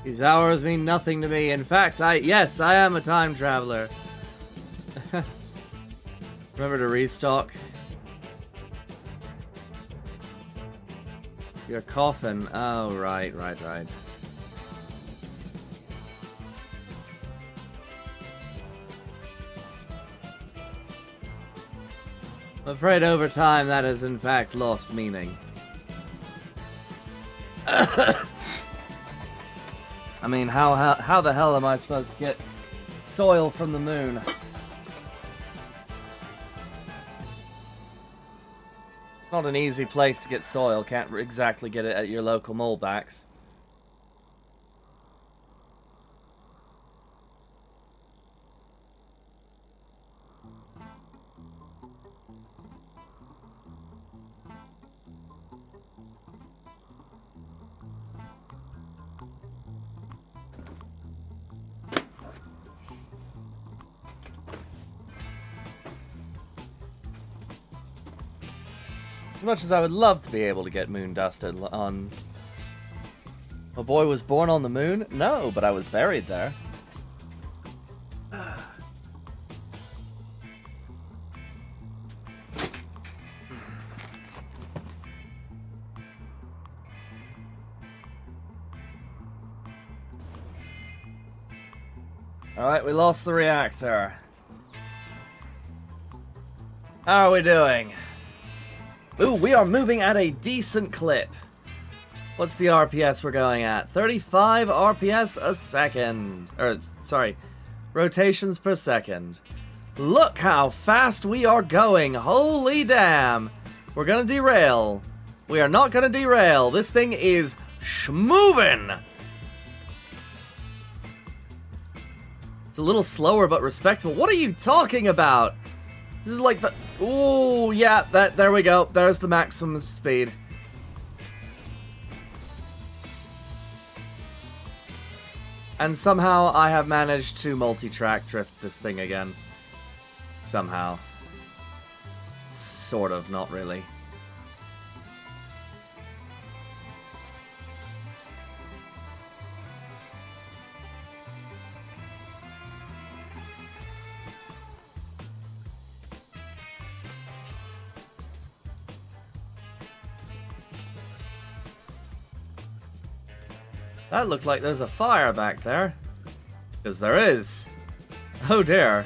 These hours mean nothing to me. In fact, yes, I am a time traveler. Remember to restock. Your coffin. Oh, right. I'm afraid over time that has in fact lost meaning. I mean, how the hell am I supposed to get soil from the moon? Not an easy place to get soil. Can't exactly get it at your local molebacks. As much as I would love to be able to get moon dust on... A boy was born on the moon? No, but I was buried there. Alright, we lost the reactor. How are we doing? Ooh, we are moving at a decent clip. What's the RPS we're going at? 35 RPS a second. Sorry, rotations per second. Look how fast we are going. Holy damn. We're gonna derail. We are not gonna derail. This thing is schmovin'. It's a little slower but respectable. What are you talking about? This is like the... Ooh, yeah, there we go. There's the maximum speed. And somehow I have managed to multi-track drift this thing again. Somehow. Sort of, not really. That looked like there's a fire back there. Because there is. Oh dear.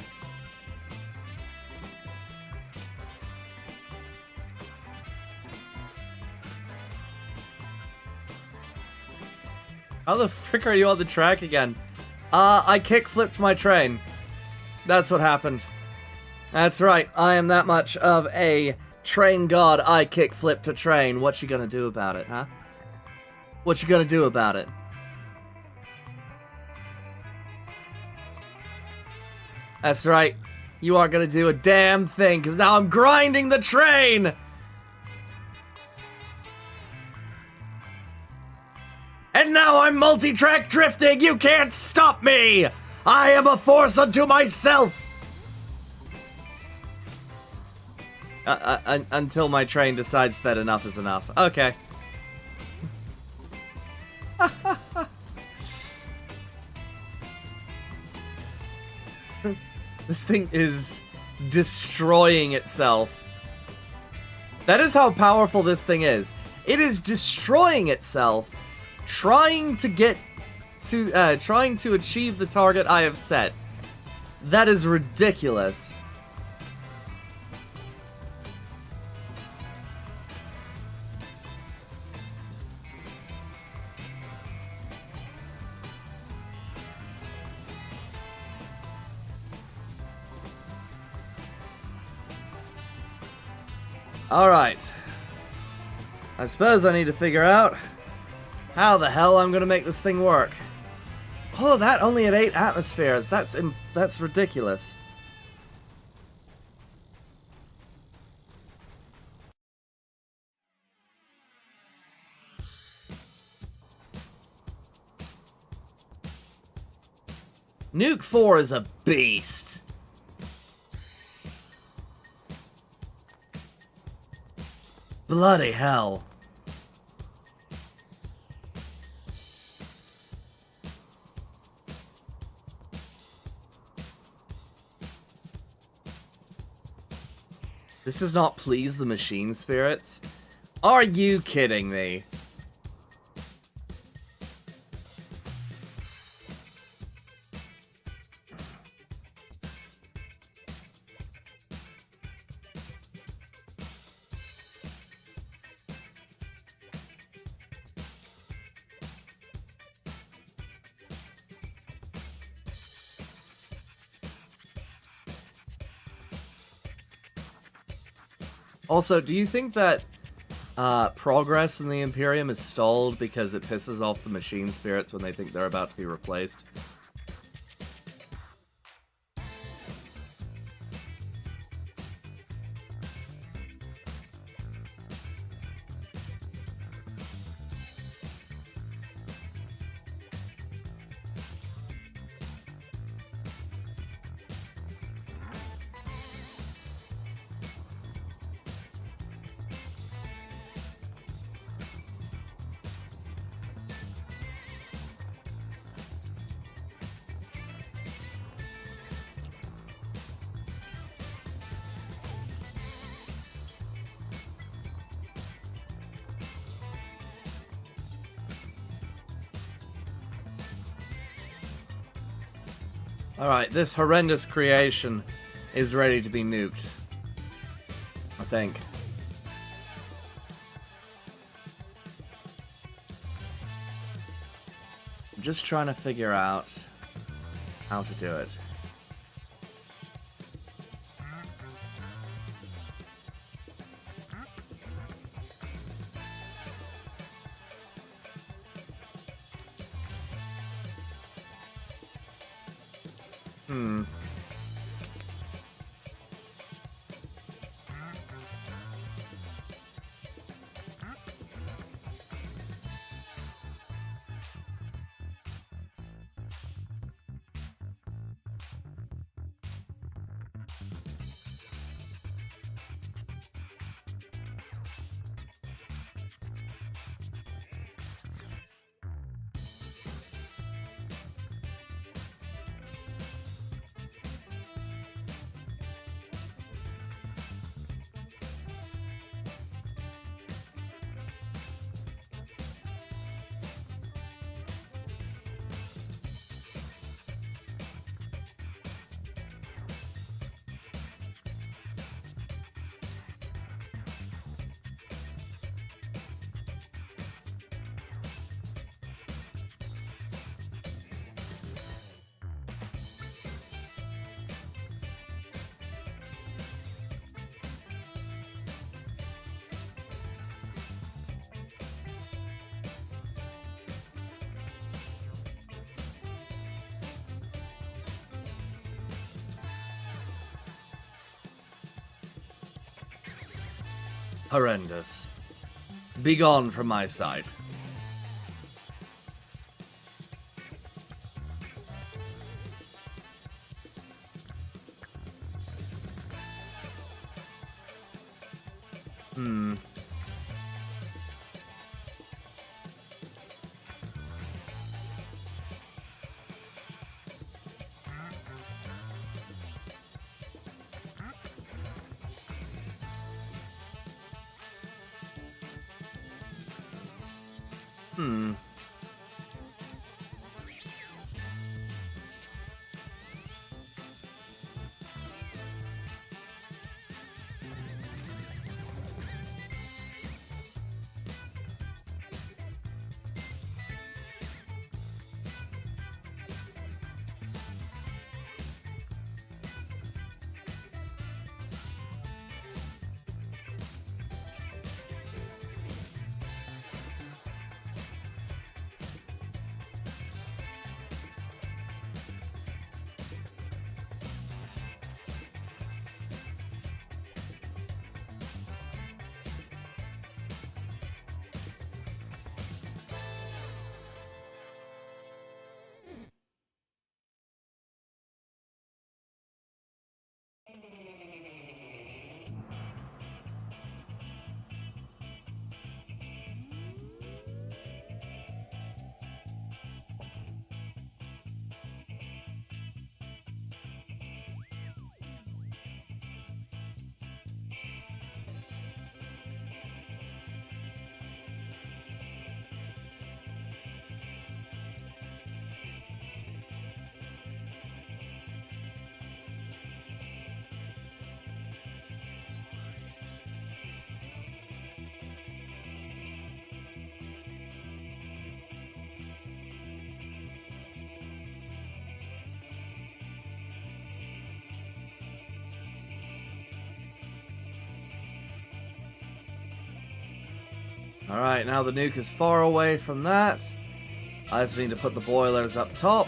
How the frick are you on the track again? I kick-flipped my train. That's what happened. That's right, I am that much of a train god. I kick-flipped a train. What you gonna do about it, huh? What you gonna do about it? That's right. You aren't gonna do a damn thing, because now I'm grinding the train! And now I'm multi-track drifting! You can't stop me! I am a force unto myself! Until my train decides that enough is enough. Okay. This thing is destroying itself. That is how powerful this thing is. It is destroying itself, trying to achieve the target I have set. That is ridiculous. Alright. I suppose I need to figure out how the hell I'm gonna make this thing work. Oh, that only at 8 atmospheres. That's ridiculous. Nuke 4 is a beast. Bloody hell. This does not please the machine spirits? Are you kidding me? Also, do you think that progress in the Imperium is stalled because it pisses off the machine spirits when they think they're about to be replaced? Alright, this horrendous creation is ready to be nuked. I think. I'm just trying to figure out how to do it. Horrendous. Begone from my sight. Alright, now the nuke is far away from that. I just need to put the boilers up top.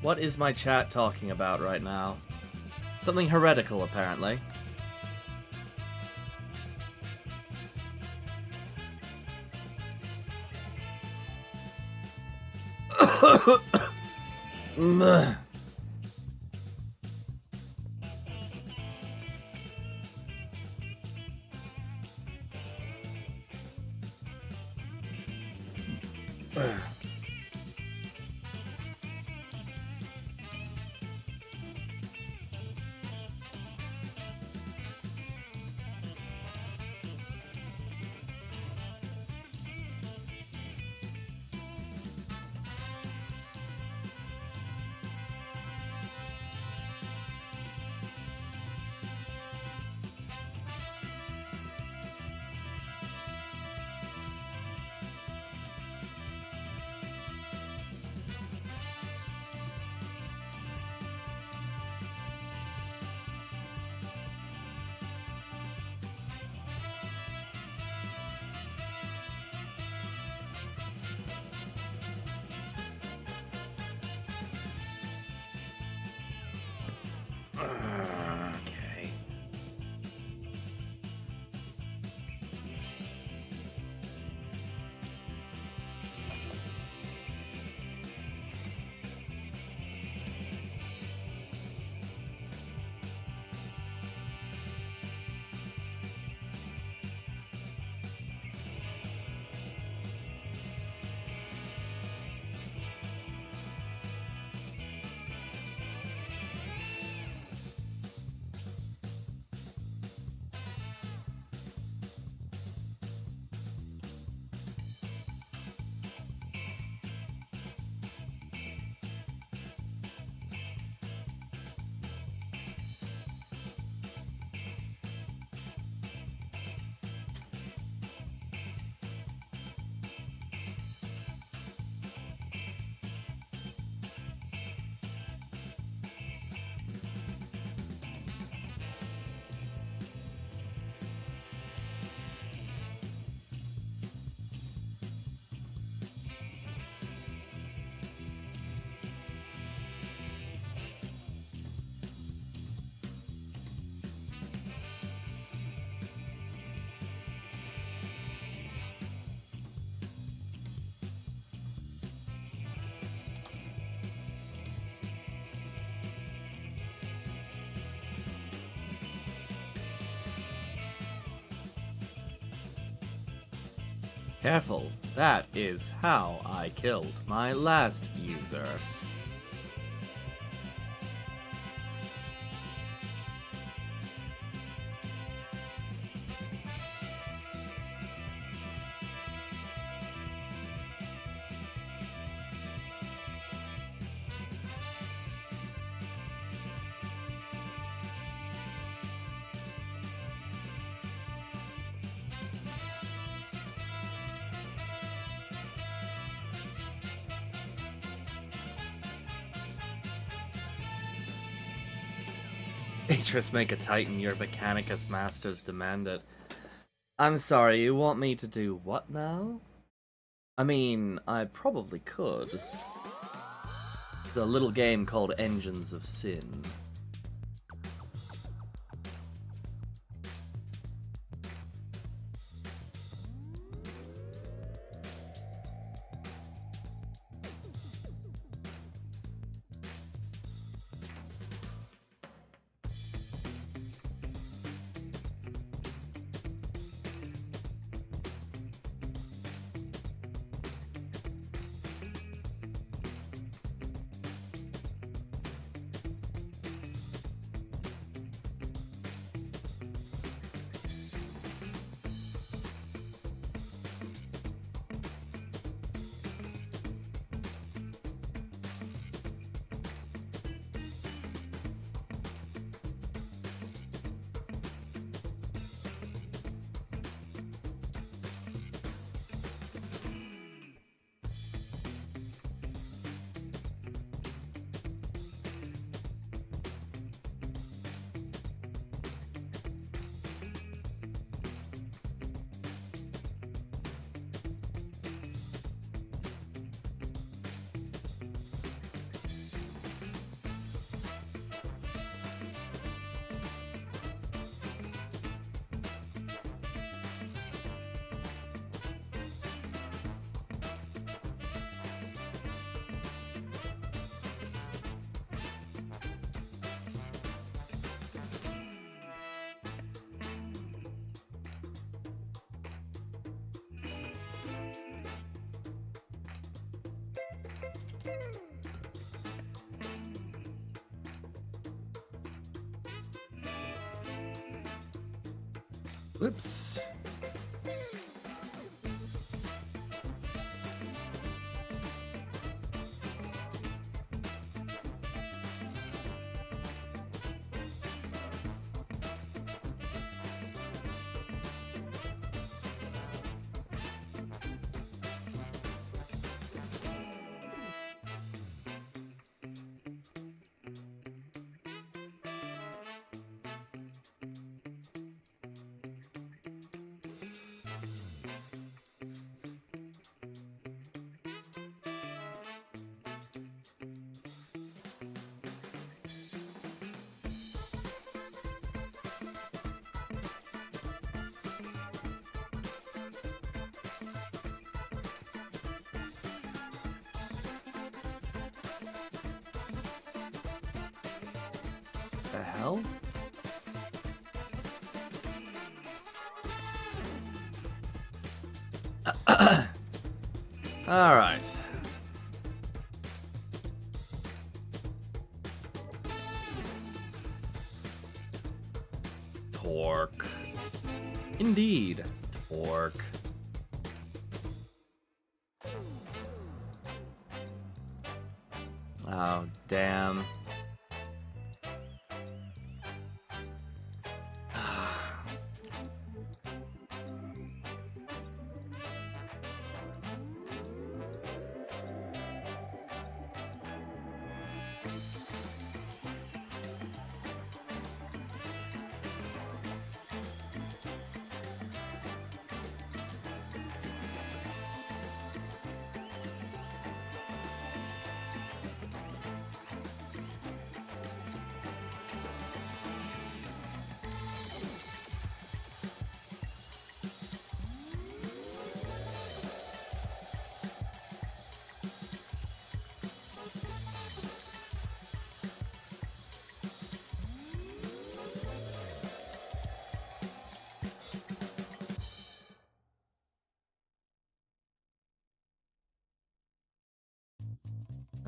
What is my chat talking about right now? Something heretical, apparently. Okay. Careful, that is how I killed my last user. Atris, make a Titan, your Mechanicus masters demand it. I'm sorry, you want me to do what now? I mean, I probably could. The little game called Engines of Sin. Whoops. The hell? All right. Torque. Indeed, torque. Oh, damn.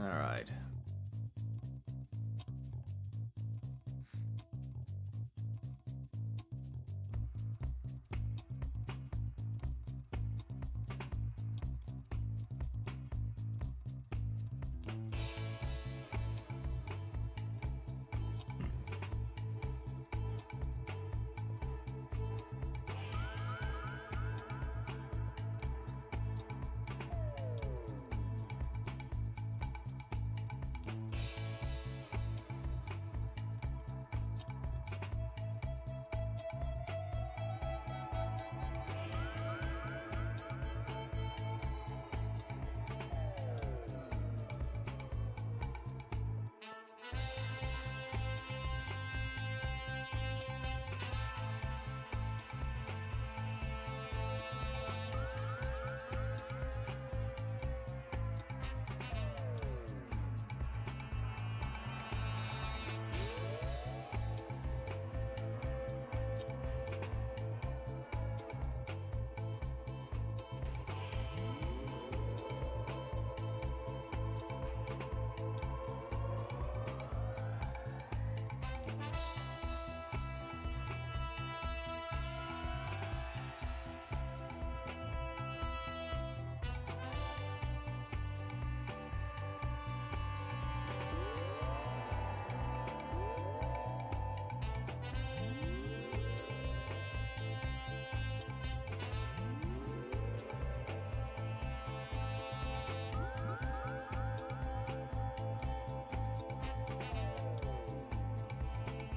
All right.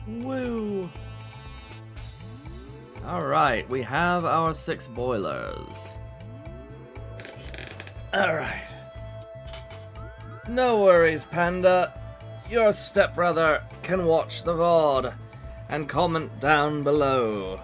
Woo! Alright, we have our 6 boilers. Alright. No worries, Panda. Your stepbrother can watch the VOD and comment down below.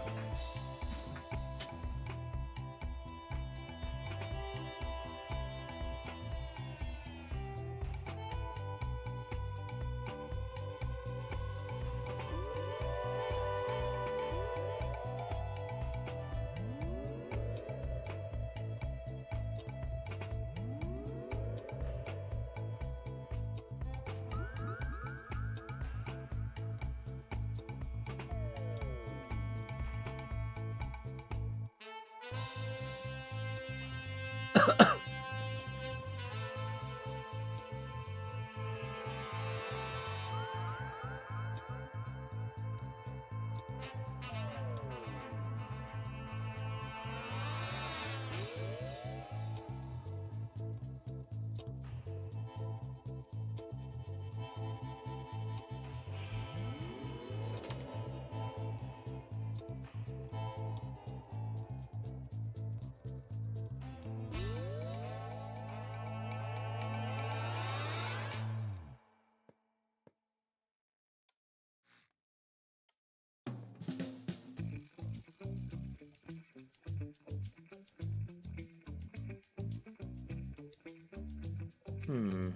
Hmm.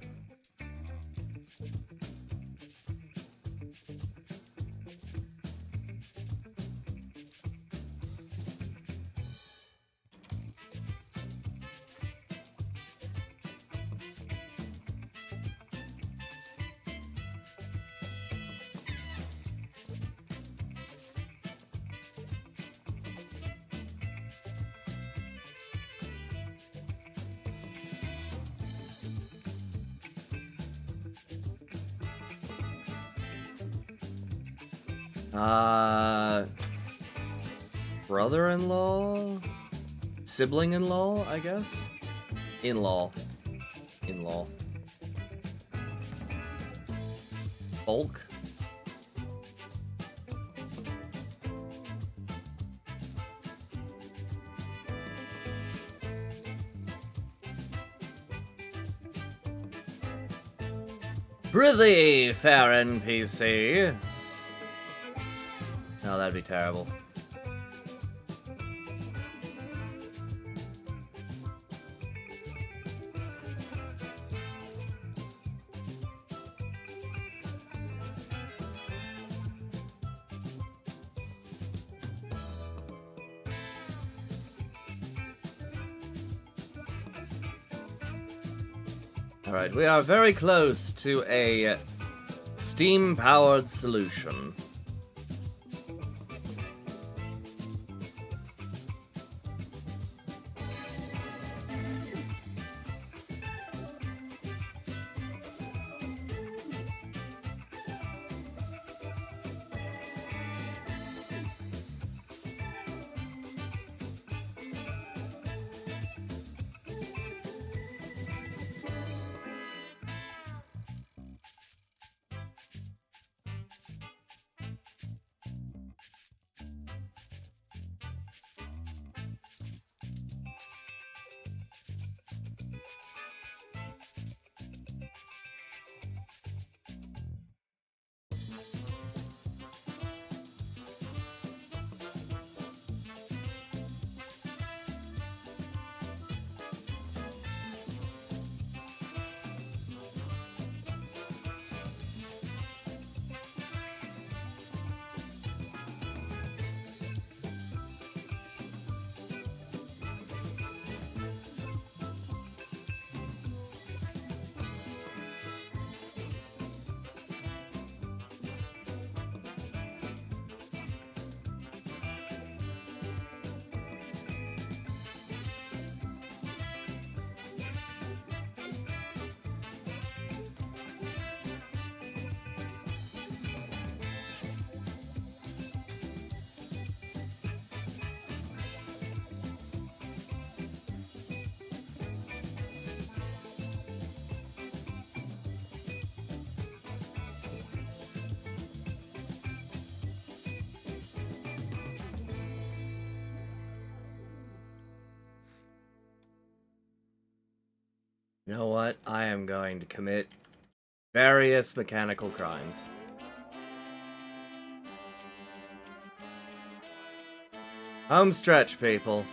Brother-in-law? Sibling-in-law, I guess? In-law. In-law. Bulk? Prithee, fair NPC. No, that'd be terrible. Alright, we are very close to a steam-powered solution. You know what? I am going to commit various mechanical crimes. Home stretch, people.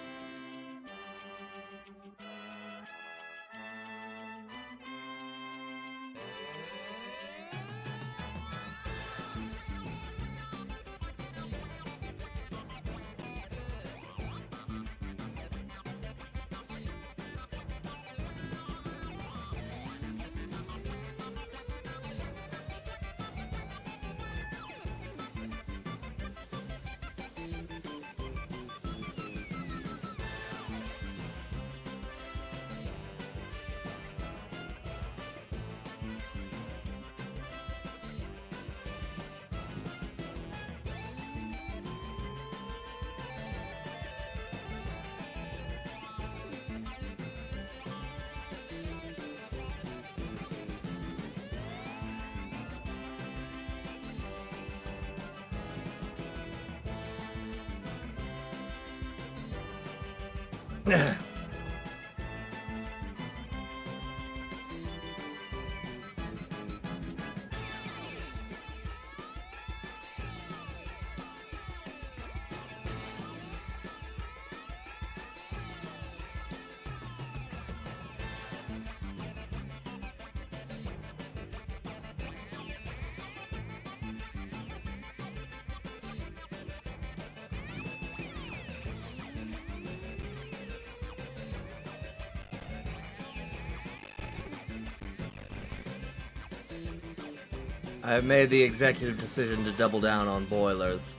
I have made the executive decision to double down on boilers.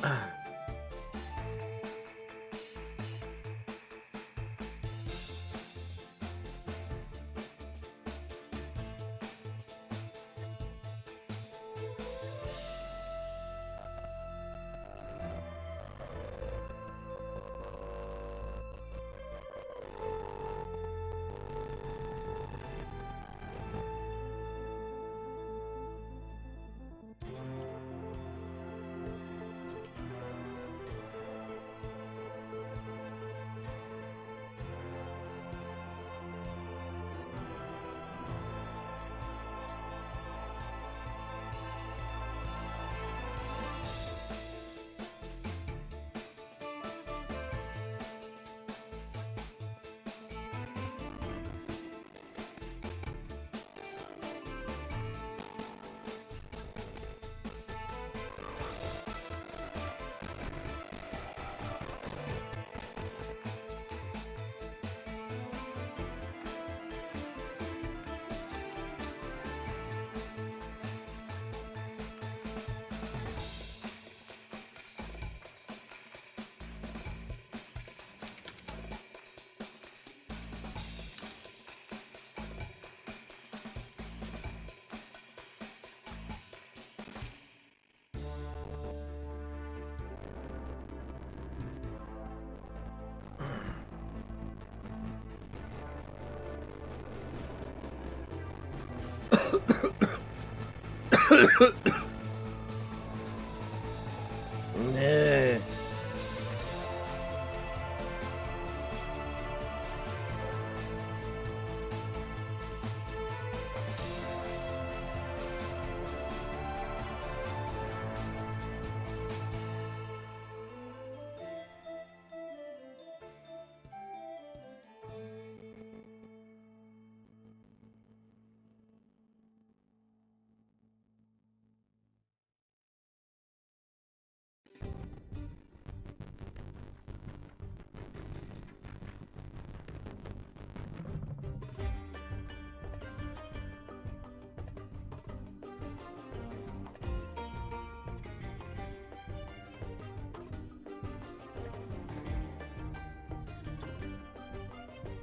Nah.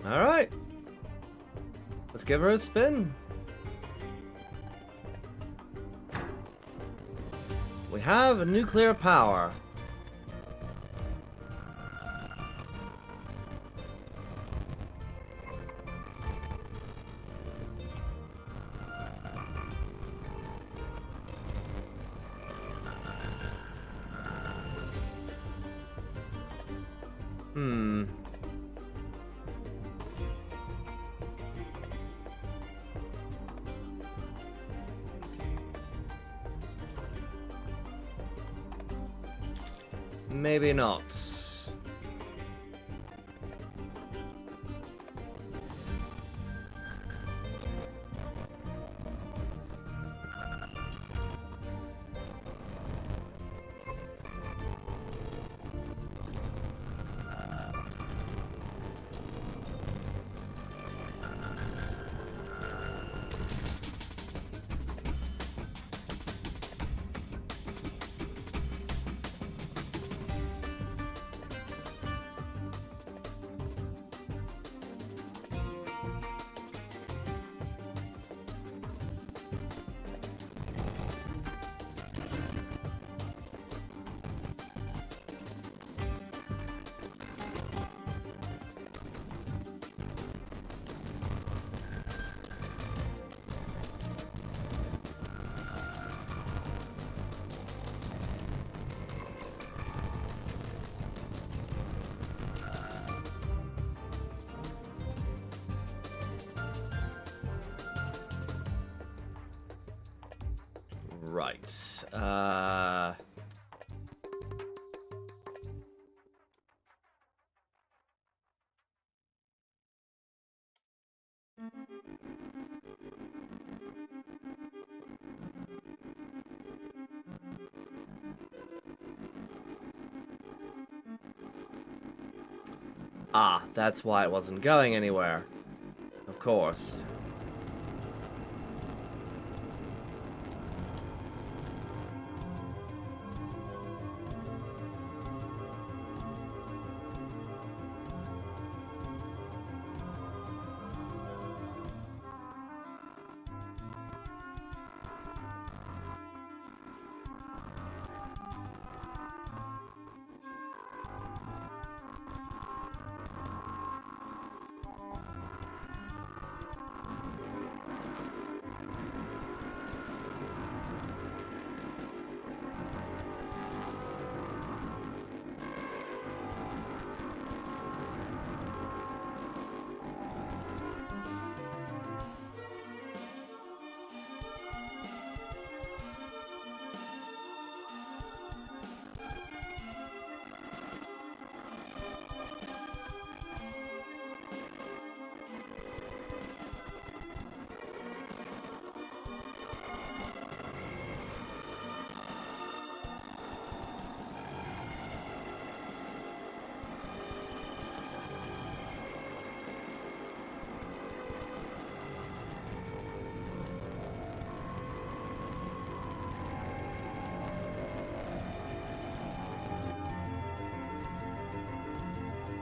Alright. Let's give her a spin. We have nuclear power. maybe not. Right. Ah, that's why it wasn't going anywhere. Of course.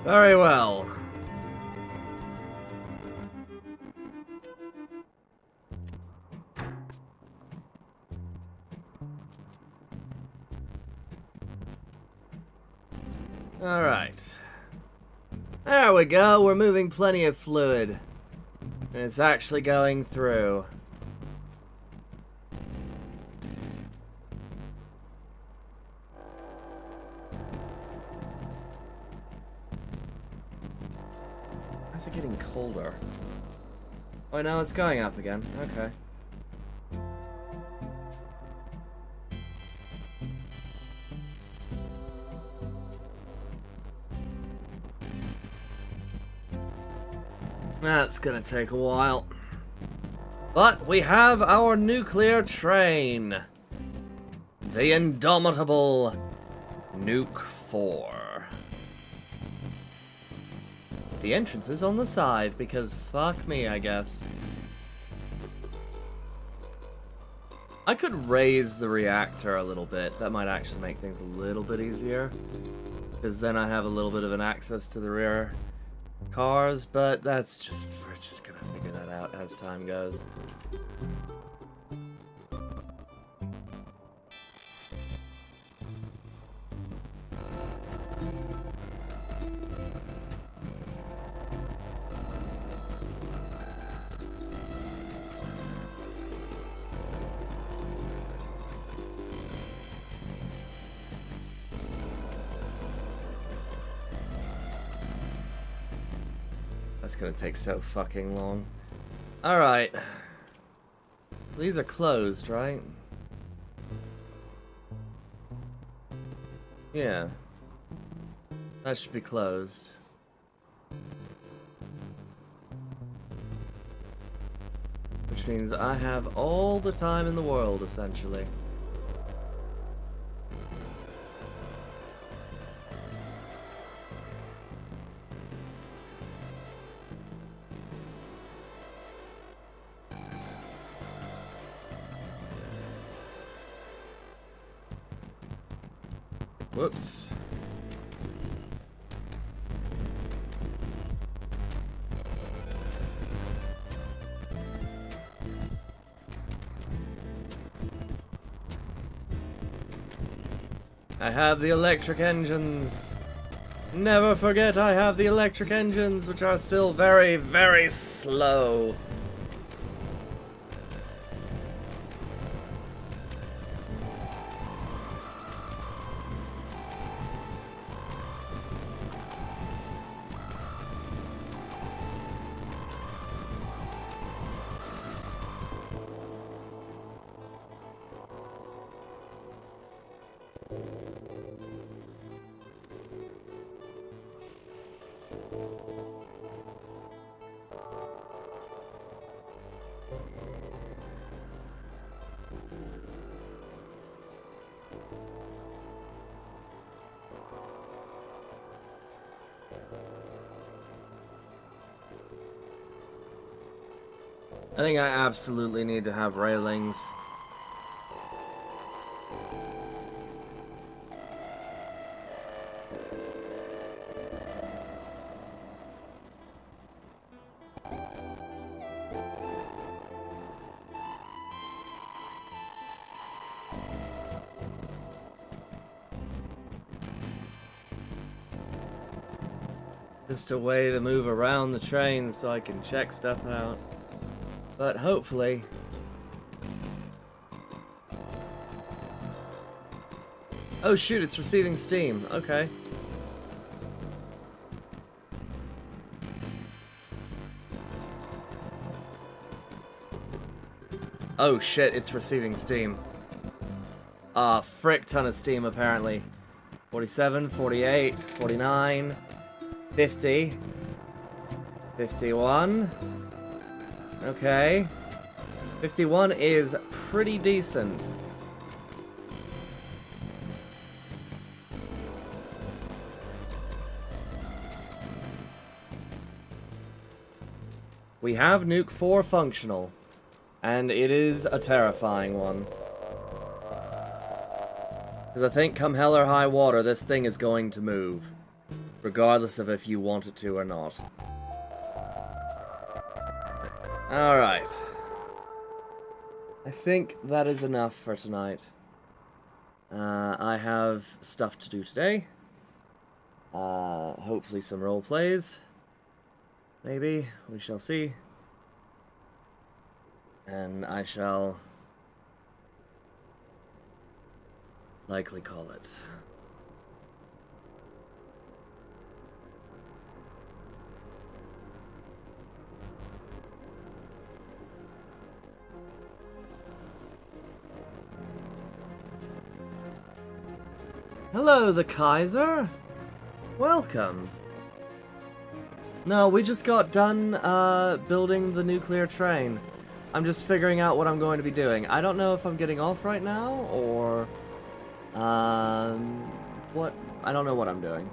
Very well. Alright. There we go, we're moving plenty of fluid. And it's actually going through. Why is it getting colder? Oh, no, it's going up again. Okay. That's gonna take a while. But we have our nuclear train. The indomitable Nuke 4. The entrance is on the side because fuck me, I guess. I could raise the reactor a little bit. That might actually make things a little bit easier. Because then I have a little bit of an access to the rear cars, but that's just, we're just gonna figure that out as time goes. That's gonna take so fucking long. Alright. These are closed, right? Yeah. That should be closed. Which means I have all the time in the world, essentially. Whoops. I have the electric engines. Never forget I have the electric engines, which are still very, very slow. I think I absolutely need to have railings. Just a way to move around the train so I can check stuff out. But hopefully... Oh shoot, it's receiving steam. Okay. Oh shit, it's receiving steam. Ah, frick ton of steam apparently. 47, 48, 49, 50, 51. Okay. 51 is pretty decent. We have Nuke 4 functional, and it is a terrifying one. Because I think come hell or high water, this thing is going to move, regardless of if you want it to or not. Alright. I think that is enough for tonight. I have stuff to do today. Hopefully some role plays. Maybe. We shall see. And I shall likely call it. Hello, the Kaiser. Welcome. No, we just got done building the nuclear train. I'm just figuring out what I'm going to be doing. I don't know if I'm getting off right now or what. I don't know what I'm doing.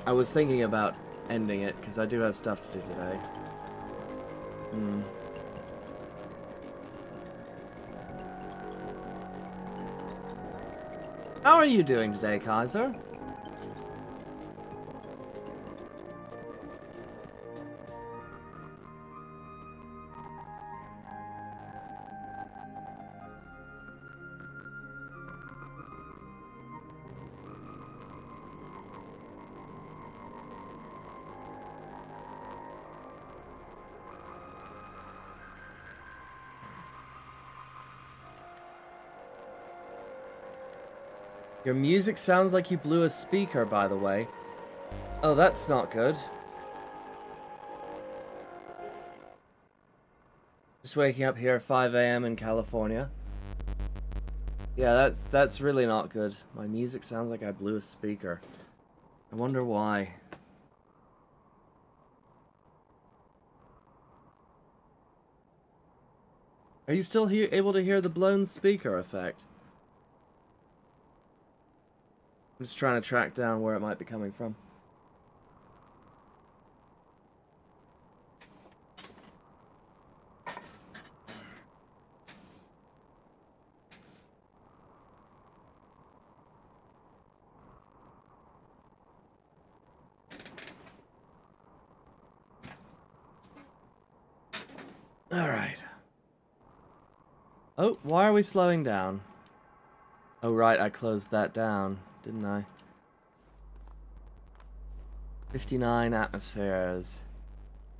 I was thinking about ending it because I do have stuff to do today. How are you doing today, Kaiser? Your music sounds like you blew a speaker, by the way. Oh, that's not good. Just waking up here at 5 a.m. in California. Yeah, that's really not good. My music sounds like I blew a speaker. I wonder why. Are you still able to hear the blown speaker effect? I'm just trying to track down where it might be coming from. Alright. Oh, why are we slowing down? Oh, right, I closed that down, didn't I? 59 atmospheres.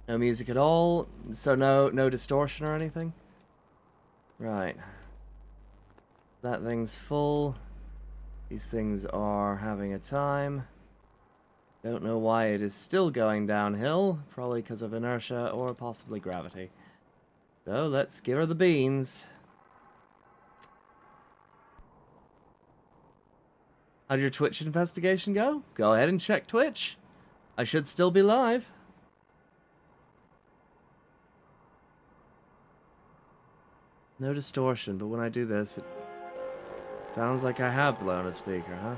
No music at all, so no distortion or anything? Right. That thing's full. These things are having a time. Don't know why it is still going downhill. Probably because of inertia or possibly gravity. So let's give her the beans. How'd your Twitch investigation go? Go ahead and check Twitch. I should still be live. No distortion, but when I do this, it sounds like I have blown a speaker, huh?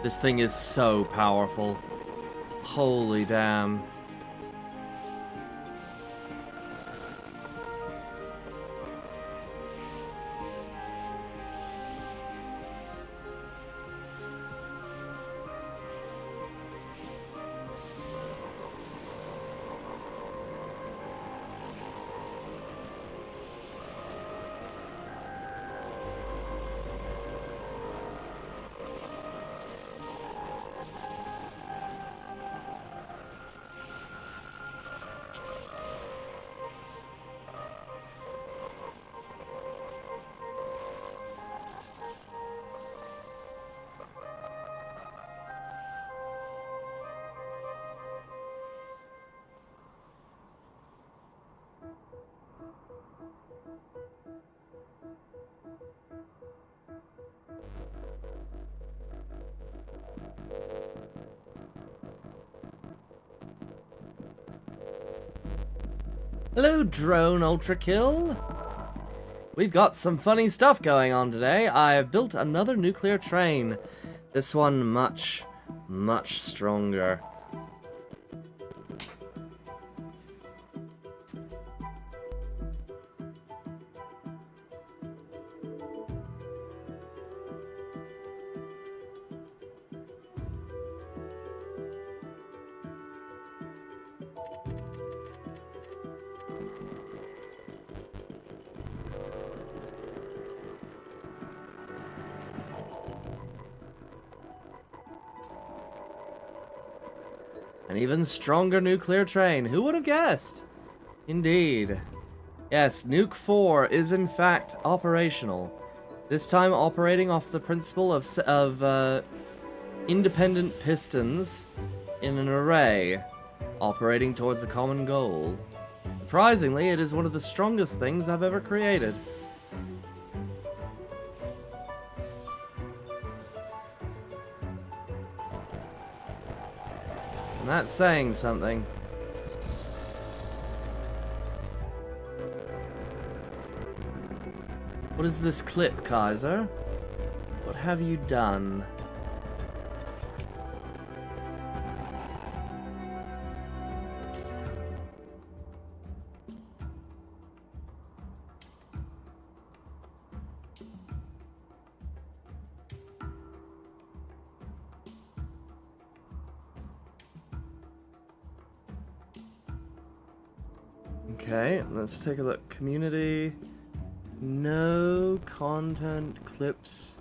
This thing is so powerful. Holy damn. Hello, Drone Ultra Kill. We've got some funny stuff going on today. I have built another nuclear train. This one much, much stronger. An even stronger nuclear train. Who would have guessed? Indeed. Yes, Nuke 4 is in fact operational. This time operating off the principle of independent pistons in an array, operating towards a common goal. Surprisingly, it is one of the strongest things I've ever created. And that's saying something. What is this clip, Kaiser? What have you done? Okay, let's take a look. Community. No content clips.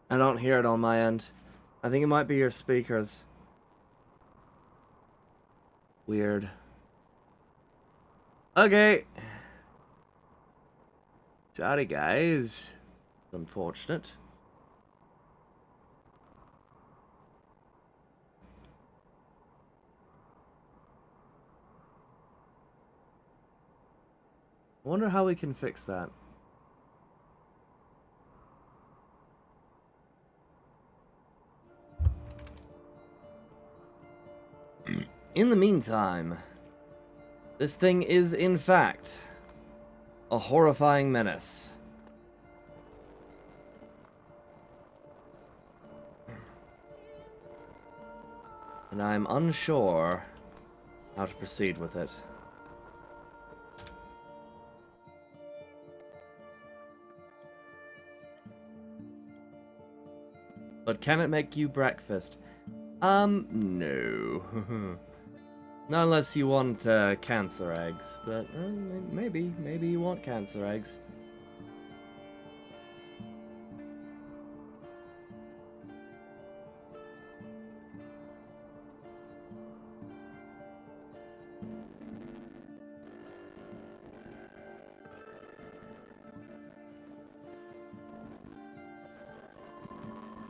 I don't hear it on my end. I think it might be your speakers. Weird. Okay. Sorry, guys. Unfortunate. I wonder how we can fix that. In the meantime, this thing is, in fact, a horrifying menace. And I'm unsure how to proceed with it. But can it make you breakfast? No. Not unless you want, cancer eggs. But, maybe you want cancer eggs.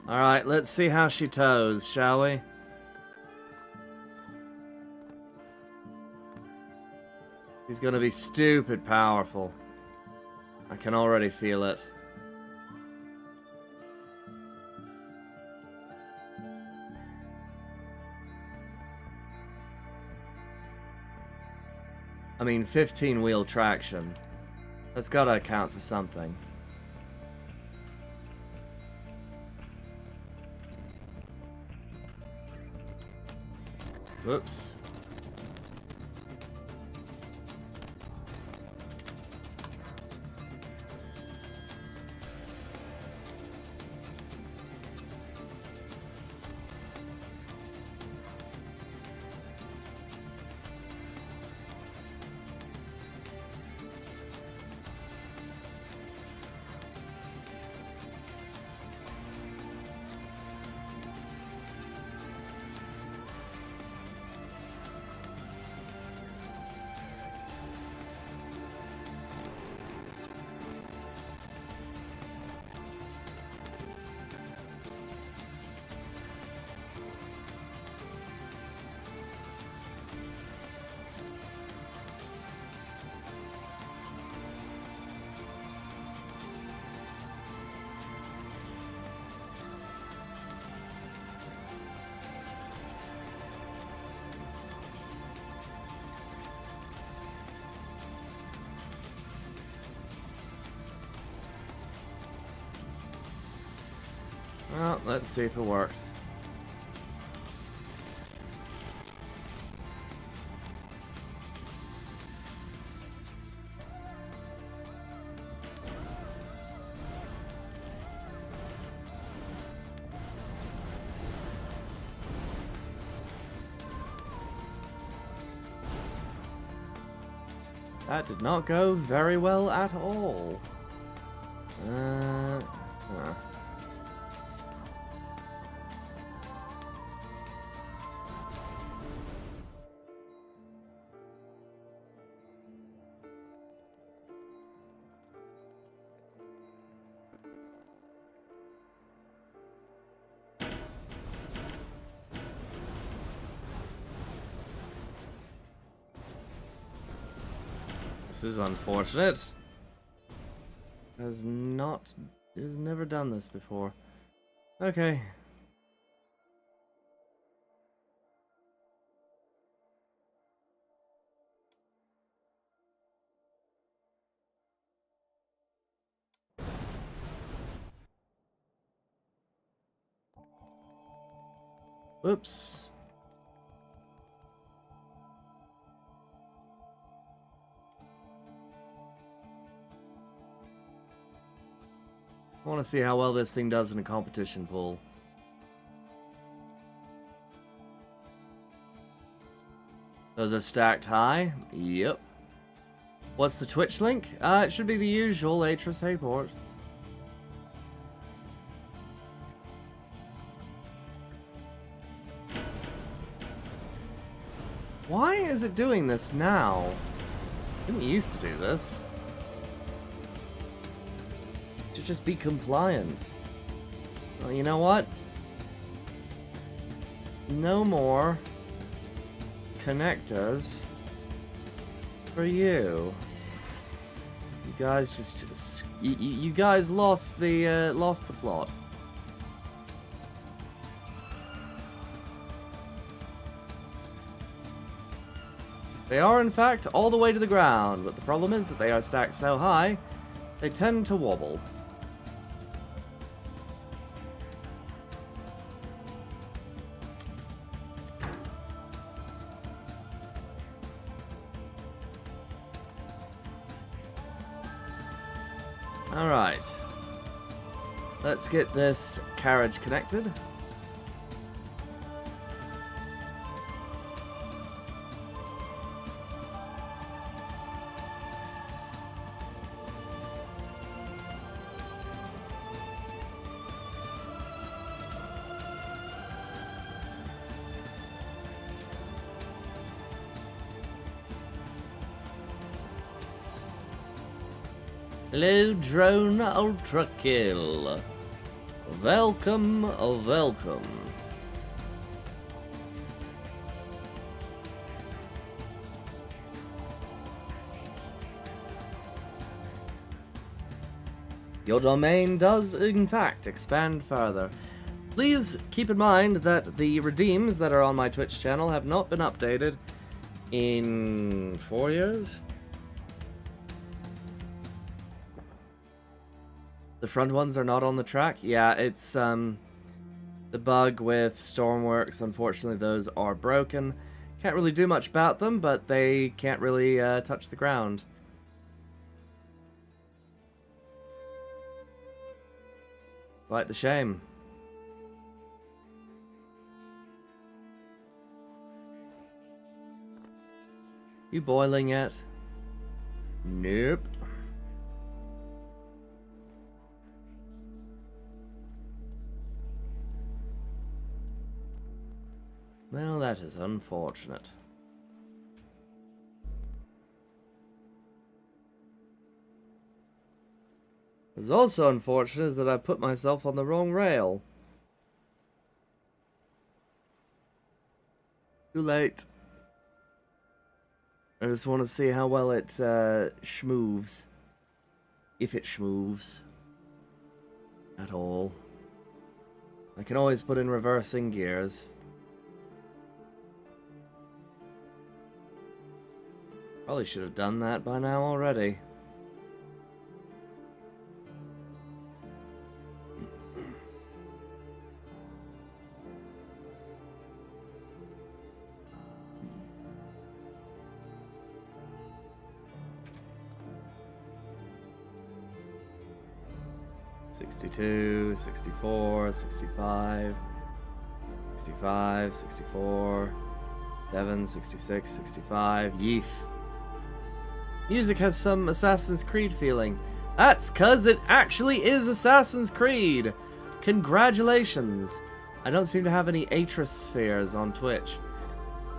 Alright, let's see how she toes, shall we? She's gonna be stupid powerful. I can already feel it. I mean, 15-wheel traction. That's gotta account for something. Whoops. Well, let's see if it works. That did not go very well at all. Huh. This is unfortunate. Has never done this before. Okay. Whoops. I want to see how well this thing does in a competition pool. Those are stacked high. Yep. What's the Twitch link? It should be the usual Atris Hayport. Why is it doing this now? It didn't used to do this. To just be compliant. Well, you know what? No more connectors for you. You guys just you guys lost the plot. They are in fact all the way to the ground, but the problem is that they are stacked so high, they tend to wobble. Alright. Let's get this carriage connected. Hello, Drone Ultra Kill. Welcome, welcome. Your domain does, in fact, expand further. Please keep in mind that the redeems that are on my Twitch channel have not been updated in 4 years? The front ones are not on the track? Yeah, it's the bug with Stormworks. Unfortunately, those are broken. Can't really do much about them, but they can't really touch the ground. Quite the shame. You boiling yet? Nope. Well, that is unfortunate. What's also unfortunate is that I put myself on the wrong rail. Too late. I just want to see how well it schmoves. If it schmoves. At all. I can always put in reversing gears. Probably should have done that by now already. $62, $64, $65, $65, $64, $7, $66, $65, yeef. Music has some Assassin's Creed feeling. That's 'cause it actually is Assassin's Creed! Congratulations! I don't seem to have any Atrospheres on Twitch.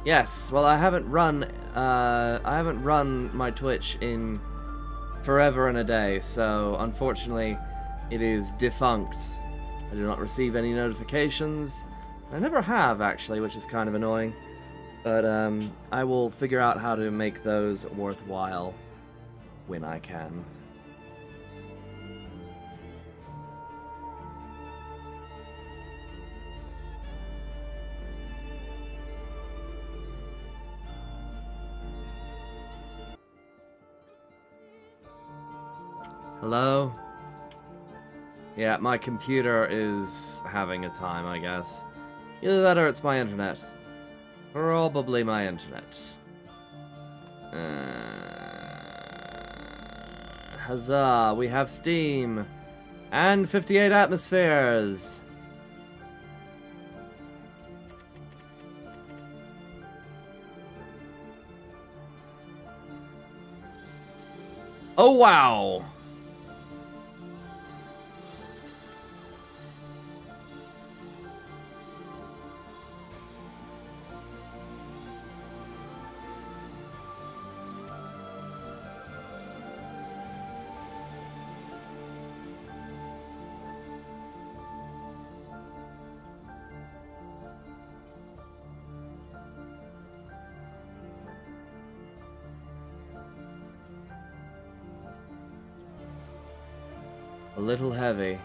Yes, well I haven't run my Twitch in forever and a day, so unfortunately it is defunct. I do not receive any notifications. I never have actually, which is kind of annoying. But I will figure out how to make those worthwhile when I can. Hello? Yeah, my computer is having a time, I guess. Either that or it's my internet. Probably my internet. Huzzah, we have Steam. And 58 atmospheres. Oh, wow. A little heavy.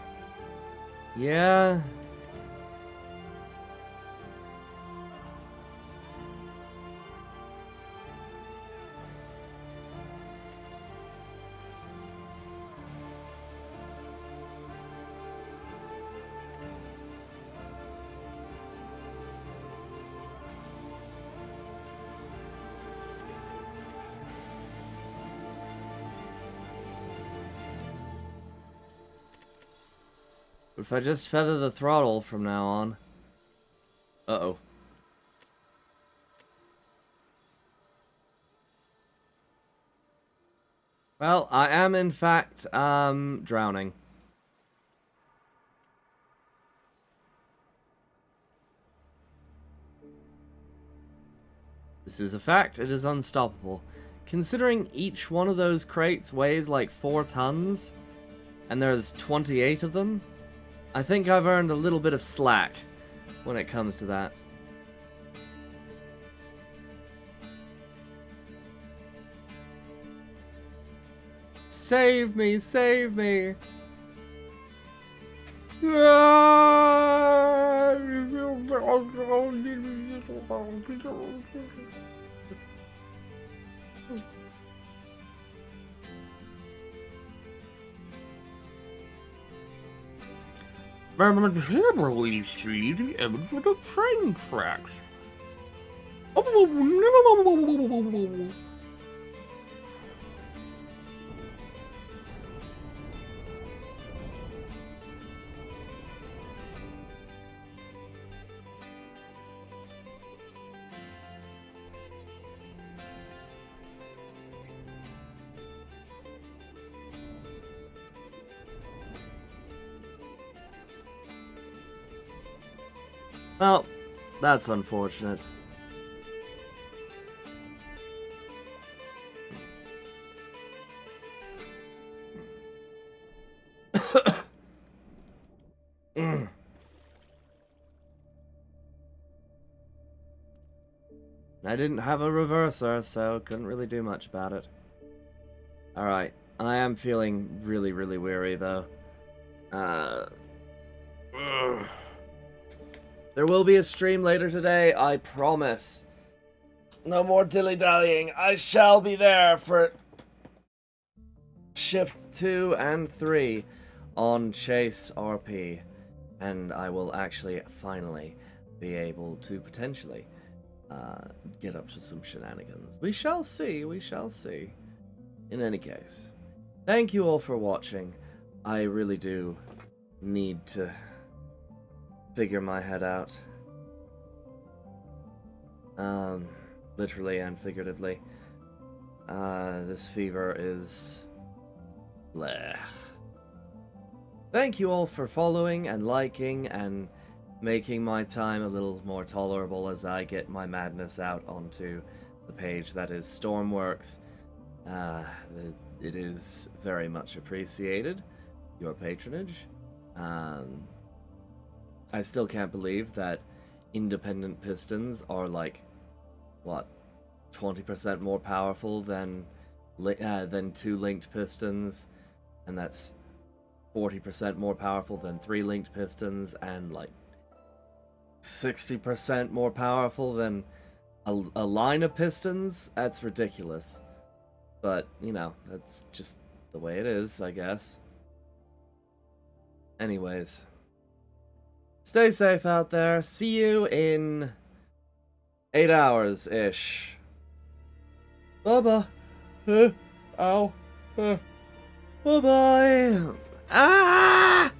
Yeah. If I just feather the throttle from now on. Uh-oh. Well, I am in fact, drowning. This is a fact, it is unstoppable. Considering each one of those crates weighs like 4 tons, and there's 28 of them, I think I've earned a little bit of slack when it comes to that. Save me, save me! Materially see the evidence of the train tracks. Well, that's unfortunate. I didn't have a reverser, so couldn't really do much about it. Alright, I am feeling really, really weary, though. There will be a stream later today, I promise. No more dilly-dallying. I shall be there for shift 2 and 3 on Chase RP. And I will actually finally be able to potentially get up to some shenanigans. We shall see, we shall see. In any case, thank you all for watching. I really do need to figure my head out. Literally and figuratively. This fever is bleh. Thank you all for following and liking and making my time a little more tolerable as I get my madness out onto the page that is Stormworks. It is very much appreciated, your patronage. I still can't believe that independent Pistons are like, what, 20% more powerful than 2 linked Pistons, and that's 40% more powerful than 3 linked Pistons, and like 60% more powerful than a line of Pistons. That's ridiculous. But, you know, that's just the way it is, I guess. Anyways. Stay safe out there. See you in 8 hours-ish. Bye-bye. Ow. Bye-bye. Ah!